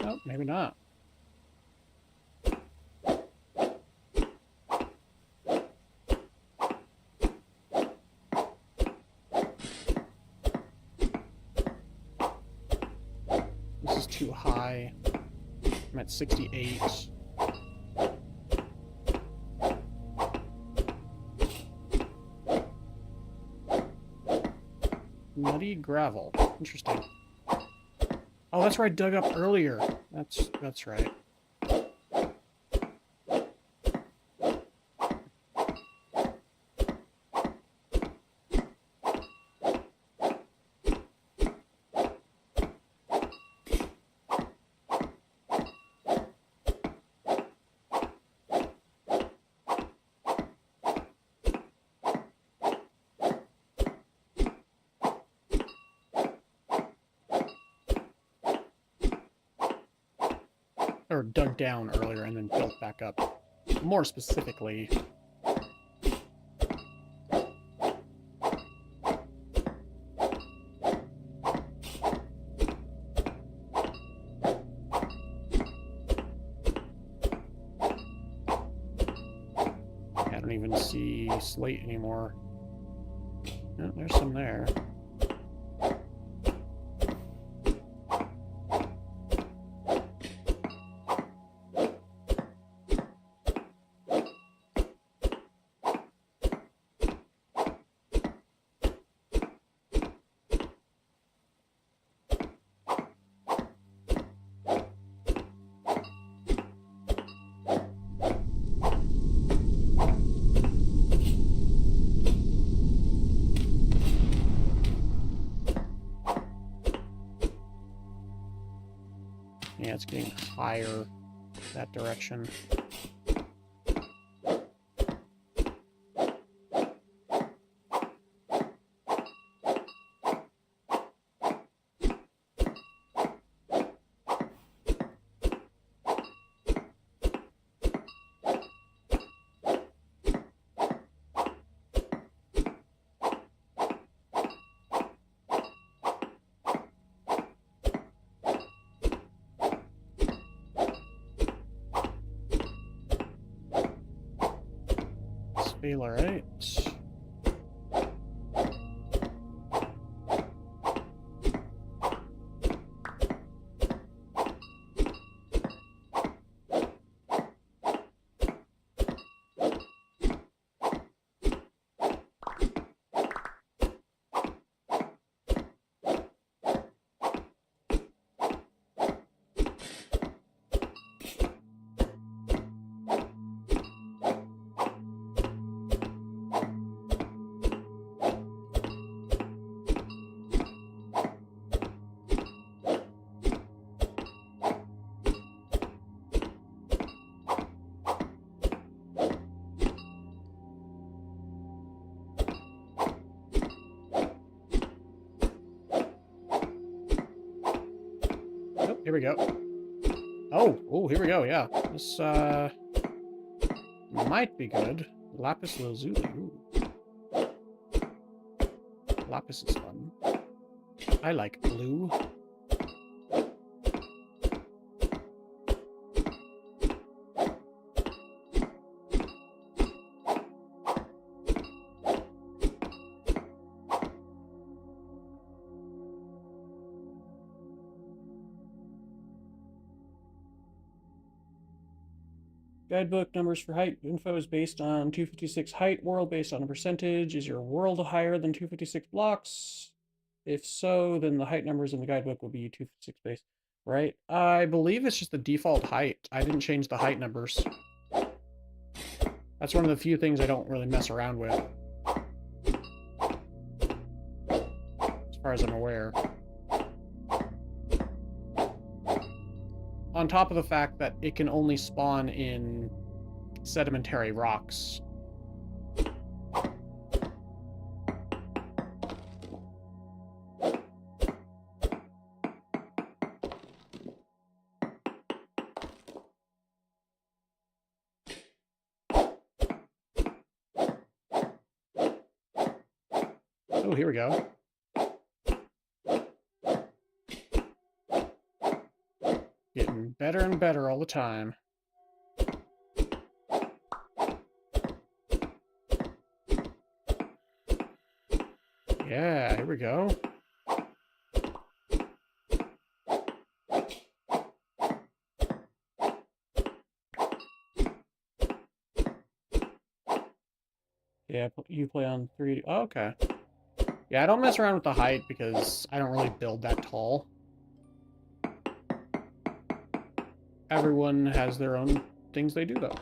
Oh, maybe not. This is too high. I'm at 68. Muddy gravel. Interesting. Oh, that's where I dug up earlier. That's right. Or dug down earlier and then built back up. More specifically, I don't even see slate anymore. Oh, there's some there. Yeah, it's getting higher that direction. Feel alright. Here we go. Oh, here we go, yeah. This, might be good. Lapis Lazuli. Ooh. Lapis is fun. I like blue. Guidebook numbers for height info is based on 256 height. World based on a percentage. Is your world higher than 256 blocks? If so, then the height numbers in the guidebook will be 256 base. Right? I believe it's just the default height. I didn't change the height numbers. That's one of the few things I don't really mess around with. As far as I'm aware. On top of the fact that it can only spawn in sedimentary rocks. Oh, here we go. Getting better and better all the time. Yeah, here we go. Yeah, you play on 3D. Oh, okay. Yeah, I don't mess around with the height because I don't really build that tall. Everyone has their own things they do, though.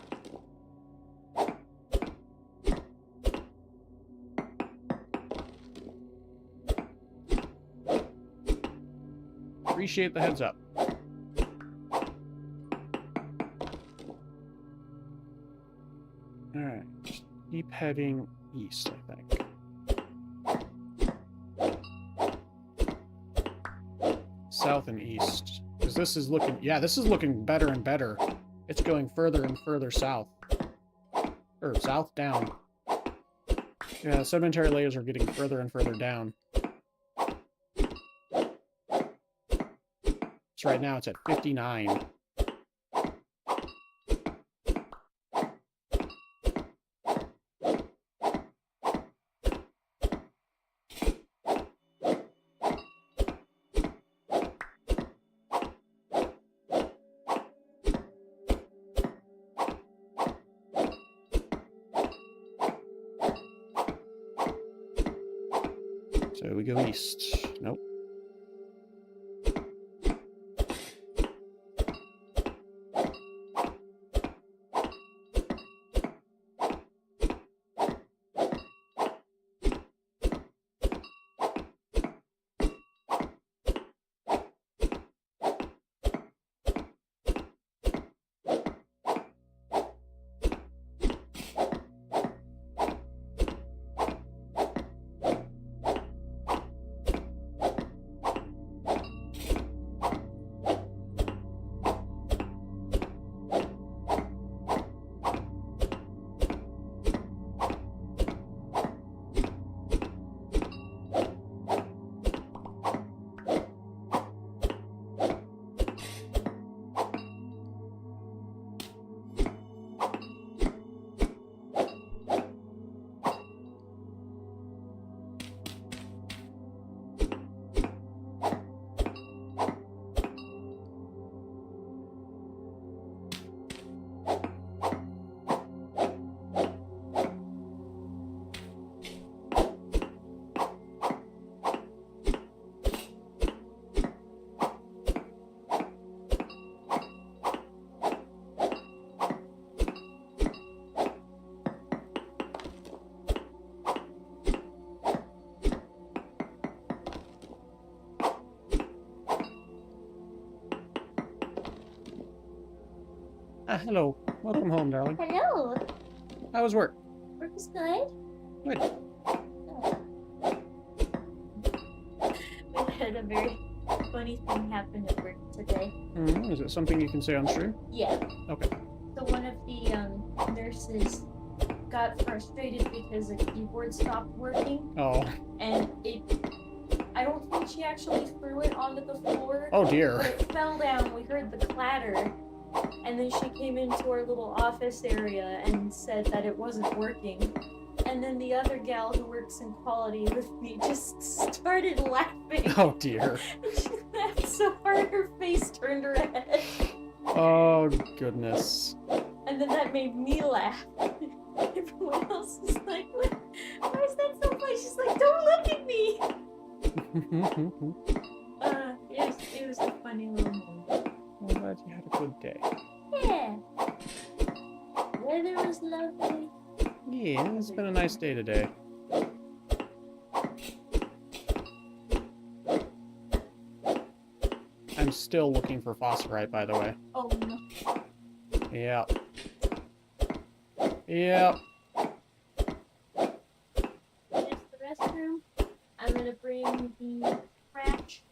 Appreciate the heads up. Alright, just keep heading east, I think. South and east. Because this is looking... Yeah, this is looking better and better. It's going further and further south. Or south down. Yeah, the sedimentary layers are getting further and further down. So right now it's at 59. So we go east. Nope. Hello. Welcome home, darling. Hello. How was work? Work is good. Good. We had a very funny thing happened at work today. Is it something you can say on stream? Yeah. Okay. So one of the nurses got frustrated because the keyboard stopped working, Oh. and I don't think she actually threw it onto the floor. Oh dear. But it fell down. We heard the clatter, and then she came into our little office area and said that it wasn't working. And then the other gal who works in quality with me just started laughing. Oh dear. And she laughed so hard her face turned red. Oh goodness. And then that made me laugh. Everyone else is like, what? Why is that so funny? She's like, don't look at me! It was a funny little moment. I'm glad you had a good day. Yeah. Weather was lovely. Yeah, it's been a nice day today. I'm still looking for phosphorite, by the way. Oh no. Yep. Yep. There's the restroom. I'm gonna bring the trash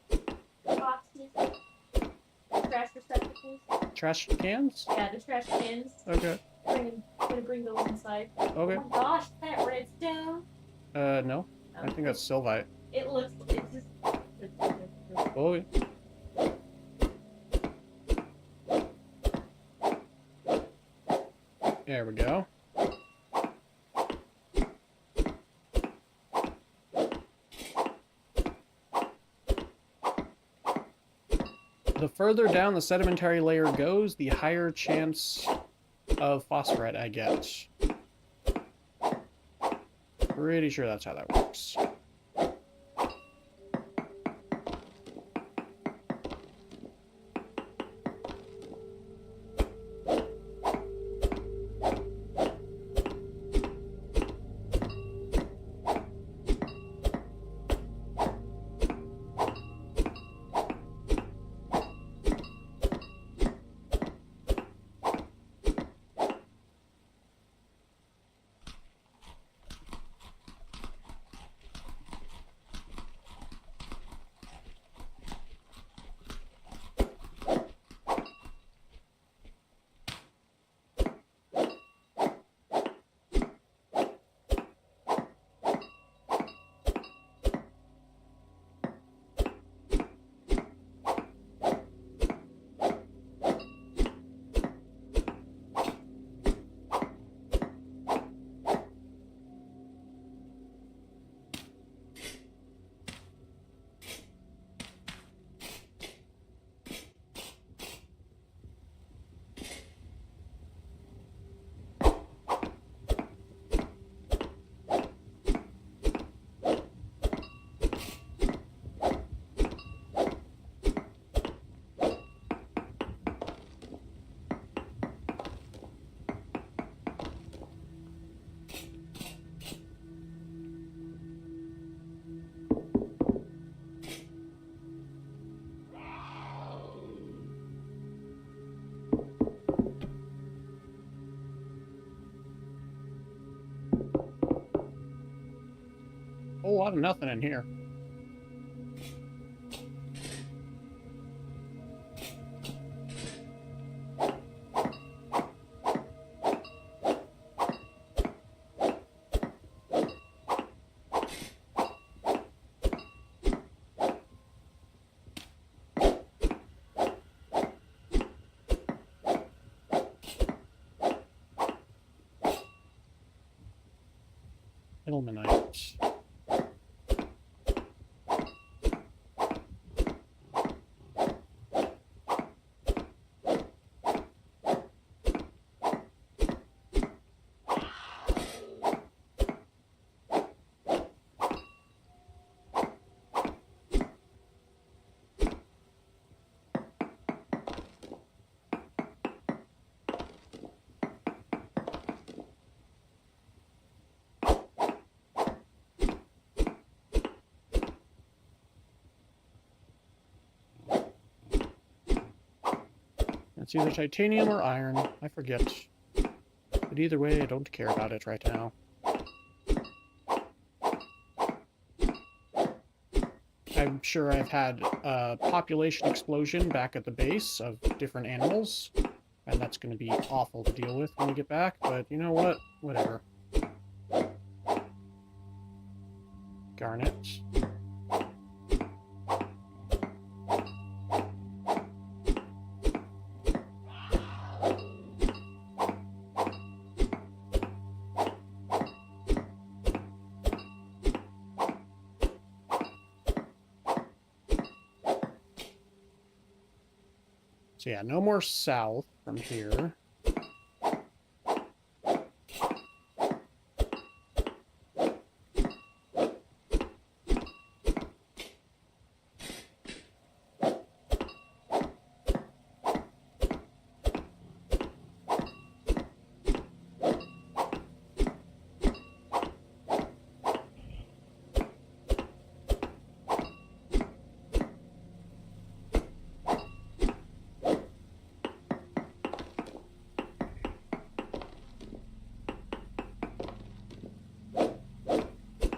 boxes, trash receptacles. Trash cans? Yeah, the trash cans. Okay. I'm gonna bring those inside. Okay. Oh my gosh, is that redstone? No. I think that's Sylvite. It looks. It's just. Oh, yeah. There we go. The further down the sedimentary layer goes, the higher chance of phosphorite I get. Pretty sure that's how that works. Whole lot of nothing in here. Ilmenite. It's either titanium or iron. I forget. But either way, I don't care about it right now. I I'm sure I've had a population explosion back at the base of different animals, and that's going to be awful to deal with when we get back, but you know what? Whatever. Garnet. So yeah, no more south from here.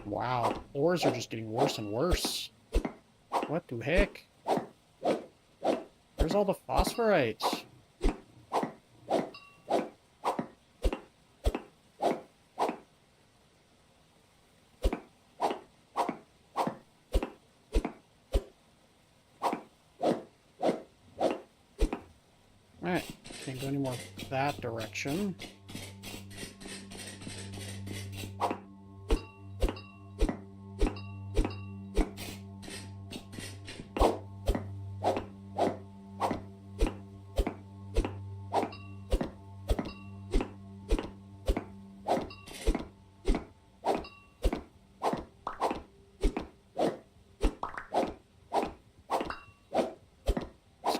Wow, ores are just getting worse and worse. What the heck? Where's all the phosphorites? Alright, can't go any more that direction.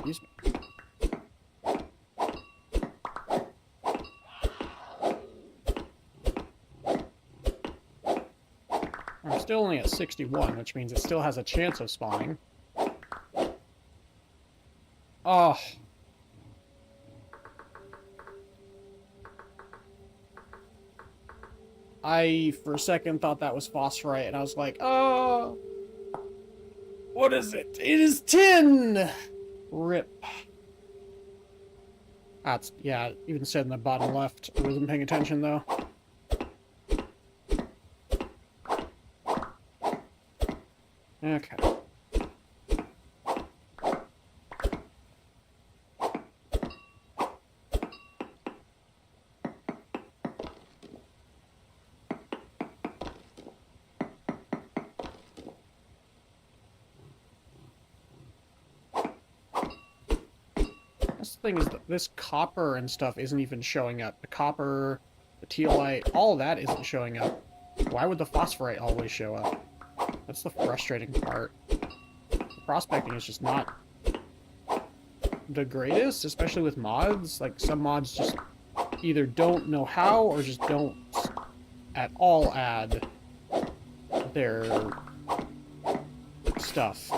Excuse me. I'm still only at 61, which means it still has a chance of spawning. Oh. I, for a second, thought that was phosphorite, and I was like, oh. What is it? It is tin! Rip. That's, yeah, it even said in the bottom left. I wasn't paying attention, though. Okay. This thing is, this copper and stuff isn't even showing up. The copper, the teolite, all of that isn't showing up. Why would the phosphorite always show up? That's the frustrating part. The prospecting is just not the greatest, especially with mods. Like, some mods just either don't know how or just don't at all add their stuff.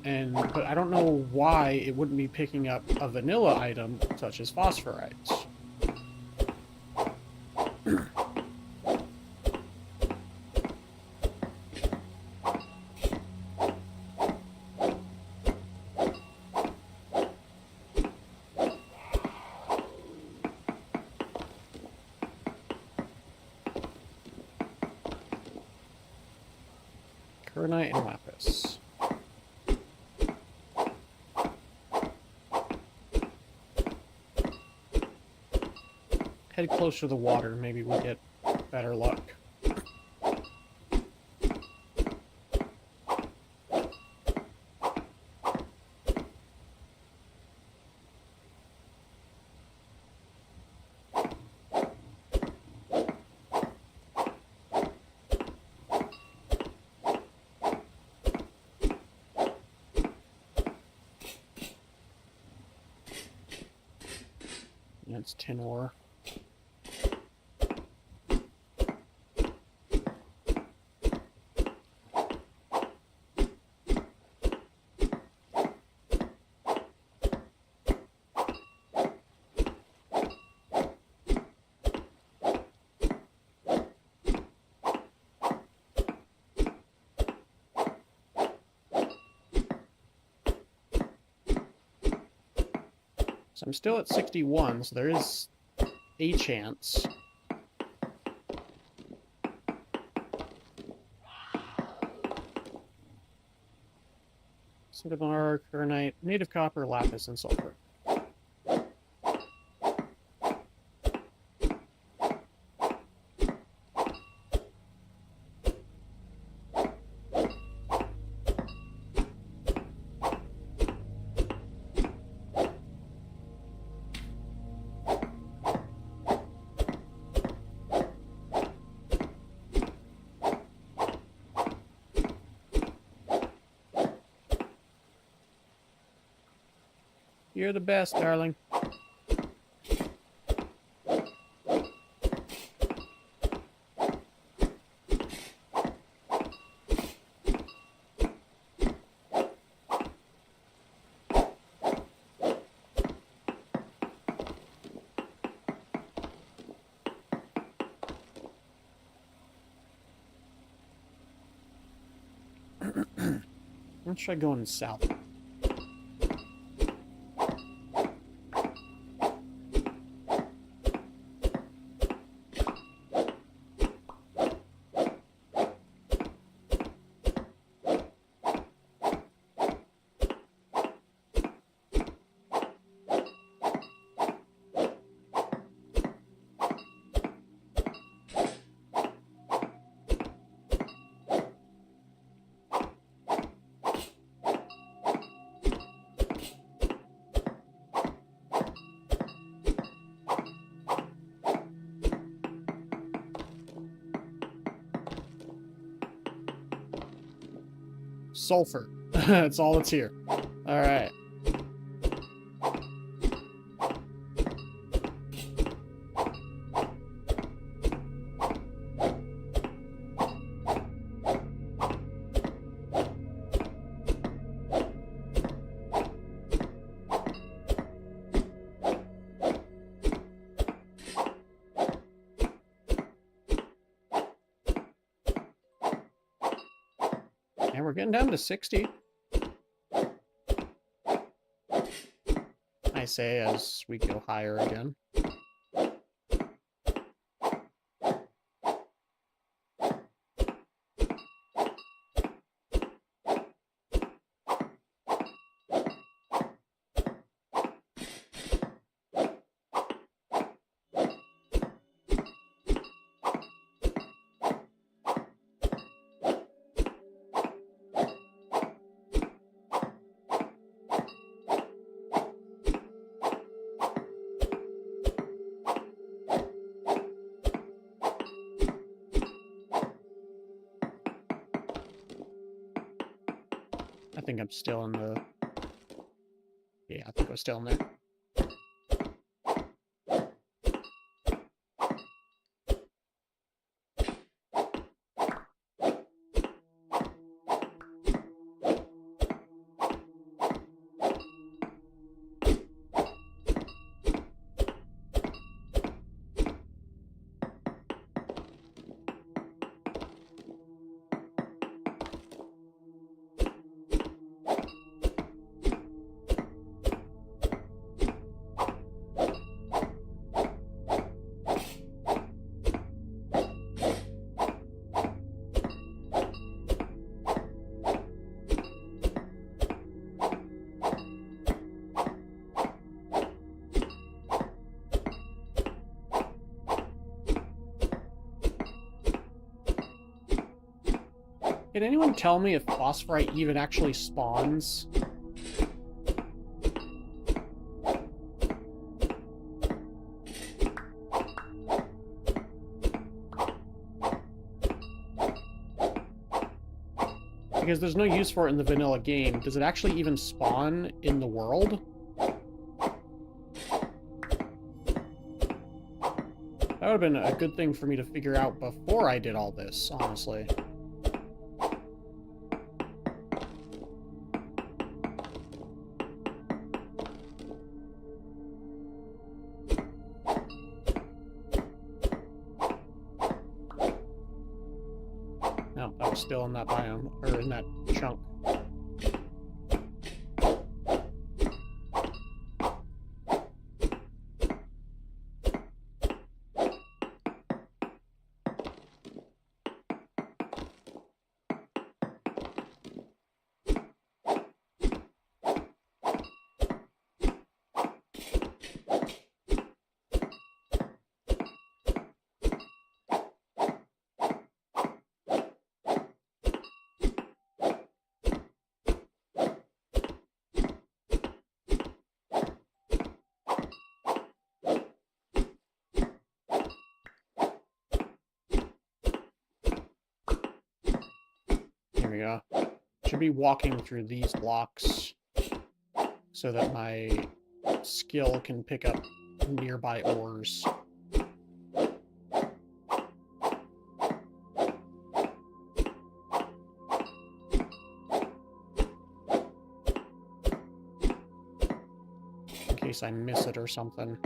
But I don't know why it wouldn't be picking up a vanilla item such as phosphorites. Kernite and lapis. Head closer to the water, maybe we'll get better luck. That's tin ore. I'm still at 61, so there is a chance. Cinnabar, Kernite, native copper, lapis, and sulfur. You're the best, darling. Let's try going south. Sulfur. That's all that's here. Alright. And we're getting down to 60. I say as we go higher again. I think I'm still in the... Yeah, I think we're still in there. Can anyone tell me if phosphorite even actually spawns? Because there's no use for it in the vanilla game. Does it actually even spawn in the world? That would have been a good thing for me to figure out before I did all this, honestly. No, that was still in that biome, or in that chunk. we go. Should be walking through these blocks so that my skill can pick up nearby ores. In case I miss it or something.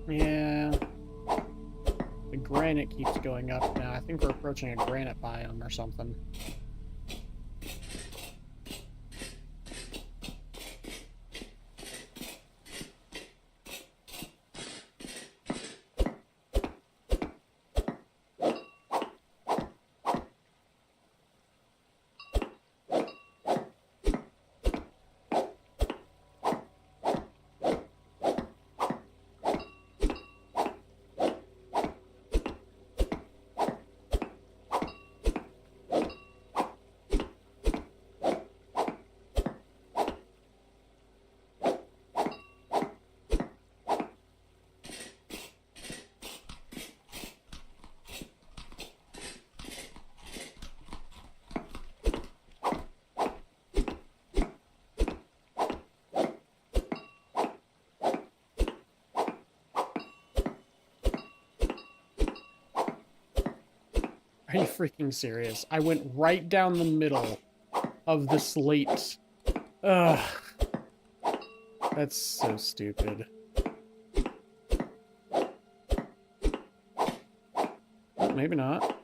Yeah. The granite keeps going up now. I think we're approaching a granite biome or something. Are you freaking serious? I went right down the middle of the slate. Ugh. That's so stupid. Oh, maybe not.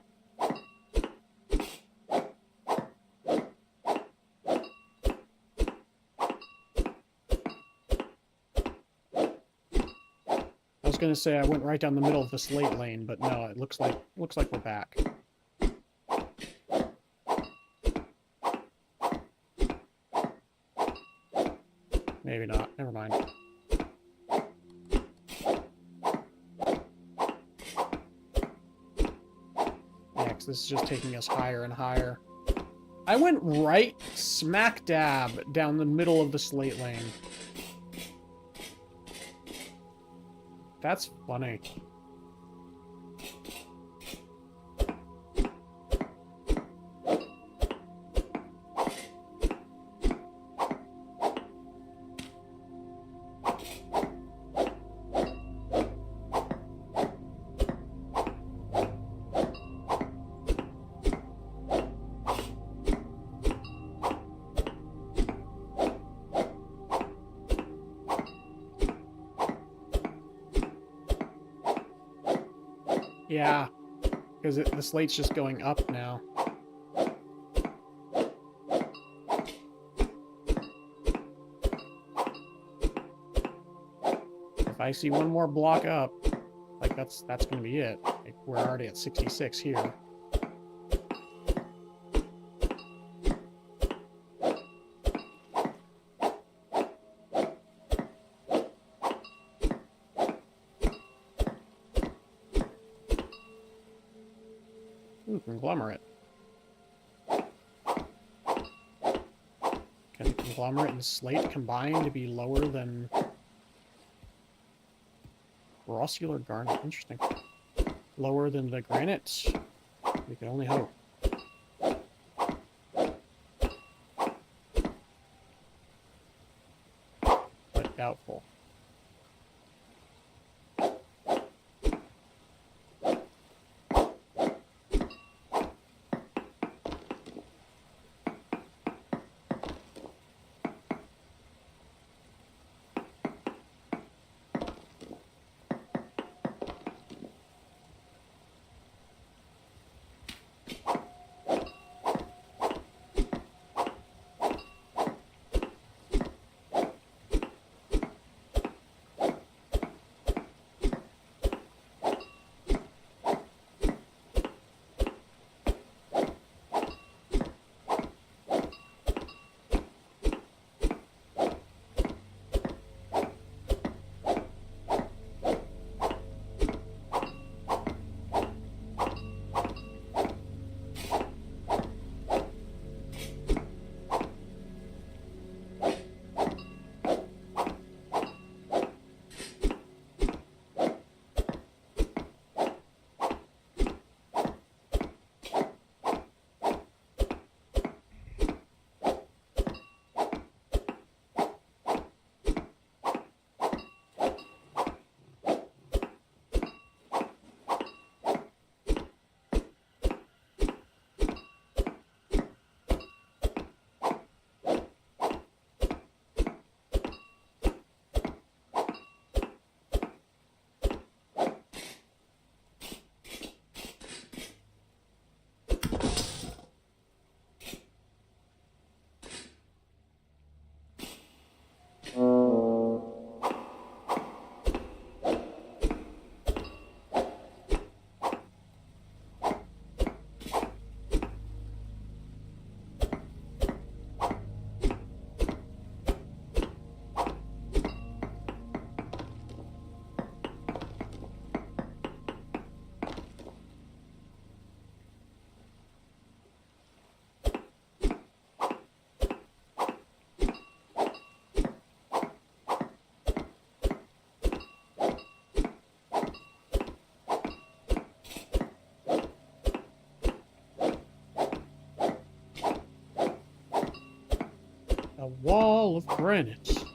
I was gonna say I went right down the middle of the slate lane, but no, it looks like we're back. Maybe not. Never mind. Yeah, 'cause this is just taking us higher and higher. I went right smack dab down the middle of the slate lane. That's funny. Yeah, because the slate's just going up now. If I see one more block up, like that's gonna be it. Like, we're already at 66 here. Ooh, conglomerate. Can the conglomerate and slate combine to be lower than grossular garnet? Interesting. Lower than the granite? We can only hope. But doubtful. wall of granite.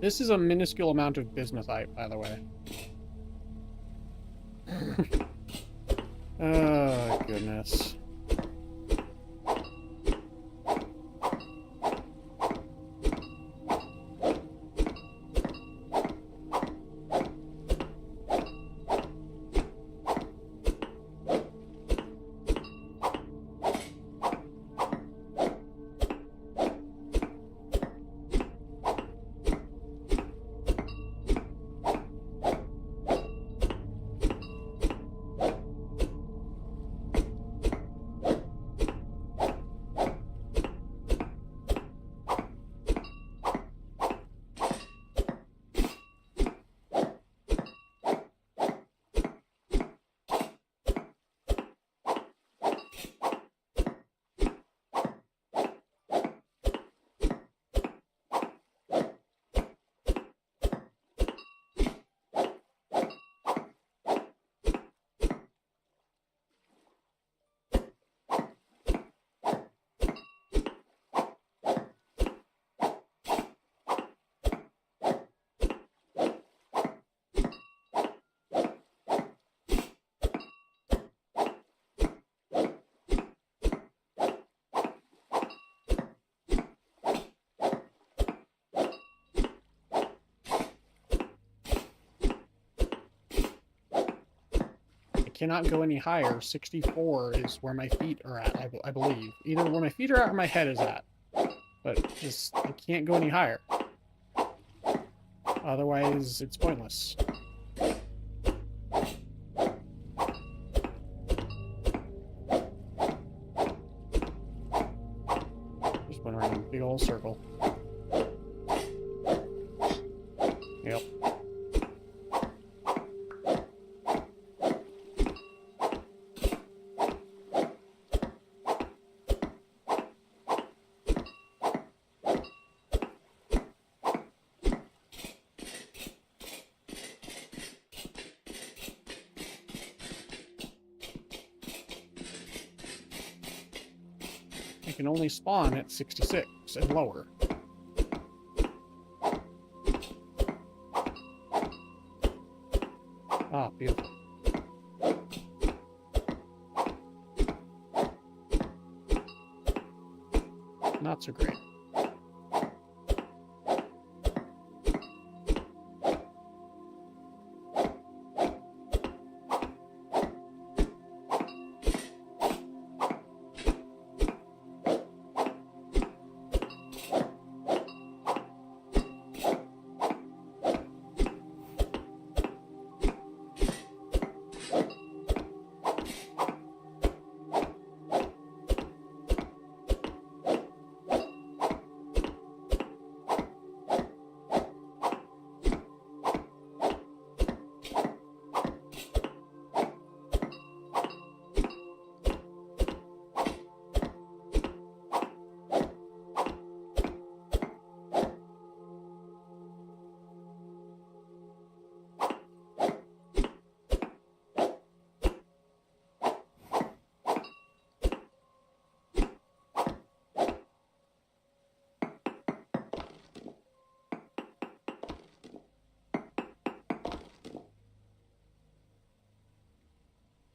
This is a minuscule amount of bismuthite, by the way. Oh, goodness. Cannot go any higher. 64 is where my feet are at, I believe. Either where my feet are at or my head is at. But just, I can't go any higher. Otherwise, it's pointless. Just went around in a big old circle. Yep. Can only spawn at 66 and lower. Ah, beautiful. Not so great.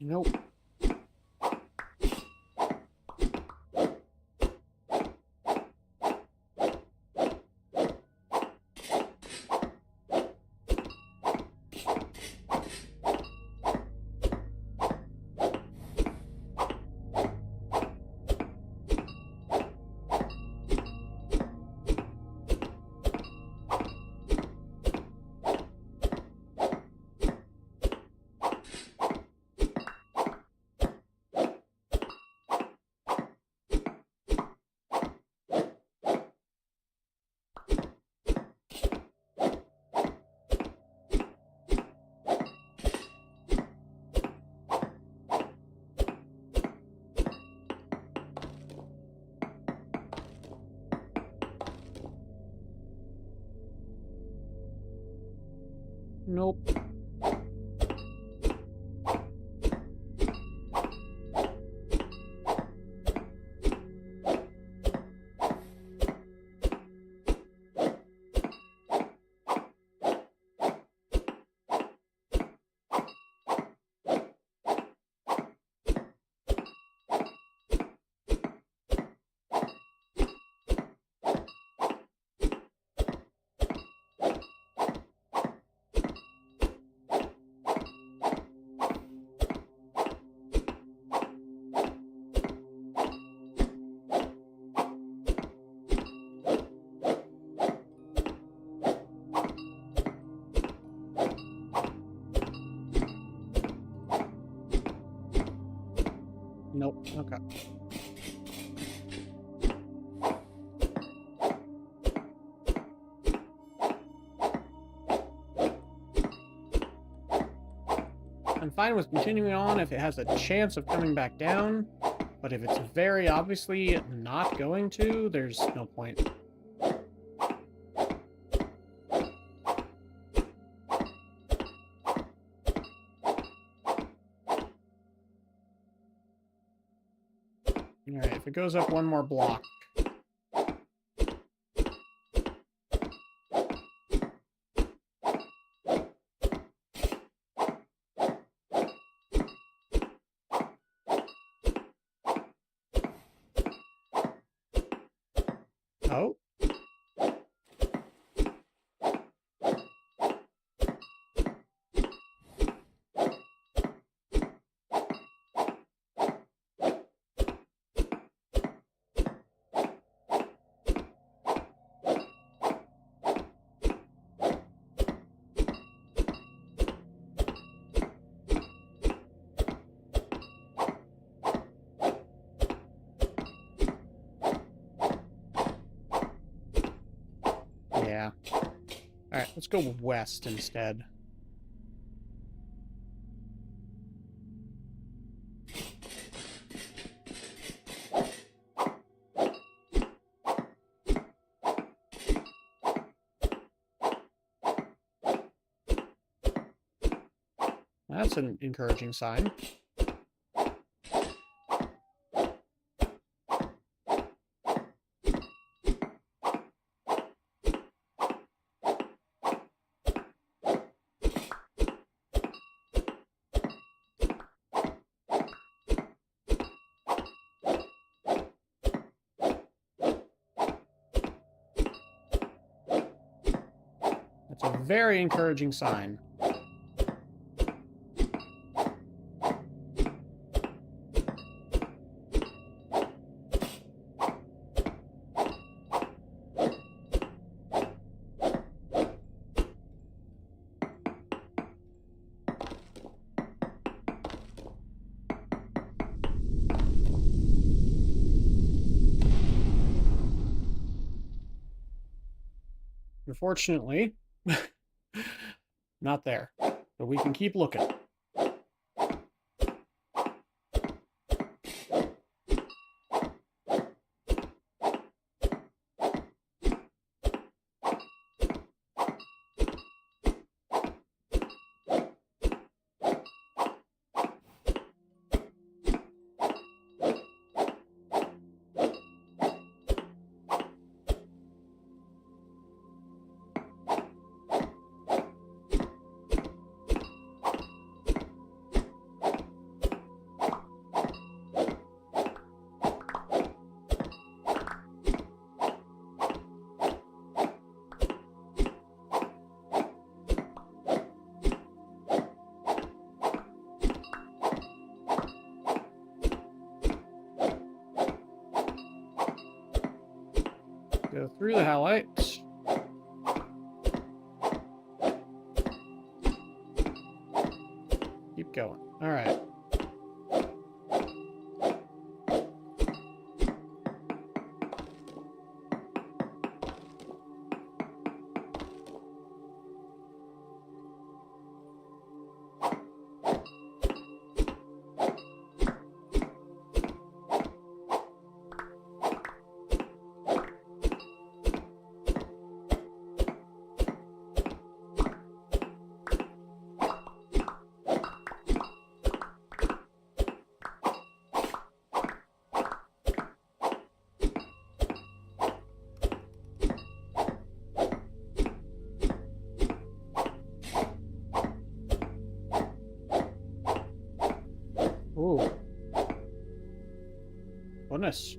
Nope. Nope. Nope. Okay. I'm fine with continuing on if it has a chance of coming back down, but if it's very obviously not going to, there's no point. Alright, if it goes up one more block. Oh. Yeah. Alright, let's go west instead. That's an encouraging sign. That's a very encouraging sign. Unfortunately, not there. But we can keep looking. Go through the halite. Keep going. All right. Ooh. Goodness.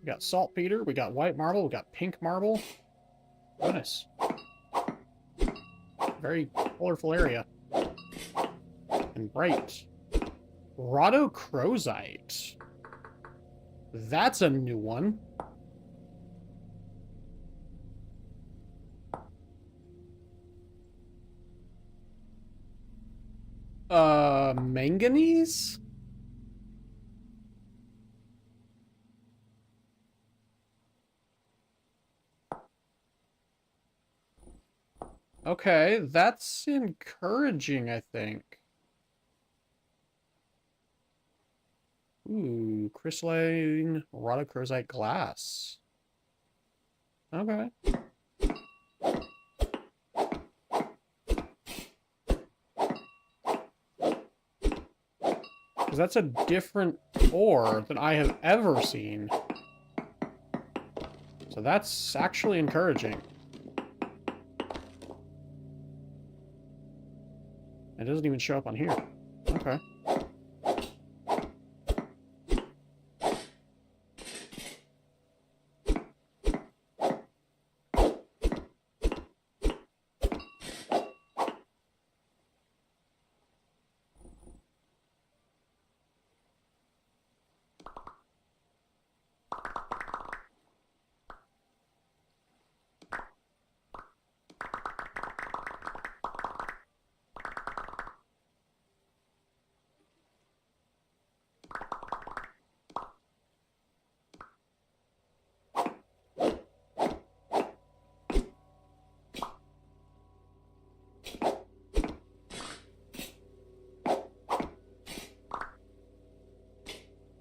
We got saltpeter, we got white marble, we got pink marble. Goodness. Very colorful area. And bright. Rhodochrosite. That's a new one. Manganese? Okay, that's encouraging, I think. Ooh, crystalline rhodochrosite glass. Okay. Because that's a different ore than I have ever seen. So that's actually encouraging. It doesn't even show up on here. Okay.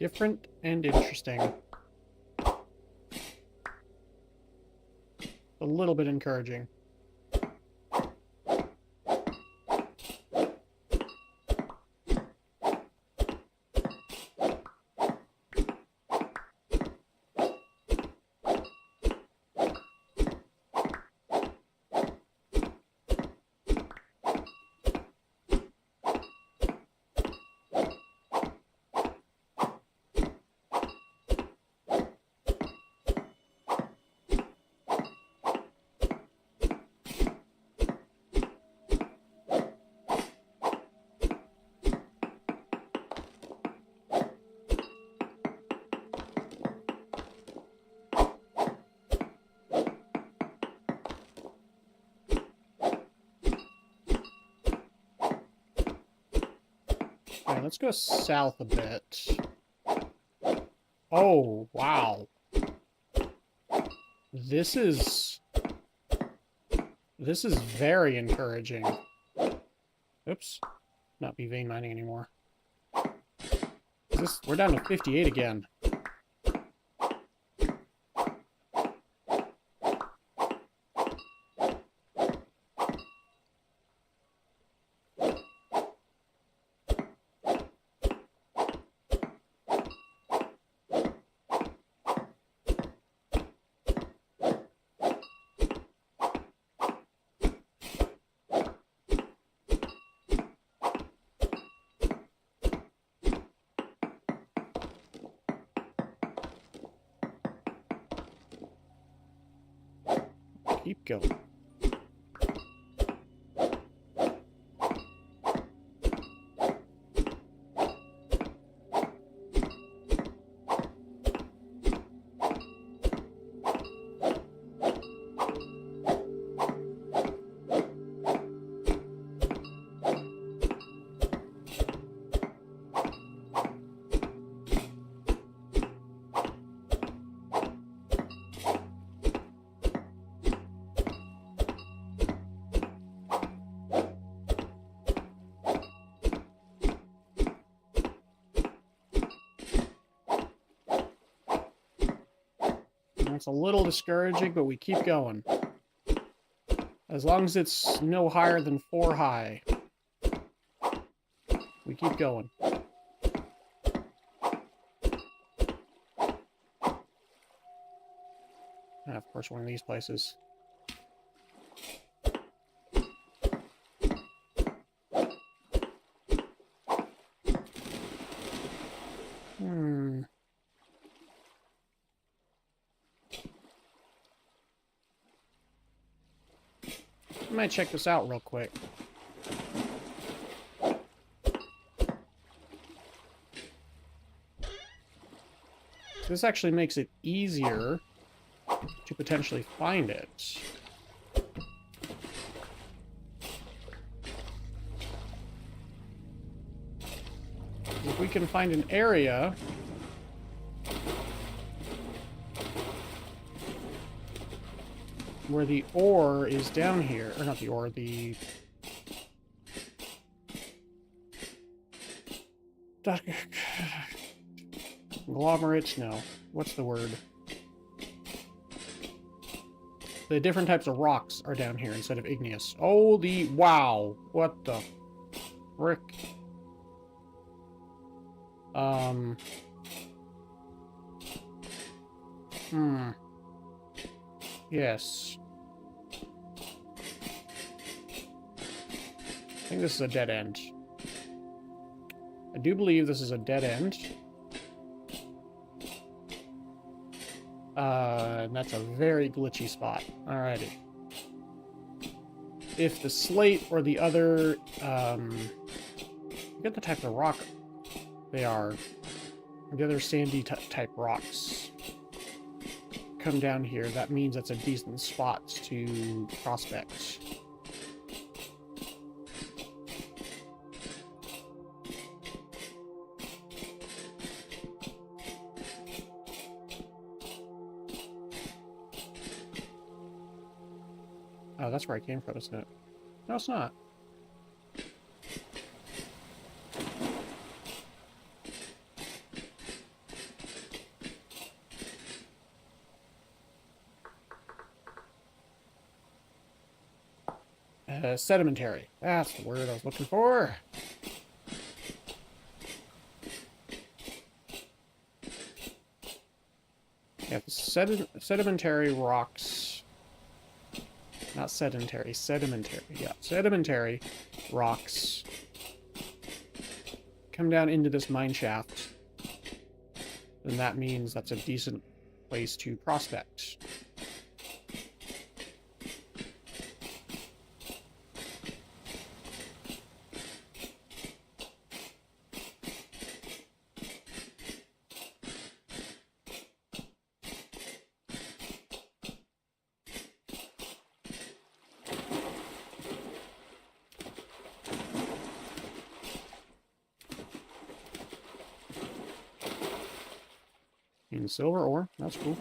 Different and interesting. A little bit encouraging. Alright, let's go south a bit. Oh, wow. This is very encouraging. Oops. Not be vein mining anymore. We're down to 58 again. Keep going. It's a little discouraging, but we keep going. As long as it's no higher than 4 high. We keep going. And of course, one of these places. I might check this out real quick. This actually makes it easier to potentially find it. If we can find an area where the ore is down here, or not the ore, the conglomerates, no. What's the word? The different types of rocks are down here instead of igneous. Oh, wow. What the frick? Yes. I think this is a dead end. I do believe this is a dead end. And that's a very glitchy spot. Alrighty. If the slate or the other, forget the type of rock they are. The other sandy type rocks come down here, that means that's a decent spot to prospect. Oh, that's where I came from, isn't it? No, it's not. Sedimentary. That's the word I was looking for. Yeah, sedimentary rocks. Not sedentary, sedimentary. Yeah, sedimentary rocks come down into this mine shaft. And that means that's a decent place to prospect. Silver ore, that's cool.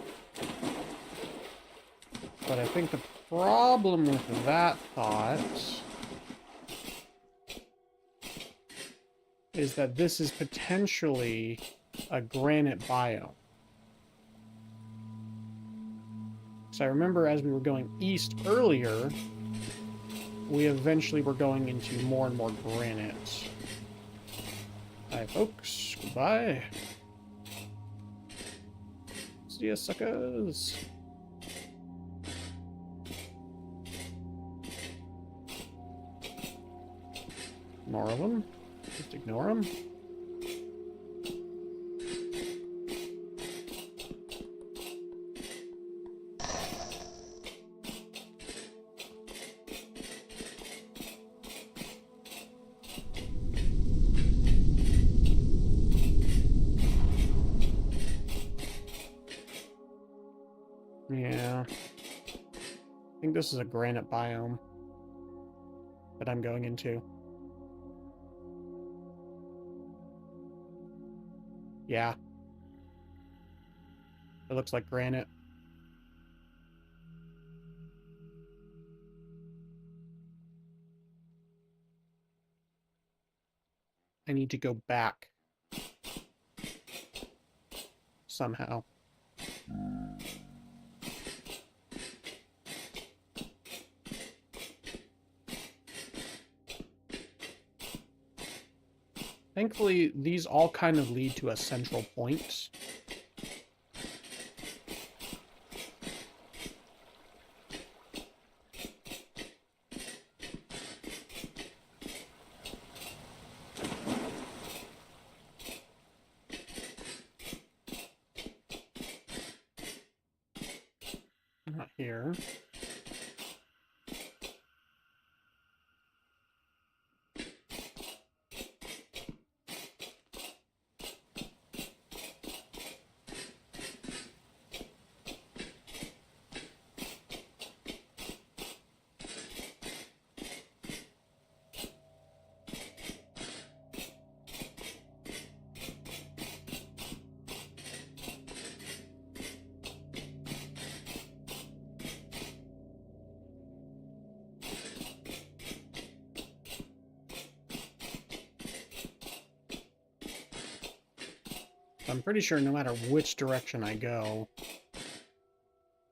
But I think the problem with that thought is that this is potentially a granite biome. So I remember as we were going east earlier, we eventually were going into more and more granite. Hi folks, goodbye. See ya, suckers. More of them. Just ignore them. Yeah. I think this is a granite biome that I'm going into. Yeah. It looks like granite. I need to go back somehow. Thankfully, these all kind of lead to a central point. Not here. I'm pretty sure no matter which direction I go,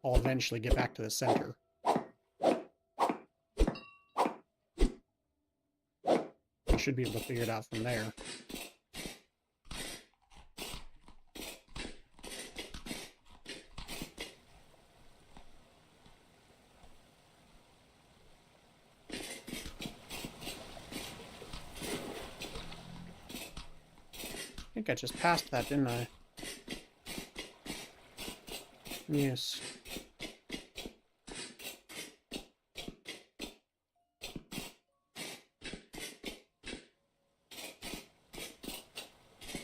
I'll eventually get back to the center. I should be able to figure it out from there. I think I just passed that, didn't I? Yes.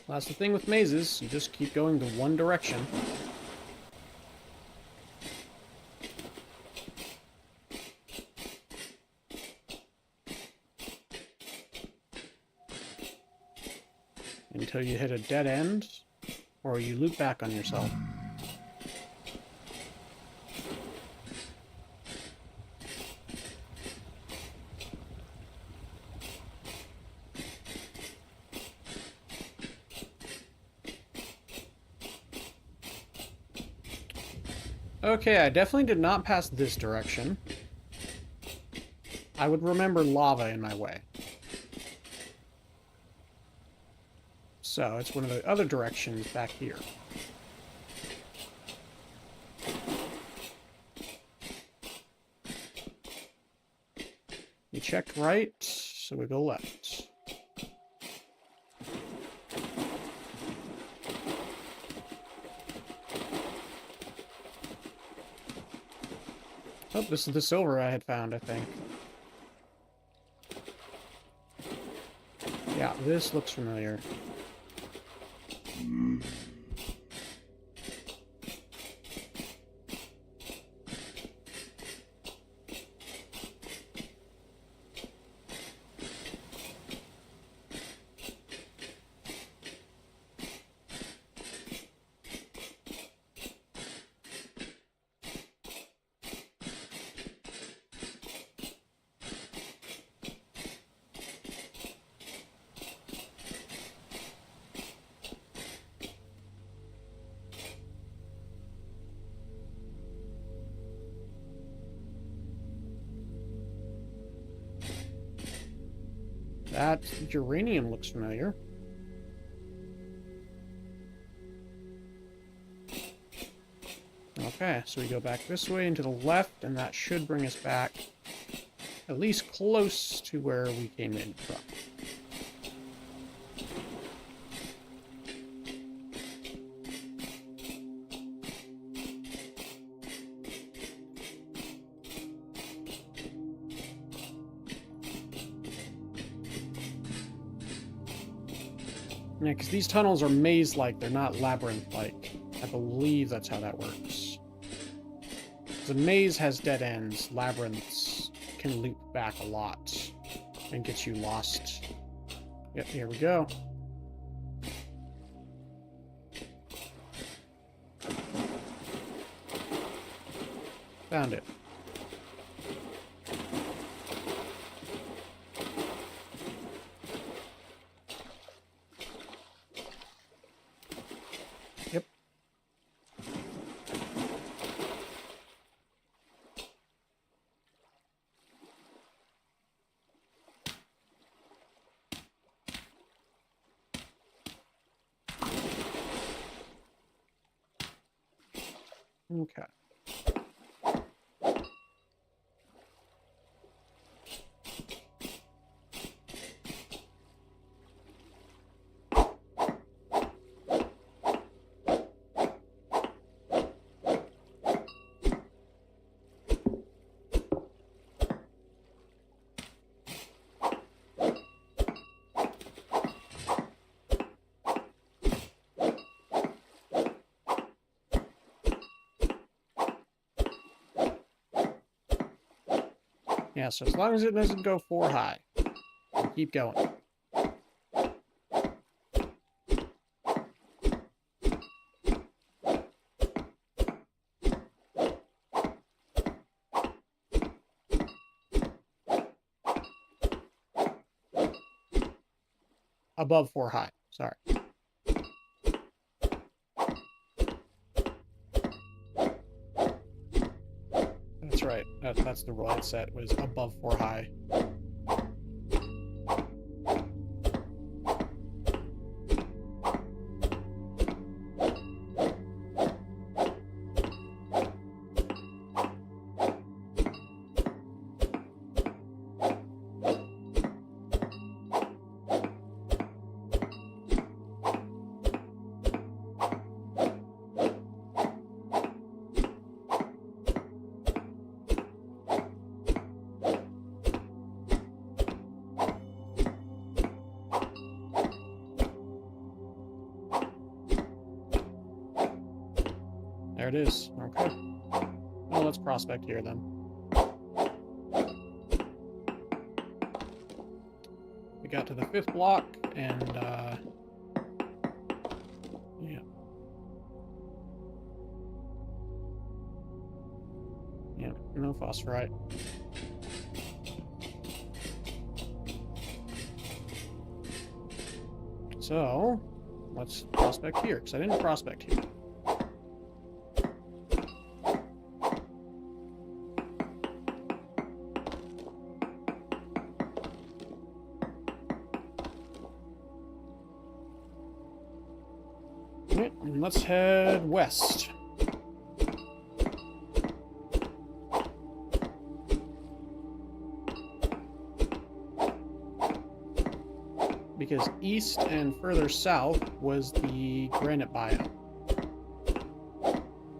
Well, that's the thing with mazes. You just keep going to one direction. Until you hit a dead end, or you loop back on yourself. Okay, I definitely did not pass this direction. I would remember lava in my way. So, it's one of the other directions back here. You checked right, so we go left. Oh, this is the silver I had found, I think. Yeah, this looks familiar. That uranium looks familiar. Okay, so we go back this way and to the left, and that should bring us back at least close to where we came in from. Yeah, because these tunnels are maze-like, they're not labyrinth-like. I believe that's how that works. The maze has dead ends, labyrinths can loop back a lot and get you lost. Yep, here we go. Found it. Yep. Okay. Yeah, so as long as it doesn't go 4 high, keep going. Above 4 high, sorry. That's right. That's the rule I set, was above 4 high. There it is. Okay. Well, let's prospect here then. We got to the 5th block, and, yeah. Yeah, no phosphorite. So, let's prospect here, because I didn't prospect here. Alright, and let's head west. Because east and further south was the granite biome.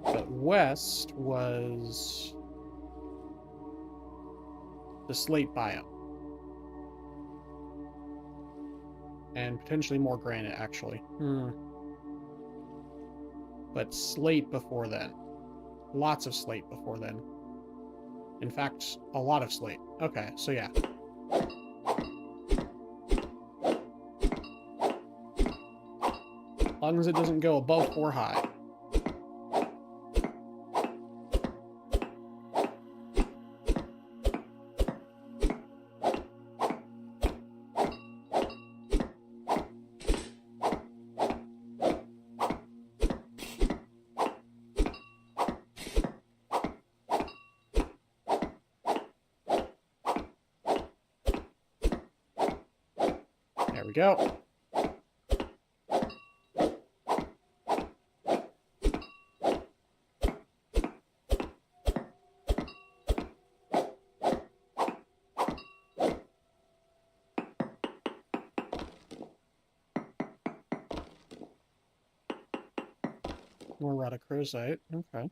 But west was the slate biome. And potentially more granite, actually. But slate before then. Lots of slate before then. In fact, a lot of slate. Okay, so yeah. As long as it doesn't go above 4 high. There we go. More rhodochrosite. Okay.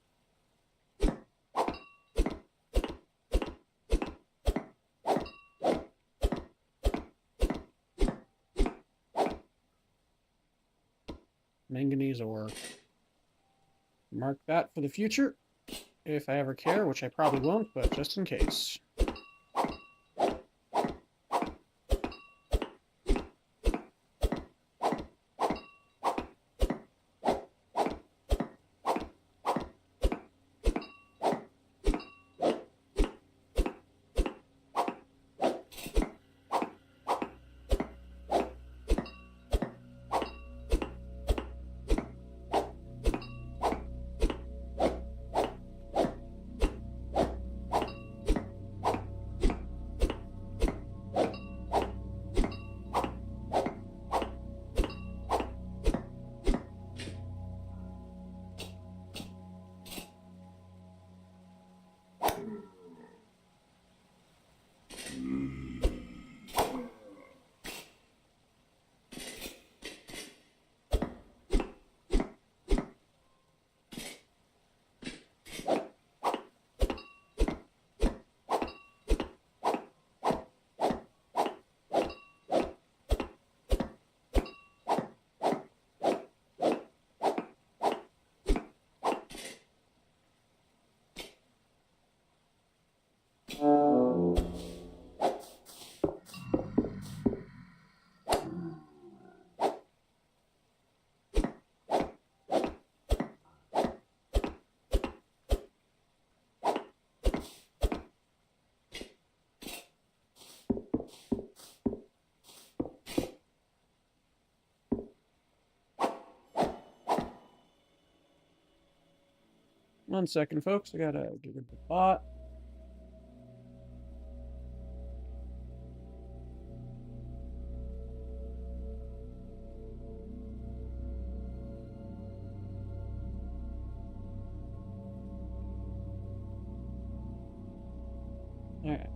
Manganese ore. Mark that for the future, if I ever care, which I probably won't, but just in case. 1 second, folks. I gotta get rid of the bot. Alright.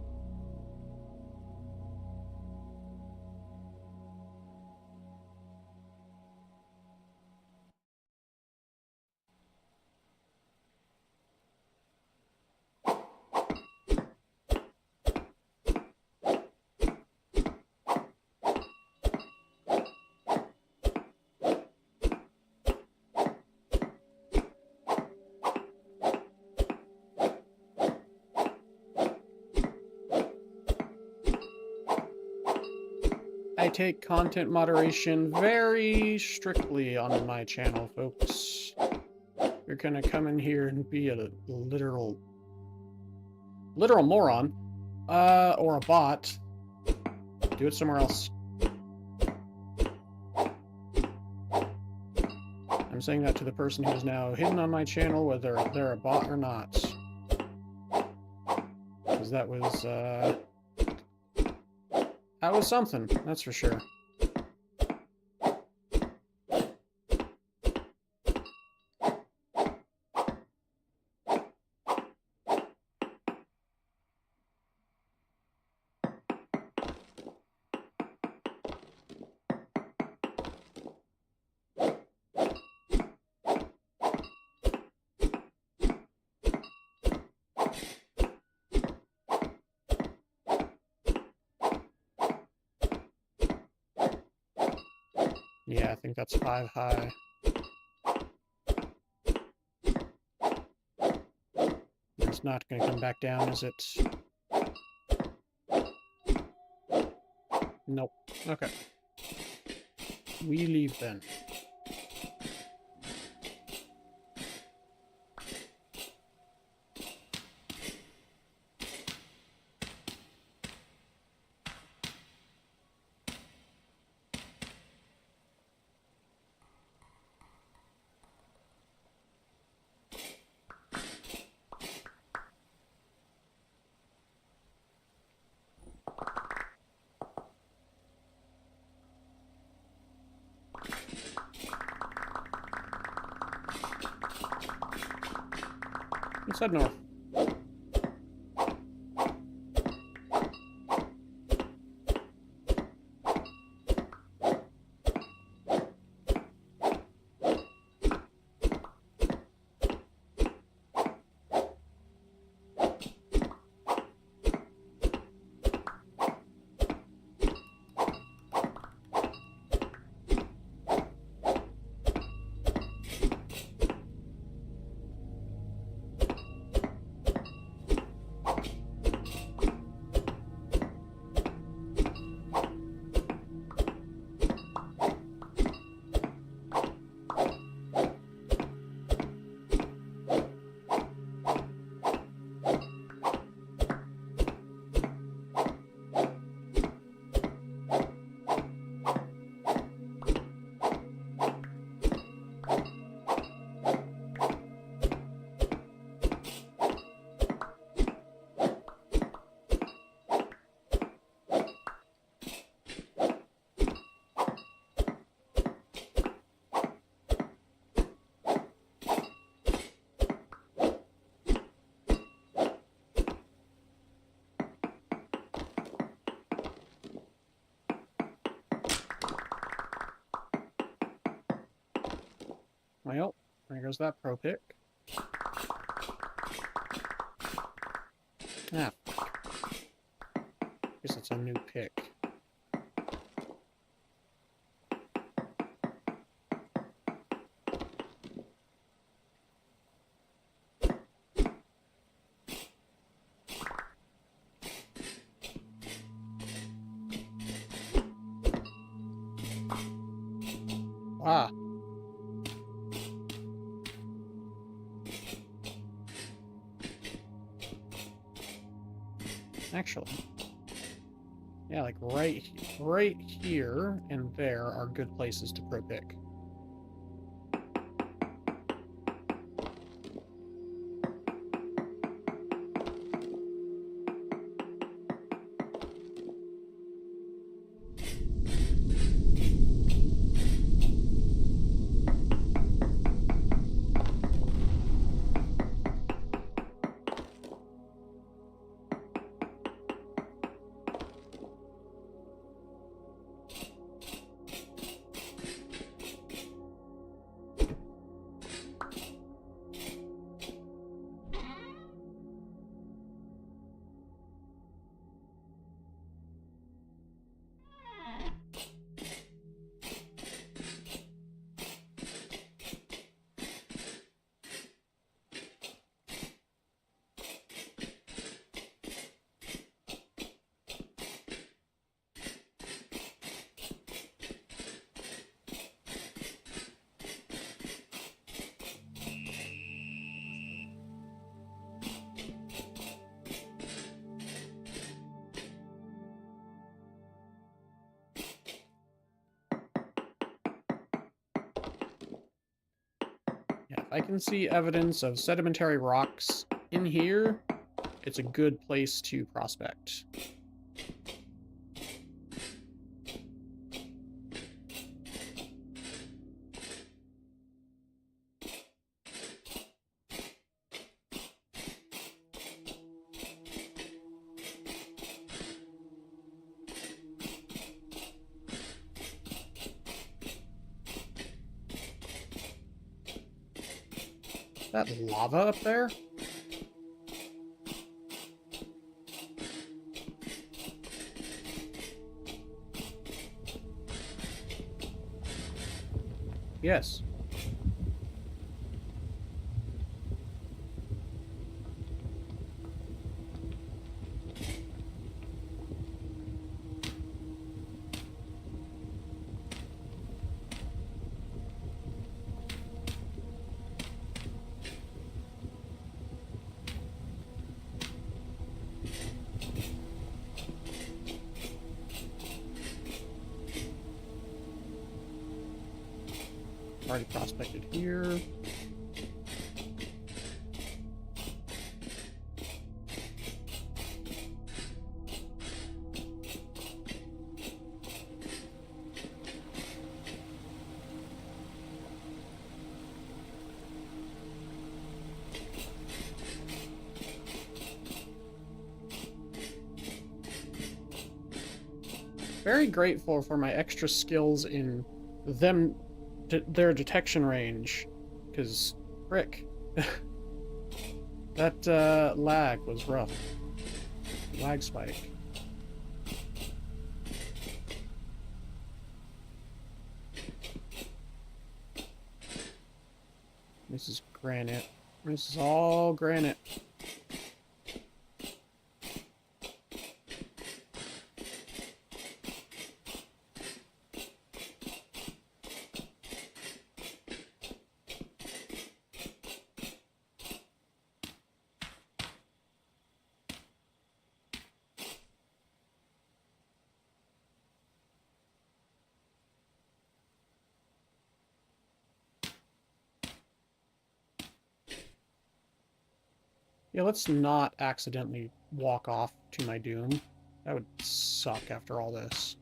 I take content moderation very strictly on my channel, folks. You're gonna come in here and be a literal moron, or a bot. Do it somewhere else. I'm saying that to the person who's now hidden on my channel, whether they're a bot or not. Because that was something, that's for sure. Yeah, I think that's 5 high. It's not going to come back down, is it? Nope. Okay. We leave then. Let's head north. Well, there goes that pro pick. Ah, guess it's a new pick. Ah. Actually, yeah, like right here and there are good places to pro pick. I can see evidence of sedimentary rocks in here, it's a good place to prospect. That lava up there? Yes. Already prospected here. Very grateful for my extra skills in their detection range, because frick, that lag was rough. Lag spike. This is granite. This is all granite. Yeah, let's not accidentally walk off to my doom. That would suck after all this.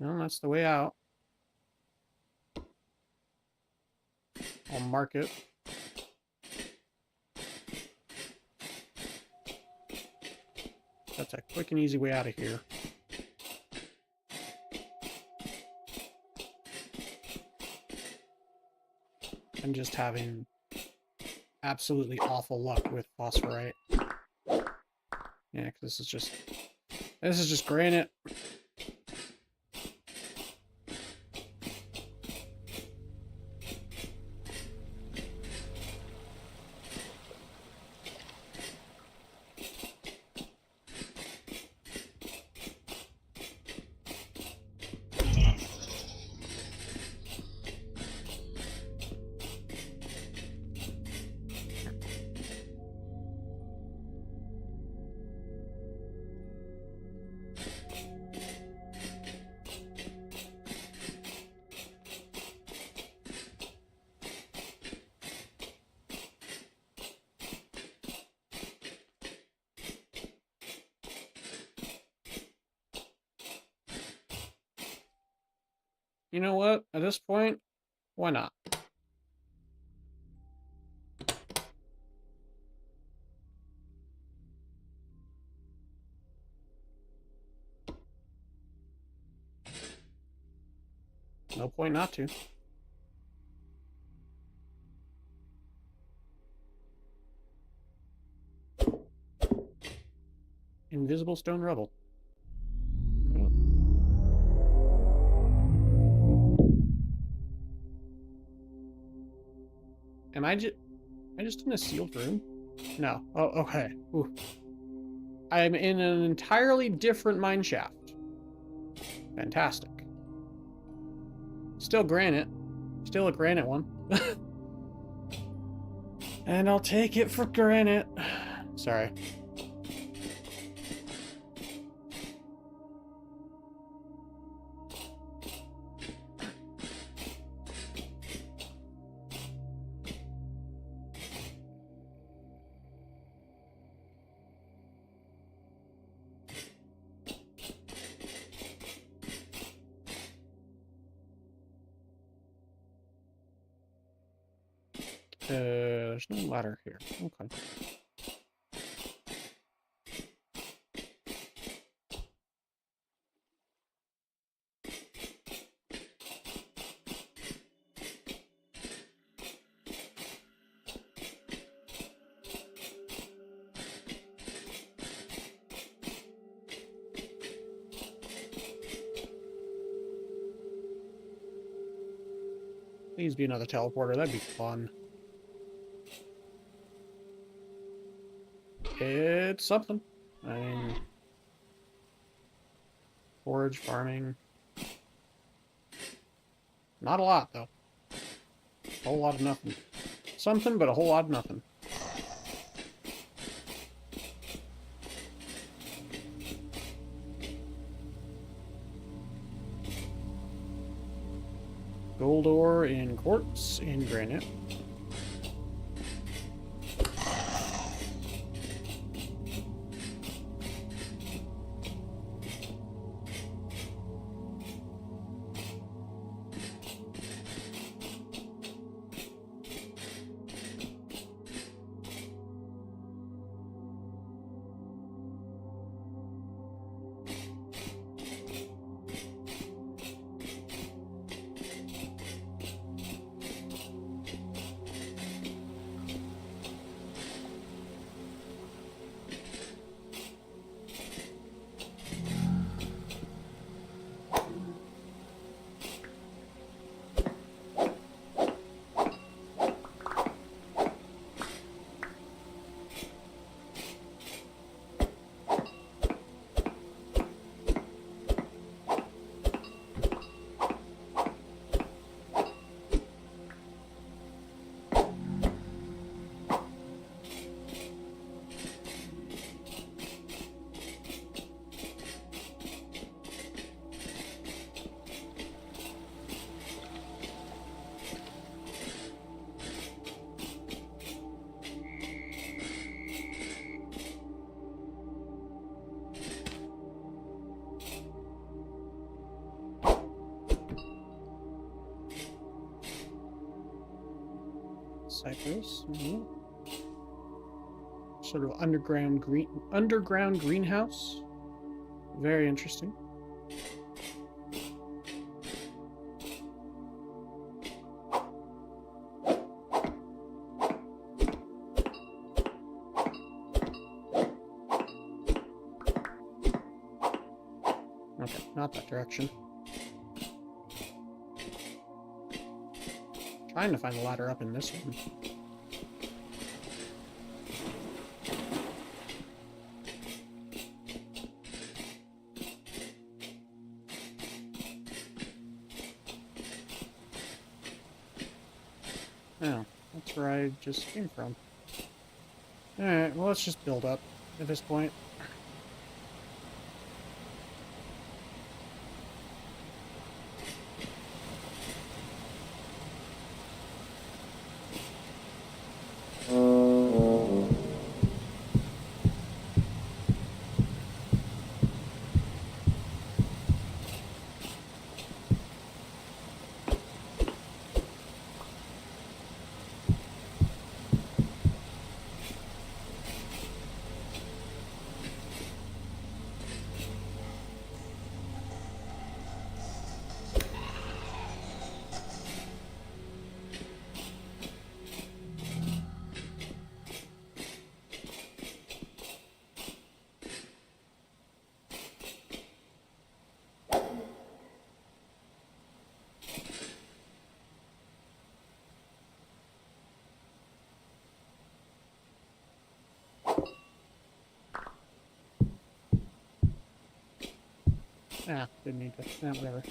No, that's the way out. I'll mark it. That's a quick and easy way out of here. I'm just having absolutely awful luck with phosphorite. Yeah, because this is just granite. You know what? At this point, why not? No point not to. Invisible stone rubble. Am I just in a sealed room? No. Oh, okay. Ooh. I'm in an entirely different mine shaft. Fantastic. Still granite. Still a granite one. And I'll take it for granite. Sorry. There's no ladder here. Okay. Please be another teleporter. That'd be fun. It's something. I mean, forage, farming. Not a lot, though. A whole lot of nothing. Something, but a whole lot of nothing. Gold ore in quartz in granite. Cypress. Mm-hmm. Sort of underground greenhouse. Very interesting. Okay, not that direction. Trying to find a ladder up in this one. Oh, that's where I just came from. Alright, well, let's just build up at this point. Didn't need to. Whatever.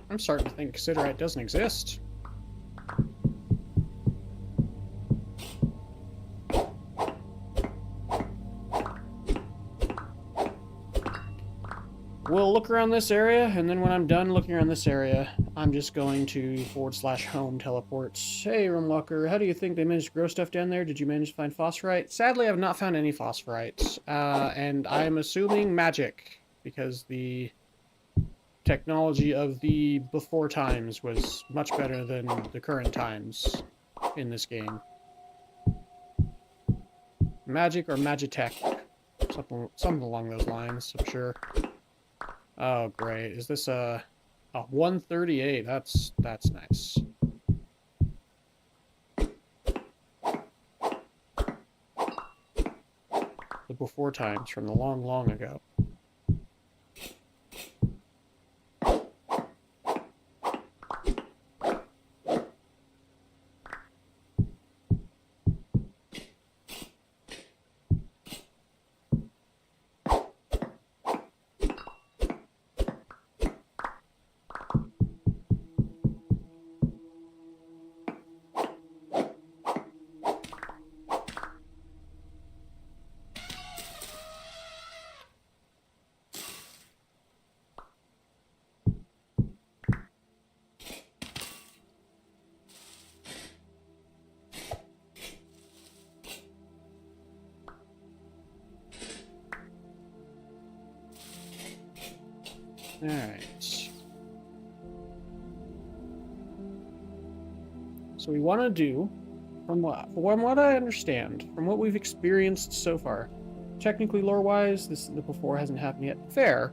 I'm starting to think Cassiterite doesn't exist. We'll look around this area, and then when I'm done looking around this area, I'm just going to /home teleports. Hey, Rumwalker, how do you think they managed to grow stuff down there? Did you manage to find phosphorite? Sadly, I've not found any phosphorite, and I'm assuming magic, because the technology of the before times was much better than the current times in this game. Magic or Magitech. Something along those lines, I'm sure. Oh, great. Is this a 138? That's nice. The before times from the long, long ago. Alright. So we want to do, from what I understand, from what we've experienced so far, technically lore-wise, the before hasn't happened yet. Fair.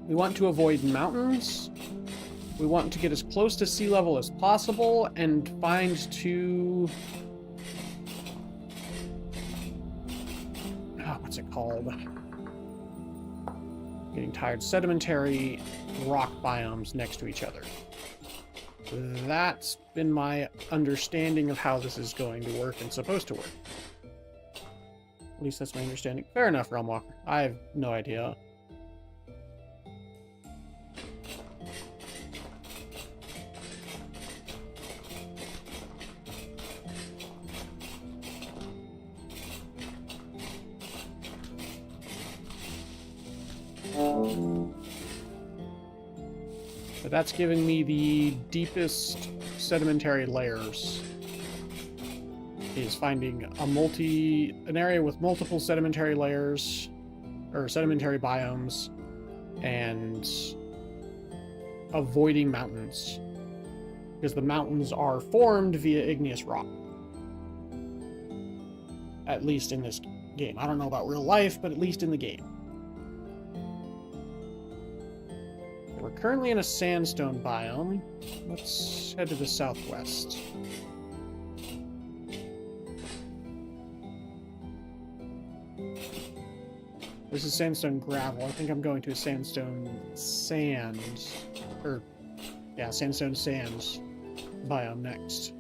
We want to avoid mountains. We want to get as close to sea level as possible and find two... what's it called? Getting tired. Sedimentary rock biomes next to each other. That's been my understanding of how this is going to work and supposed to work. At least that's my understanding. Fair enough, Realmwalker. I have no idea. But that's giving me the deepest sedimentary layers. Is finding an area with multiple sedimentary layers, or sedimentary biomes, and avoiding mountains. Because the mountains are formed via igneous rock. At least in this game. I don't know about real life, but at least in the game. We're currently in a sandstone biome. Let's head to the southwest. This is sandstone gravel. I think I'm going to a sandstone sand. Sandstone sands biome next.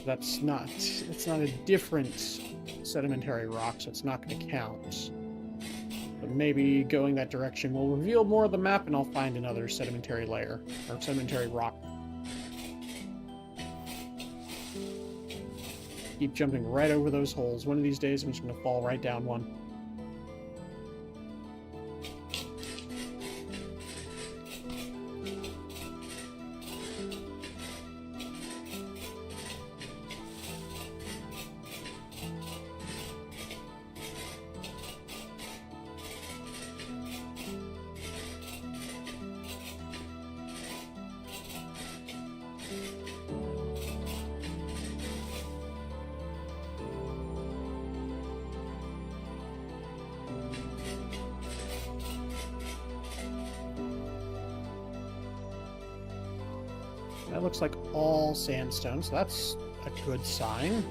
It's not a different sedimentary rock, so it's not going to count. But maybe going that direction will reveal more of the map and I'll find another sedimentary layer, or sedimentary rock. Keep jumping right over those holes. One of these days I'm just going to fall right down one. That looks like all sandstone, so that's a good sign.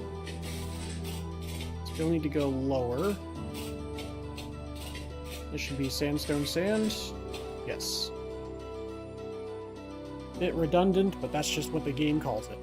Still need to go lower. This should be sandstone sand. Yes. Bit redundant, but that's just what the game calls it.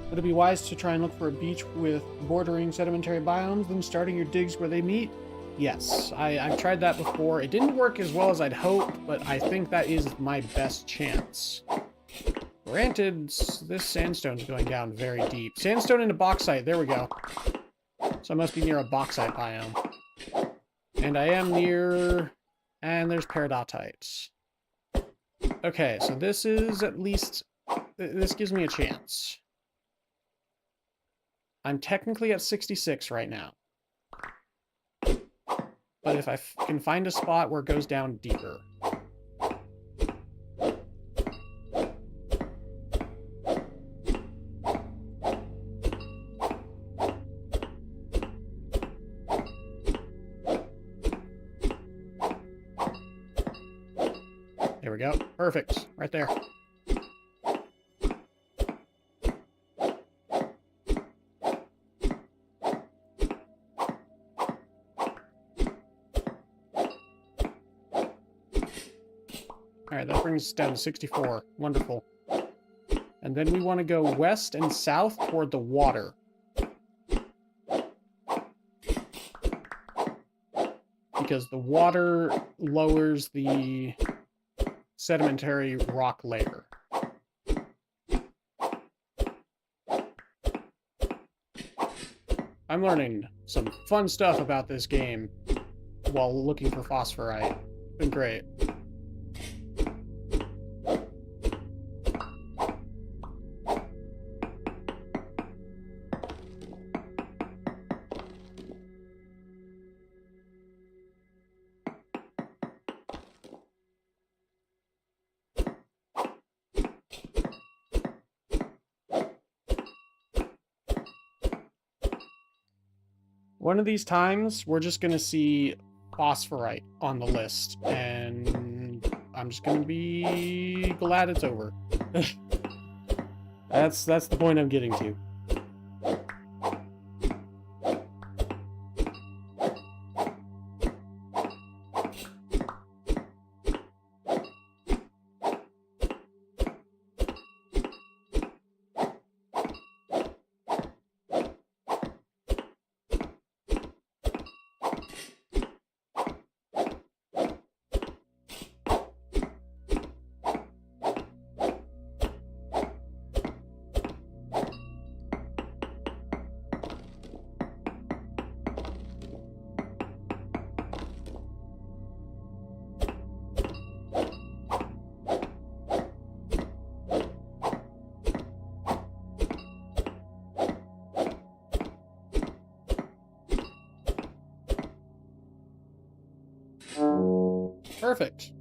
Would it be wise to try and look for a beach with bordering sedimentary biomes, then starting your digs where they meet? Yes, I've tried that before. It didn't work as well as I'd hoped, but I think that is my best chance. Granted, this sandstone's going down very deep. Sandstone into bauxite, there we go. So I must be near a bauxite biome. And I am near... and there's peridotites. Okay, so this is at least... this gives me a chance. I'm technically at 66 right now. But if I can find a spot where it goes down deeper. There we go. Perfect. Right there. Alright, that brings us down to 64. Wonderful. And then we want to go west and south toward the water. Because the water lowers the sedimentary rock layer. I'm learning some fun stuff about this game while looking for phosphorite. It's been great. One of these times, we're just going to see phosphorite on the list, and I'm just going to be glad it's over. That's the point I'm getting to. Perfect.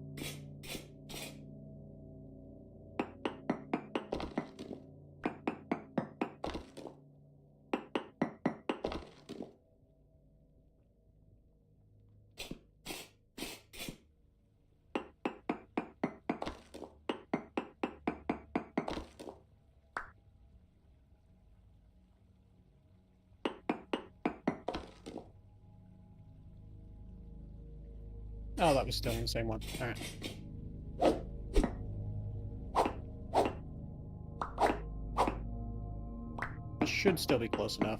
Oh, that was still in the same one. All right. This should still be close enough.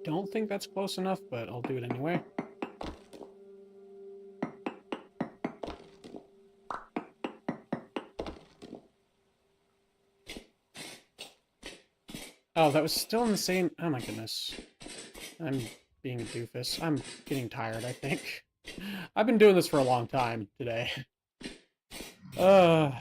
Don't think that's close enough, but I'll do it anyway. Oh, that was still in the same... Oh my goodness. I'm being a doofus. I'm getting tired, I think. I've been doing this for a long time today. Uh...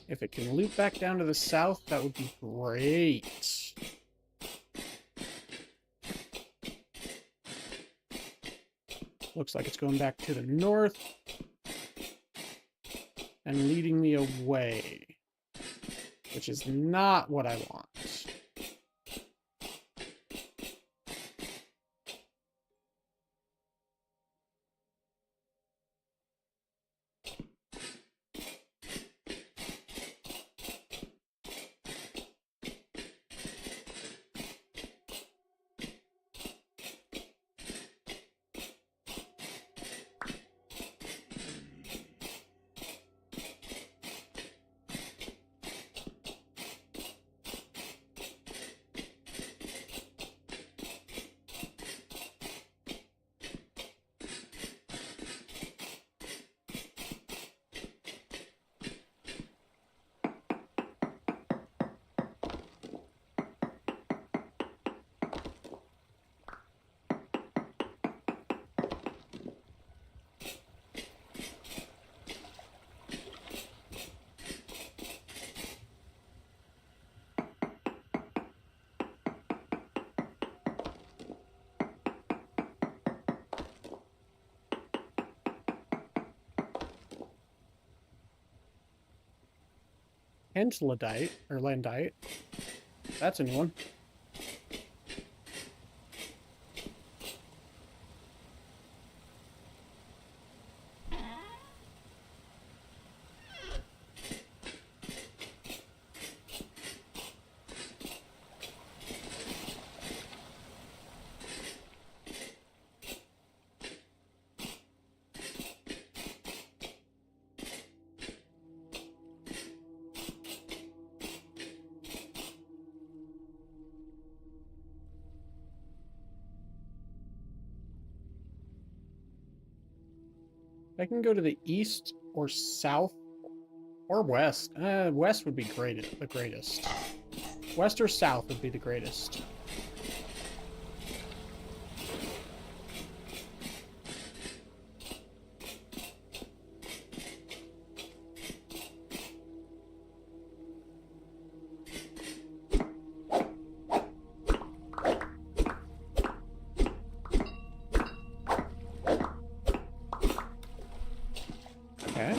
If it can loop back down to the south, that would be great. Looks like it's going back to the north and leading me away, which is not what I want. Pentlandite, or Landite. That's a new one. I can go to the east or south or west. West would be the greatest. West or south would be the greatest. Okay.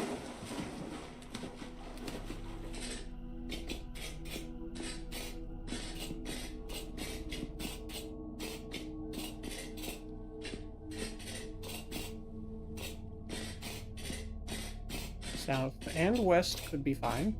South and west could be fine.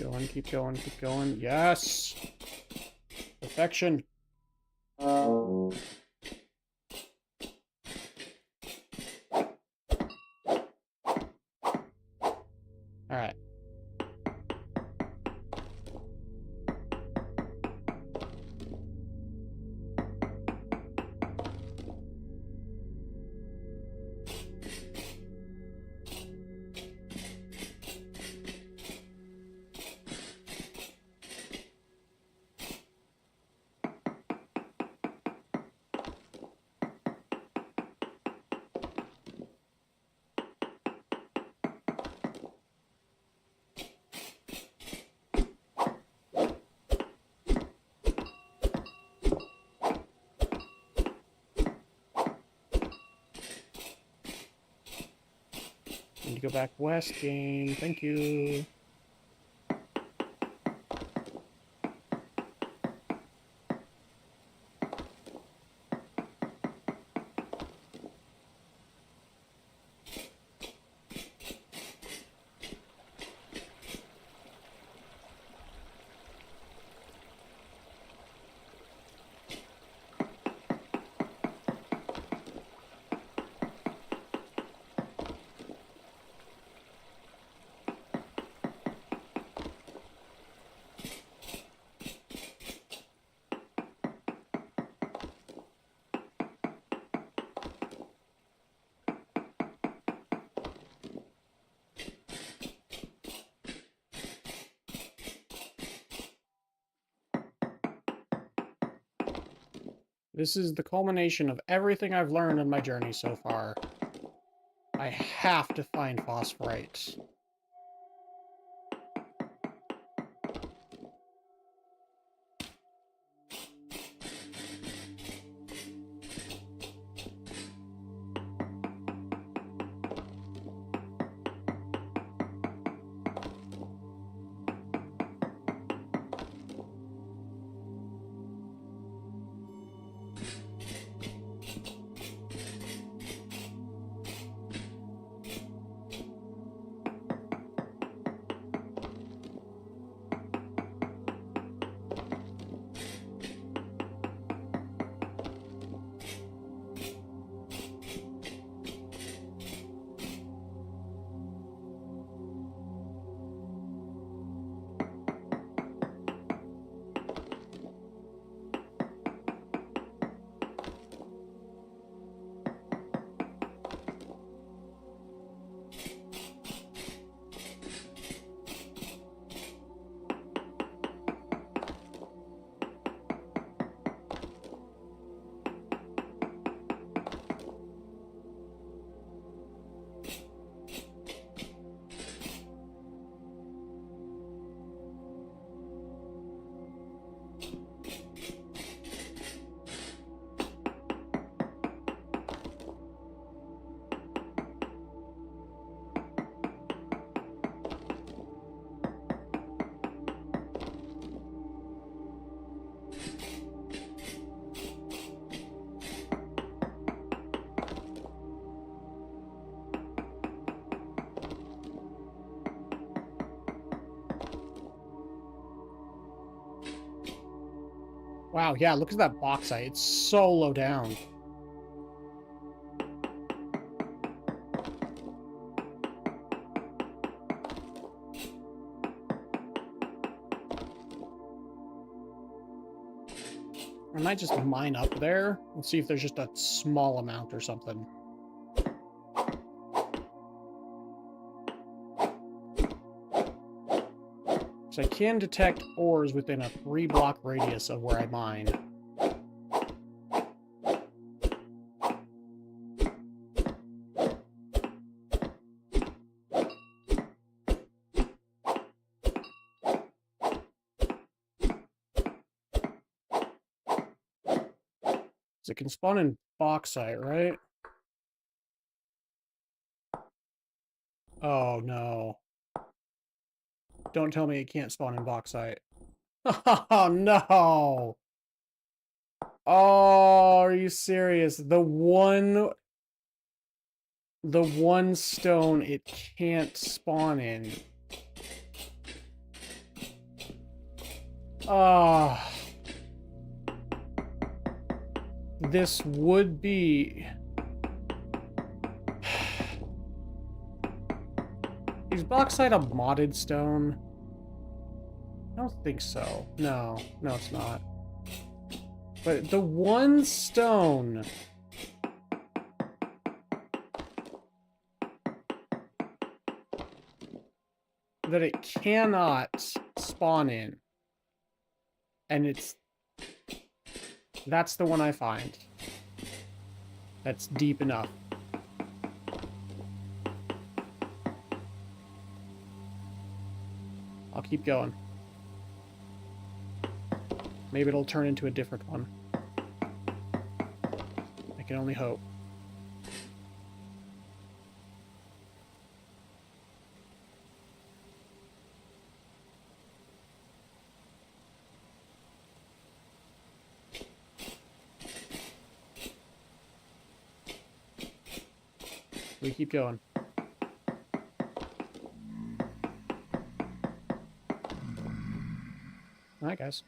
Going, keep going, keep going. Yes! Perfection. Alright. go back west, game. Thank you. This is the culmination of everything I've learned in my journey so far. I have to find phosphorite. Wow, yeah, look at that bauxite. It's so low down. I might just mine up there and see if there's just a small amount or something. So I can detect ores within a 3-block radius of where I mine. So it can spawn in bauxite, right? Oh, no. Don't tell me it can't spawn in bauxite. Oh, no! Oh, are you serious? The one stone it can't spawn in. Ah. This would be... Is bauxite a modded stone? I don't think so. No, it's not. But the one stone that it cannot spawn in, and that's the one I find. That's deep enough. I'll keep going. Maybe it'll turn into a different one. I can only hope. We keep going. Alright, guys.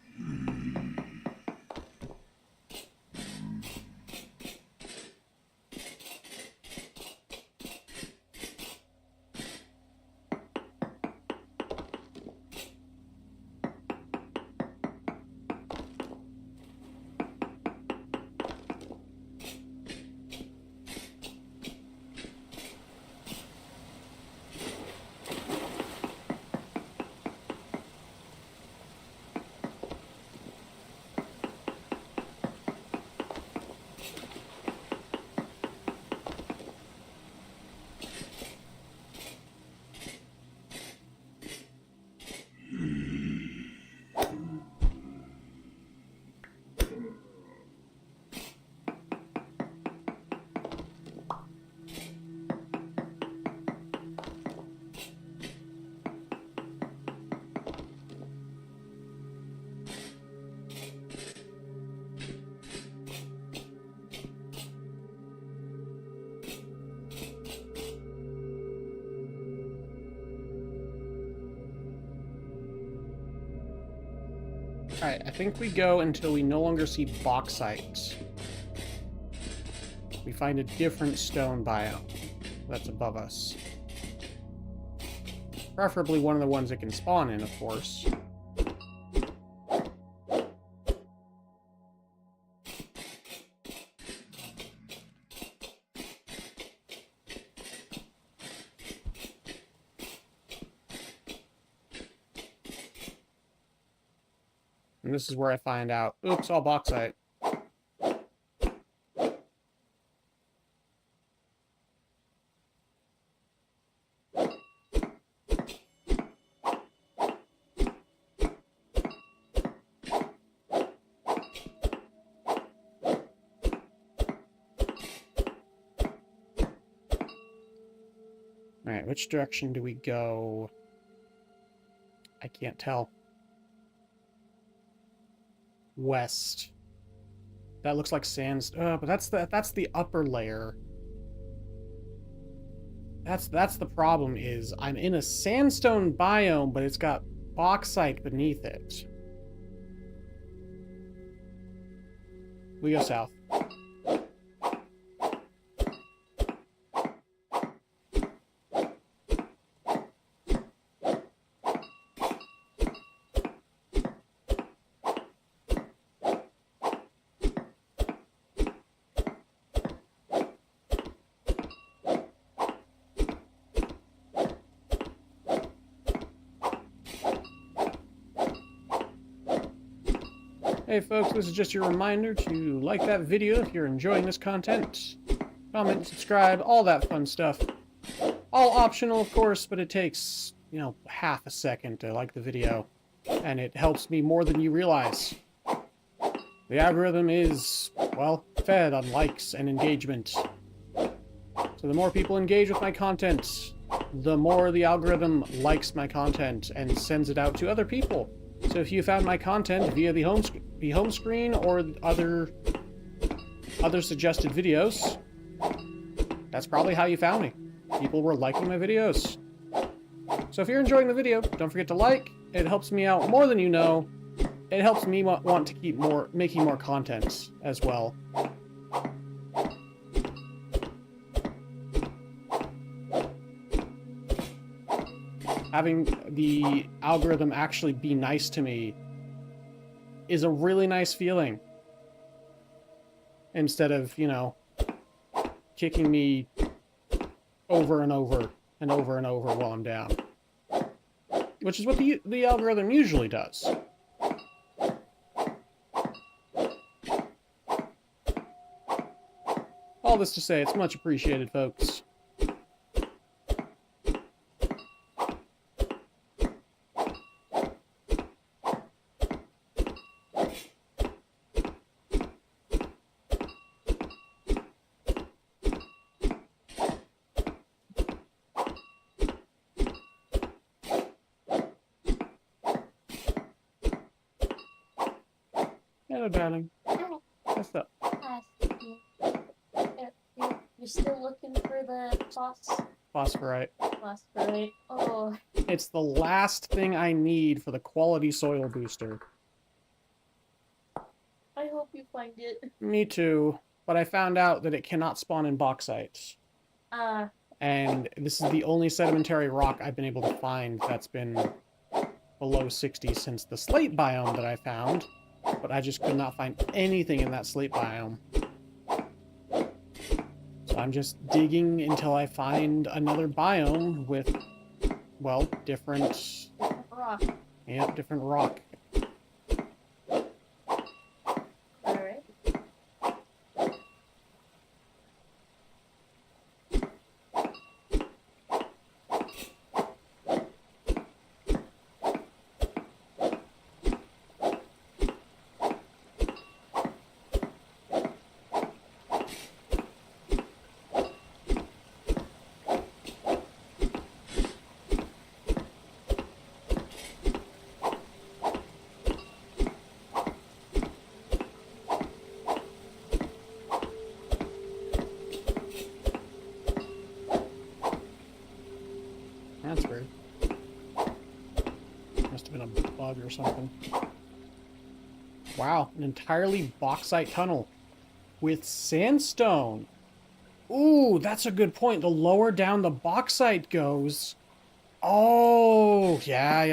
Alright, I think we go until we no longer see bauxite. We find a different stone biome that's above us. Preferably one of the ones it can spawn in, of course. And this is where I find out, oops, all bauxite. Alright, which direction do we go? I can't tell. West. That looks like sandstone. But that's the upper layer. That's the problem is I'm in a sandstone biome, but it's got bauxite beneath it. We go south. Hey folks, this is just your reminder to like that video if you're enjoying this content. Comment, subscribe, all that fun stuff. All optional, of course, but it takes, you know, half a second to like the video. And it helps me more than you realize. The algorithm is, well, fed on likes and engagement. So the more people engage with my content, the more the algorithm likes my content and sends it out to other people. So if you found my content via the home screen or other suggested videos, that's probably how you found me. People were liking my videos. So if you're enjoying the video, don't forget to like. It helps me out more than you know. It helps me want to keep making more content as well. Having the algorithm actually be nice to me is a really nice feeling. Instead of, you know, kicking me over and over and over and over while I'm down. Which is what the algorithm usually does. All this to say, it's much appreciated, folks. Hello, darling. What's up? You're still looking for the Phosphorite. phosphorite. Oh, It's the last thing I need for the quality soil booster. I hope you find it. Me too. But I found out that it cannot spawn in bauxites. And this is the only sedimentary rock I've been able to find that's been below 60 since the slate biome that I found. But I just could not find anything in that slate biome. So I'm just digging until I find another biome with, well, different rock. Yep, different rock. Alright. That's weird. Must have been a bug or something. Wow, an entirely bauxite tunnel with sandstone. Ooh, that's a good point. The lower down the bauxite goes. Oh, yeah.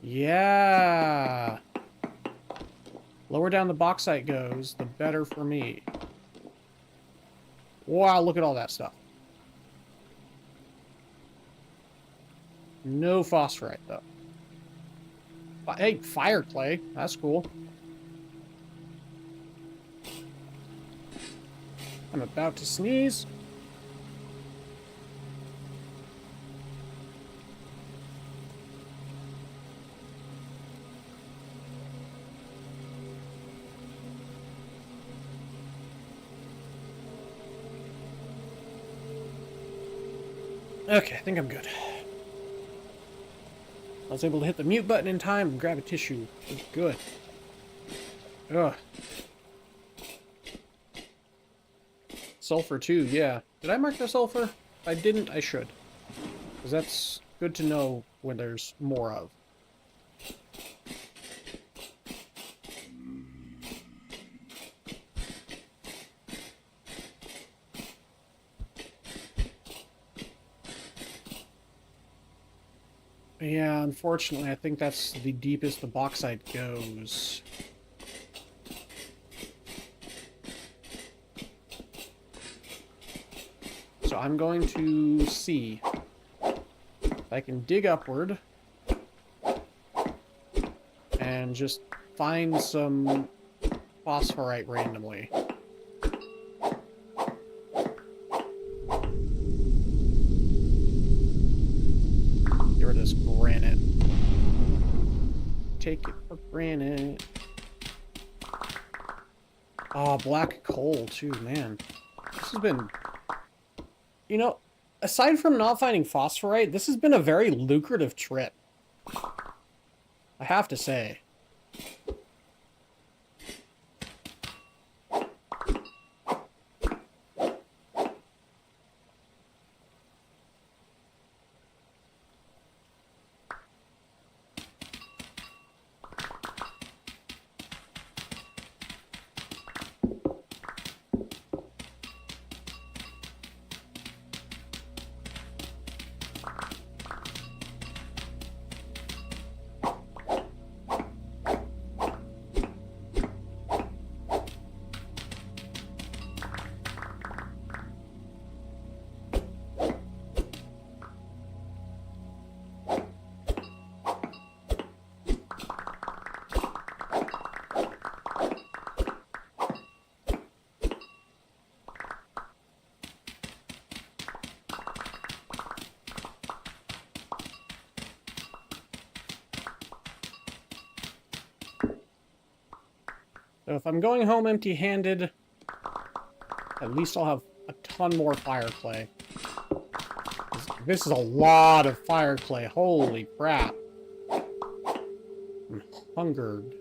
Yeah. Lower down the bauxite goes, the better for me. Wow, look at all that stuff. No phosphorite, though. Hey, fire clay. That's cool. I'm about to sneeze. Okay, I think I'm good. I was able to hit the mute button in time and grab a tissue. Good. Ugh. Sulfur too, yeah. Did I mark the sulfur? If I didn't, I should. Because that's good to know when there's more of. Yeah, unfortunately, I think that's the deepest the bauxite goes. So I'm going to see if I can dig upward and just find some phosphorite randomly. Get rid of this granite. Take it for granite. Oh, black coal too, man. This has been... You know, aside from not finding phosphorite, this has been a very lucrative trip. I have to say. So if I'm going home empty-handed, at least I'll have a ton more fire clay. This is a lot of fire clay. Holy crap. I'm hungered.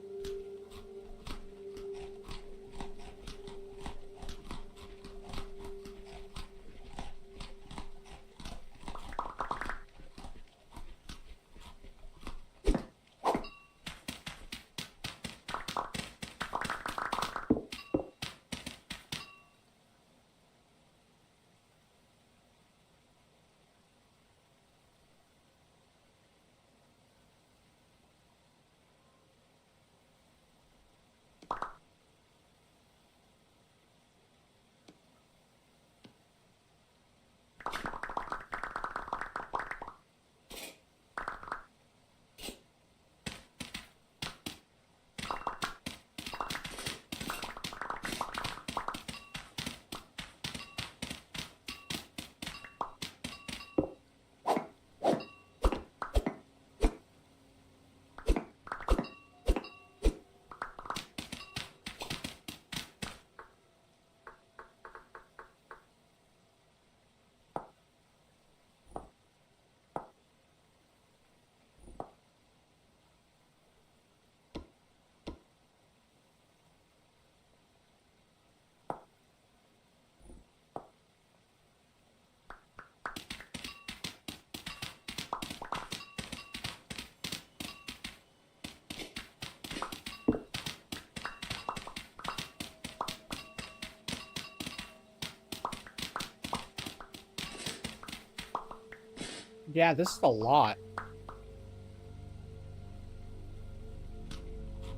Yeah, this is a lot.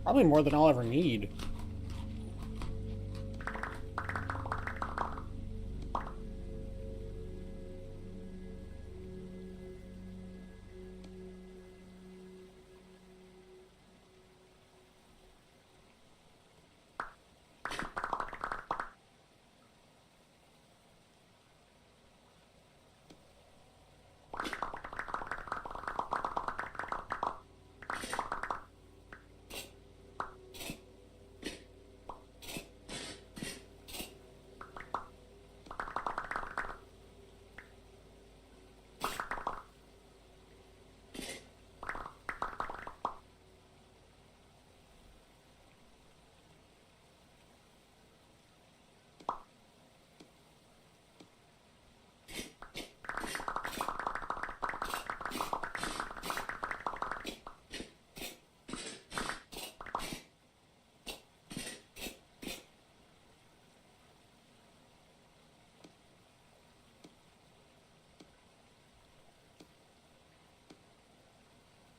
Probably more than I'll ever need.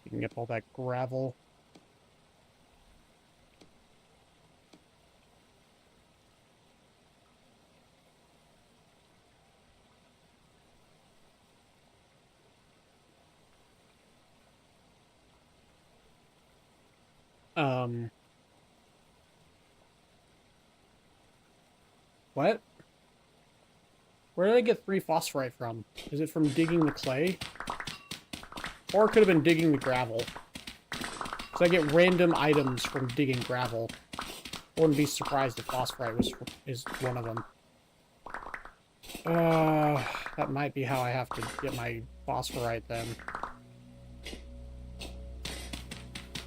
You can get all that gravel. What? Where did I get 3 phosphorite from? Is it from digging the clay? Or it could have been digging the gravel. Because I get random items from digging gravel. I wouldn't be surprised if phosphorite is one of them. That might be how I have to get my phosphorite then.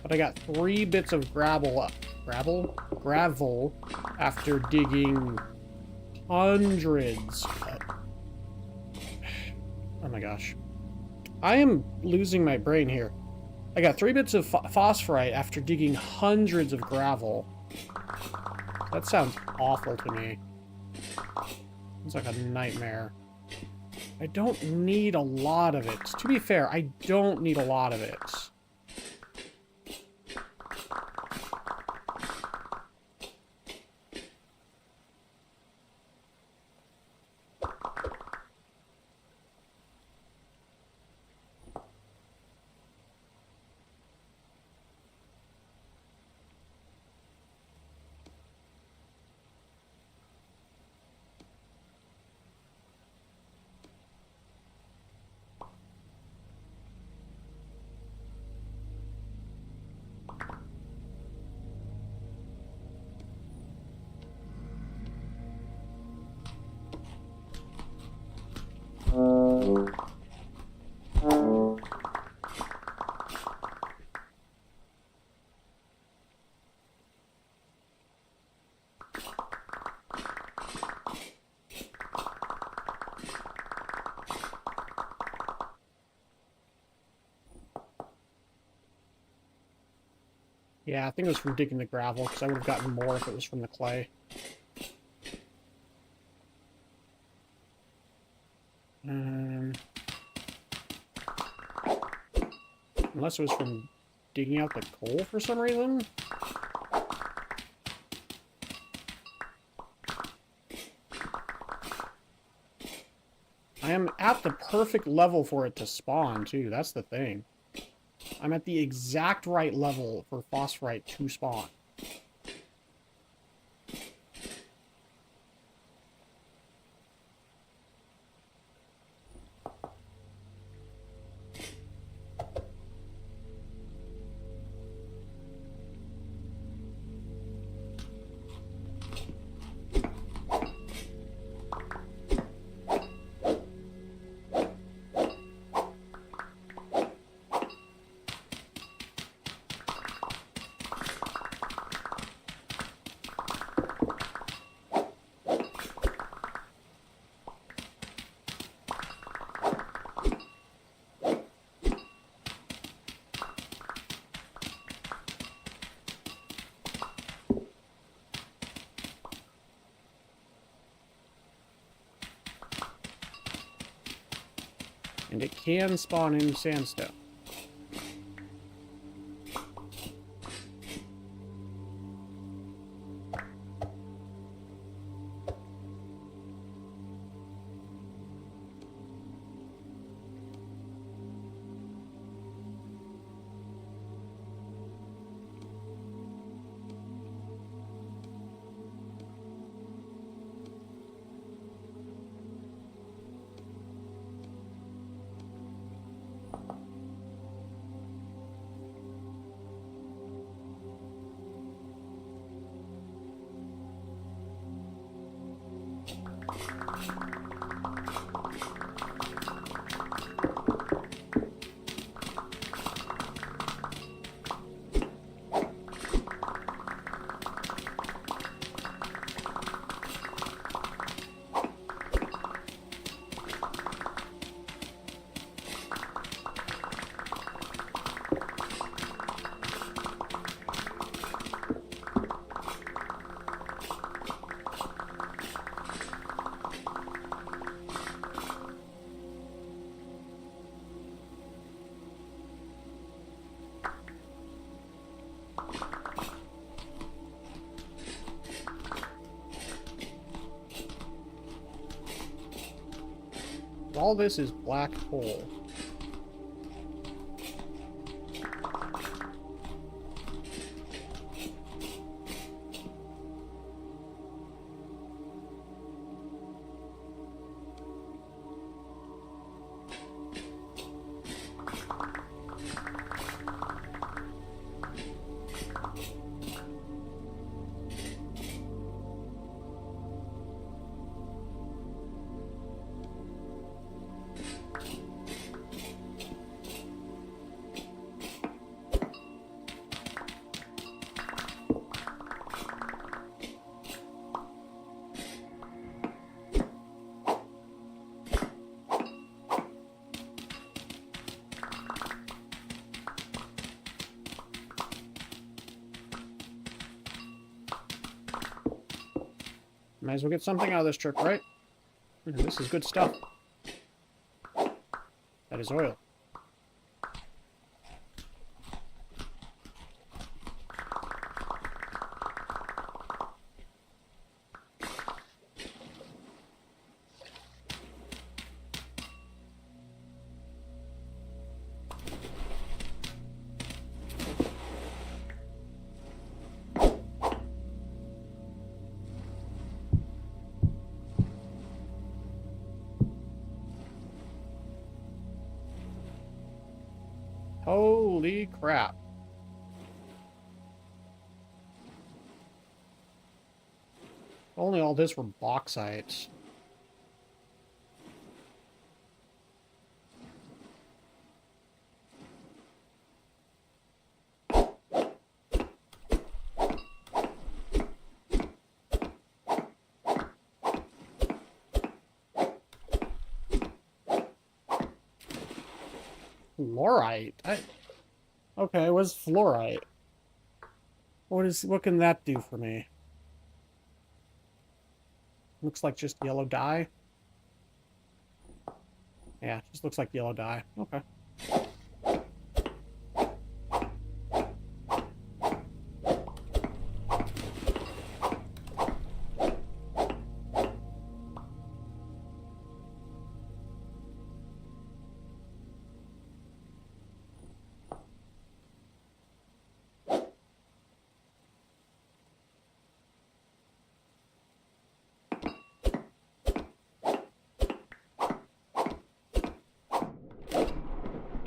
But I got 3 bits of gravel after digging hundreds. Oh my gosh. I am losing my brain here. I got 3 bits of phosphorite after digging hundreds of gravel. That sounds awful to me. It's like a nightmare. I don't need a lot of it. To be fair, I don't need a lot of it. Yeah, I think it was from digging the gravel, because I would have gotten more if it was from the clay. Unless it was from digging out the coal for some reason? I am at the perfect level for it to spawn, too. That's the thing. I'm at the exact right level for phosphorite to spawn. And it can spawn in sandstone. All this is black hole. Might as well get something out of this trip, right? This is good stuff. That is oil. Holy crap. Only all this were bauxite. Fluorite? Okay, what's fluorite? What can that do for me? Looks like just yellow dye. Yeah, just looks like yellow dye. Okay.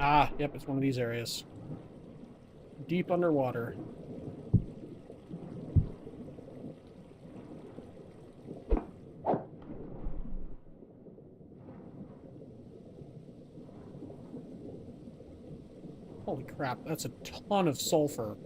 Ah, yep, it's one of these areas. Deep underwater. Holy crap, that's a ton of sulfur.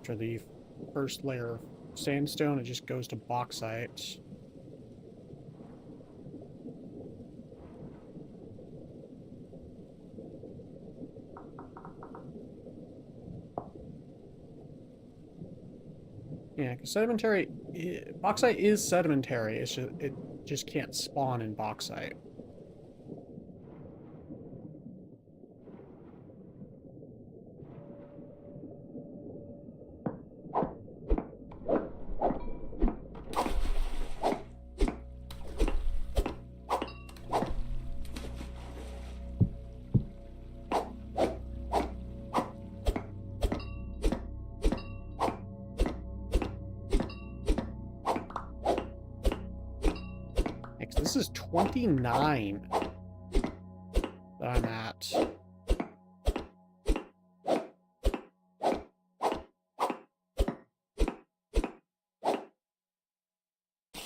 after the first layer of sandstone, it just goes to bauxite. Yeah, because sedimentary, bauxite is sedimentary. It just can't spawn in bauxite. This is 29 that I'm at.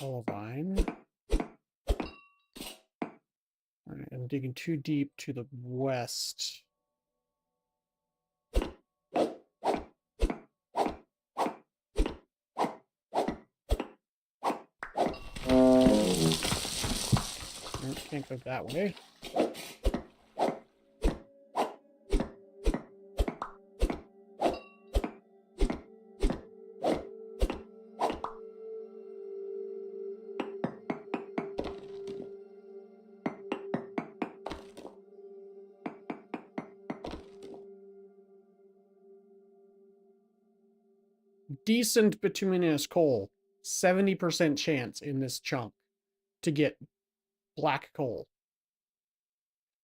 Olivine. Alright, I'm digging too deep to the west. Can't go that way. Decent bituminous coal. 70% chance in this chunk to get black coal.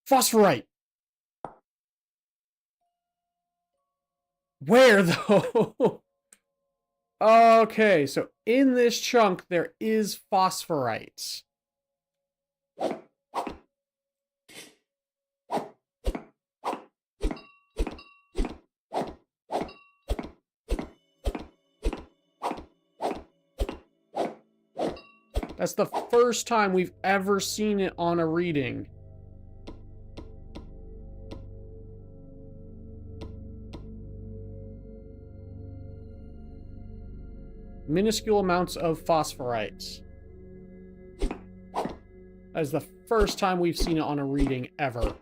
Phosphorite! Where, though? Okay, so in this chunk, there is phosphorite. That's the first time we've ever seen it on a reading. Minuscule amounts of phosphorites. That is the first time we've seen it on a reading ever.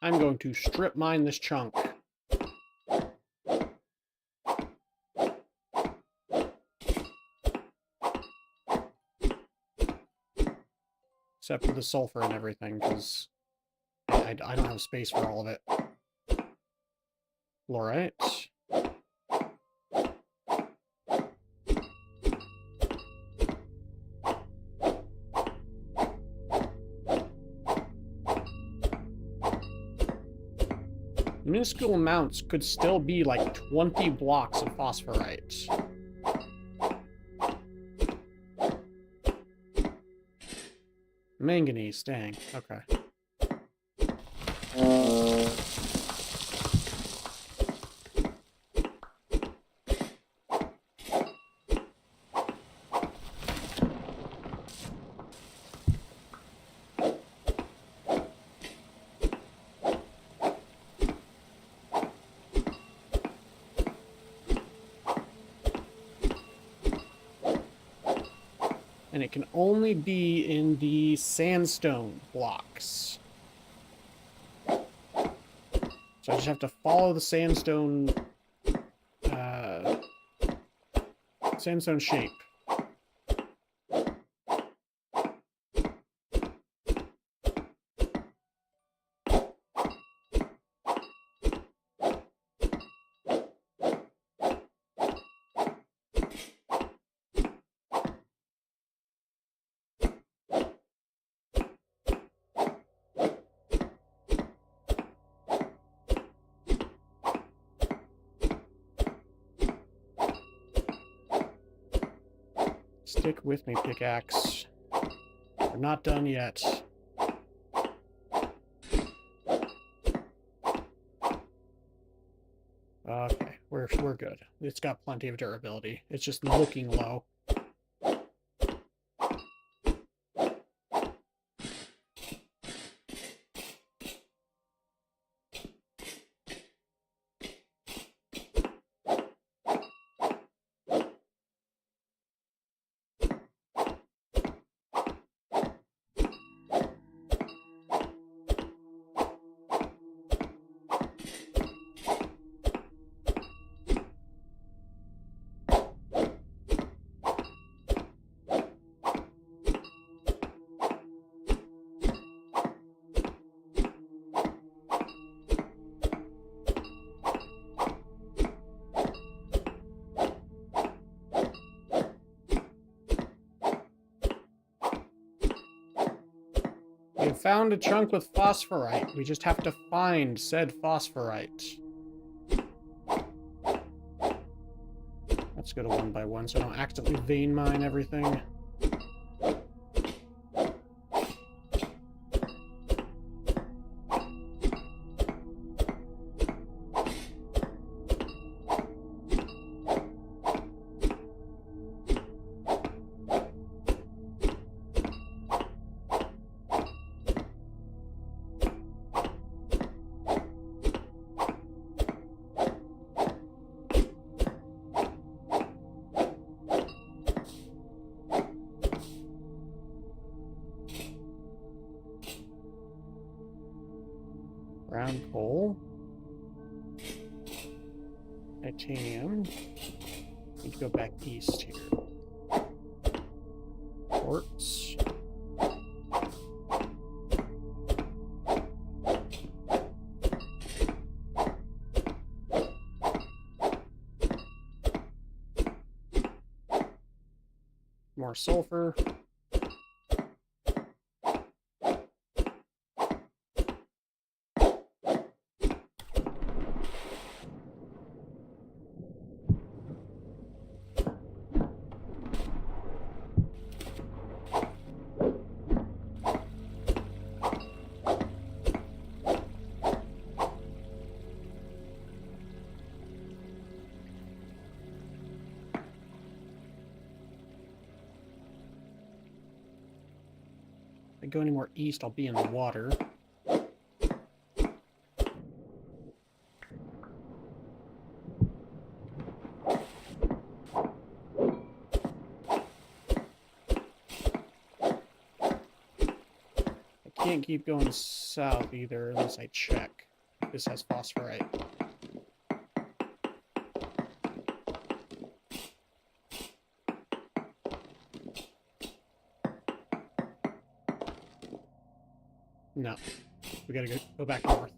I'm going to strip mine this chunk. Except for the sulfur and everything, because I don't have space for all of it. Fluorite. Minuscule amounts could still be like 20 blocks of phosphorite. Manganese, dang. Okay. And it can only be in the sandstone blocks. So I just have to follow the sandstone shape. Stick with me, pickaxe. We're not done yet. Okay, we're good. It's got plenty of durability. It's just looking low. We have found a chunk with phosphorite. We just have to find said phosphorite. Let's go to 1 by 1 so I don't accidentally vein mine everything. Brown coal. Titanium. Need to go back east here. Quartz. More sulfur. If I go any more east, I'll be in the water. I can't keep going south either unless I check if this has phosphorite. No. We gotta go back north.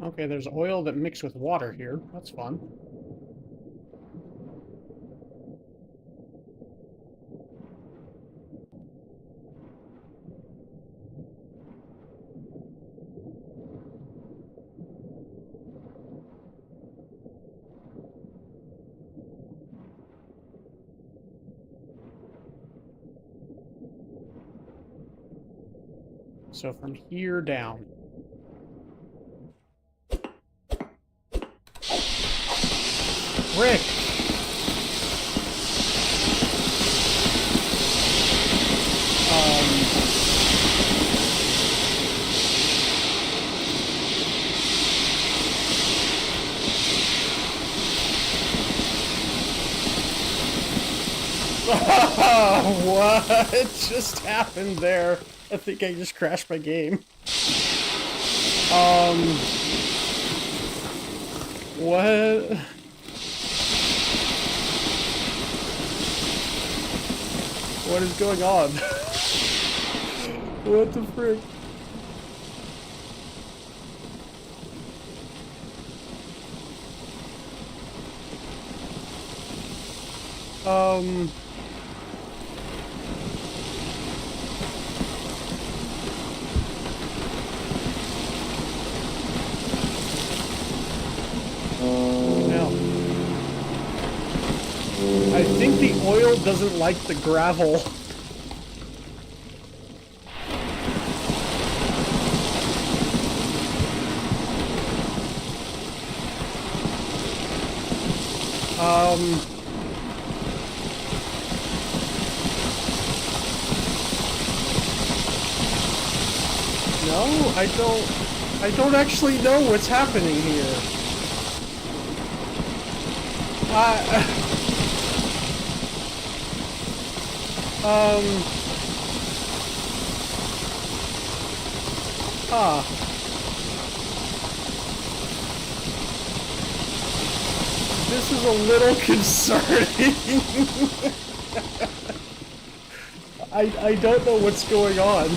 Okay, there's oil that mixed with water here. That's fun. So from here down. Rick! What just happened there? I think I just crashed my game. What? What is going on? What the frick? No. I think the oil doesn't like the gravel. No, I don't actually know what's happening here. This is a little concerning. I don't know what's going on.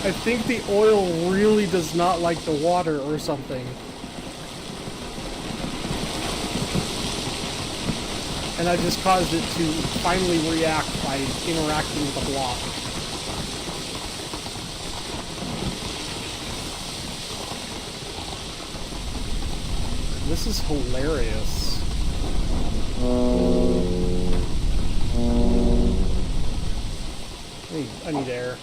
I think the oil really does not like the water or something. And I just caused it to finally react by interacting with the block. This is hilarious. I need air.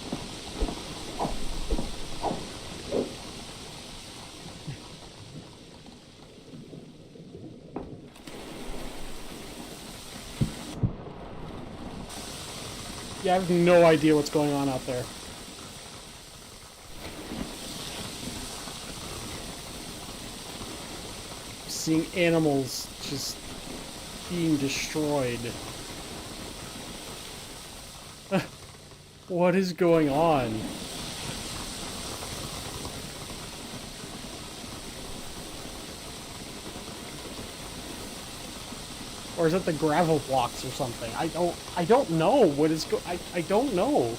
Yeah, I have no idea what's going on out there. Seeing animals just being destroyed. What is going on? Or is it the gravel blocks or something? I don't know what is I don't know.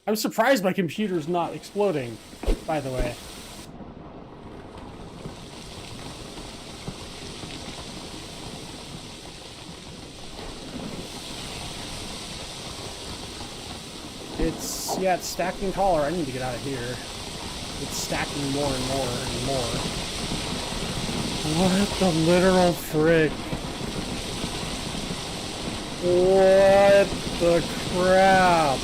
I'm surprised my computer's not exploding, by the way. It's stacking taller. I need to get out of here. It's stacking more and more and more. What the literal frick? What the crap?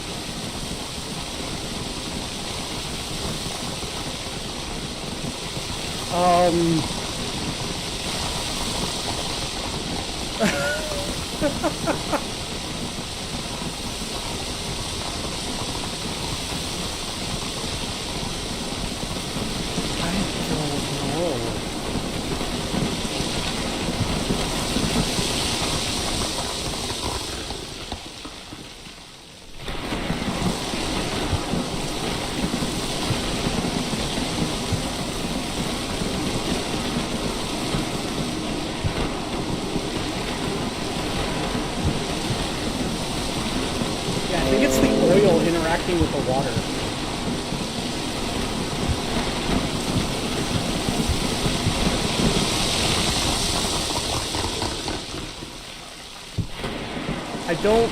Interacting with the water. I don't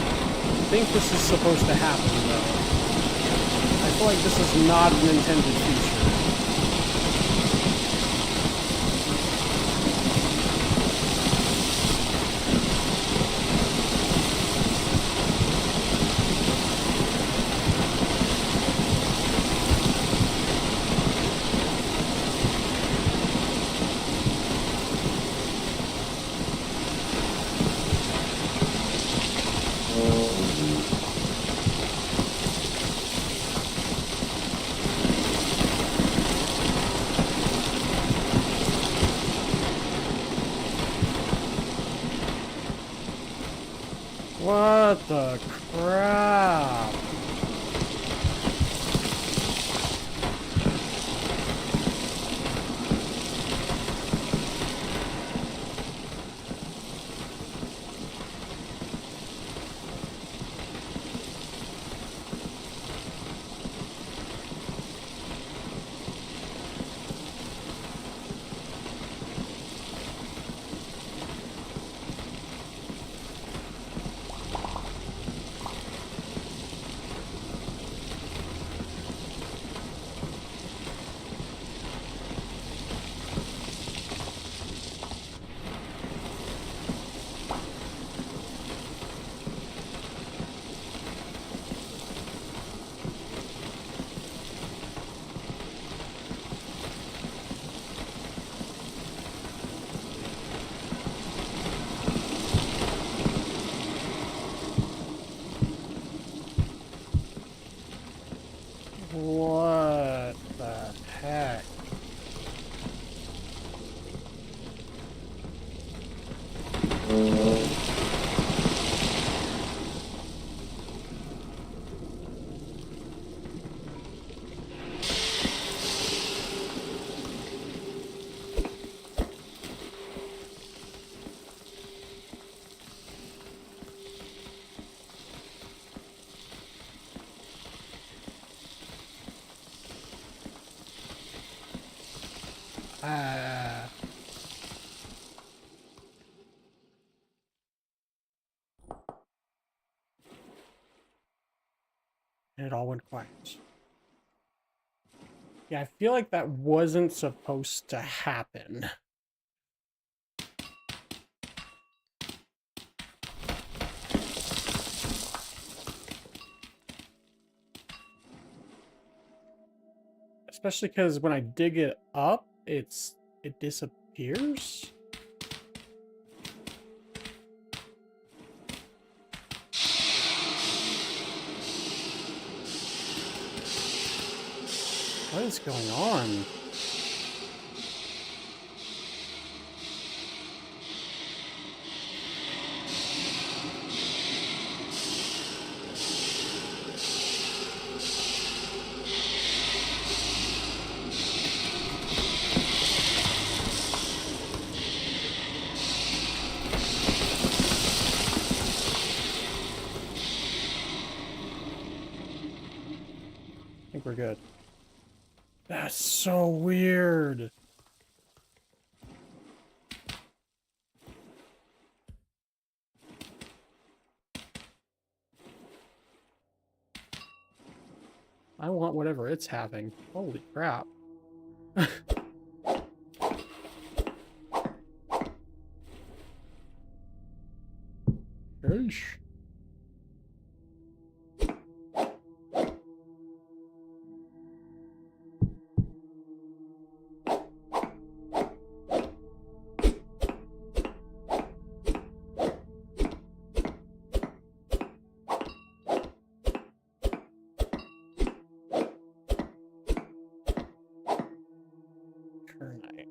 think this is supposed to happen, though. I feel like this is not an intended feature. What the crap? What the heck? Ah. And it all went quiet. Yeah, I feel like that wasn't supposed to happen. Especially because when I dig it up, it disappears. What is going on? I think we're good. That's so weird. I want whatever it's having. Holy crap. Eesh. Ternite.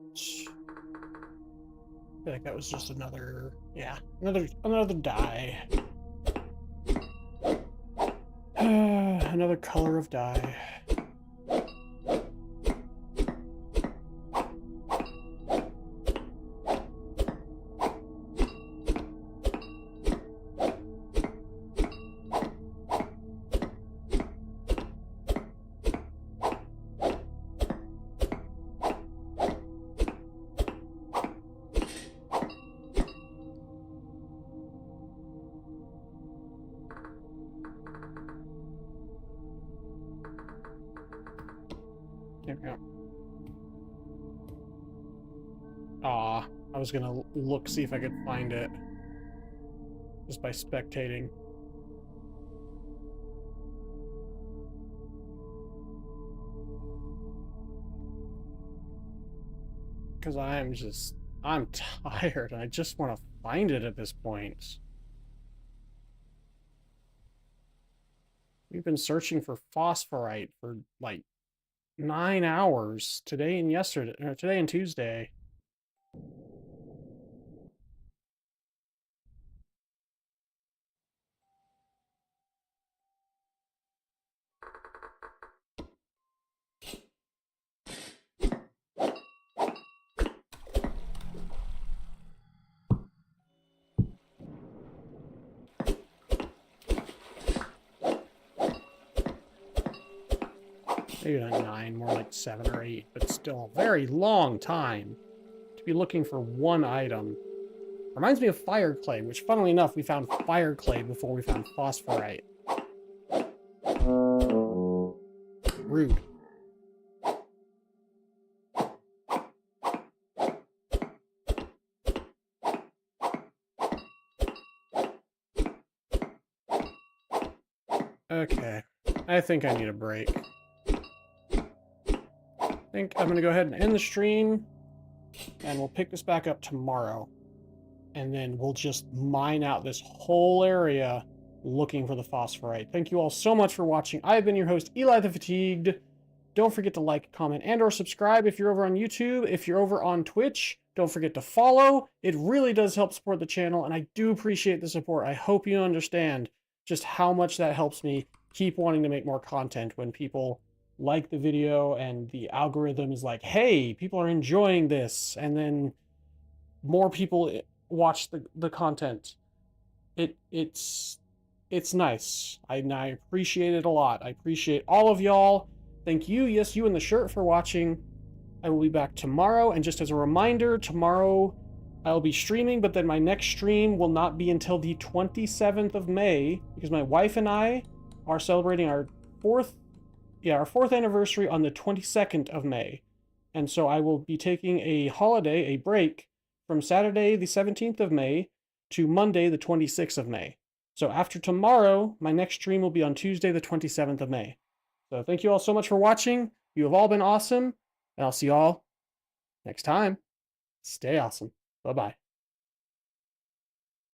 I feel like that was just another, yeah, another dye. Another color of dye. Here we go. Aw, I was gonna look, see if I could find it. Just by spectating. Because I'm tired. I just want to find it at this point. We've been searching for phosphorite for like 9 hours today and yesterday, or today and Tuesday. Maybe not 9, more like 7 or 8, but still a very long time to be looking for one item. Reminds me of fire clay, which funnily enough, we found fire clay before we found phosphorite. Rude. Okay, I think I need a break. I think I'm going to go ahead and end the stream, and we'll pick this back up tomorrow. And then we'll just mine out this whole area looking for the phosphorite. Thank you all so much for watching. I've been your host, Eli the Fatigued. Don't forget to like, comment, and or subscribe if you're over on YouTube. If you're over on Twitch, don't forget to follow. It really does help support the channel, and I do appreciate the support. I hope you understand just how much that helps me keep wanting to make more content when people like the video and the algorithm is like, hey, people are enjoying this, and then more people watch the content. It's nice. I appreciate it a lot. I appreciate all of y'all. Thank you, yes, you in the shirt, for watching. I will be back tomorrow, and just as a reminder, tomorrow I'll be streaming, but then my next stream will not be until the 27th of May, because my wife and I are celebrating our fourth anniversary on the 22nd of May. And so I will be taking a holiday, a break, from Saturday the 17th of May to Monday the 26th of May. So after tomorrow, my next stream will be on Tuesday the 27th of May. So thank you all so much for watching. You have all been awesome, and I'll see you all next time. Stay awesome. Bye-bye.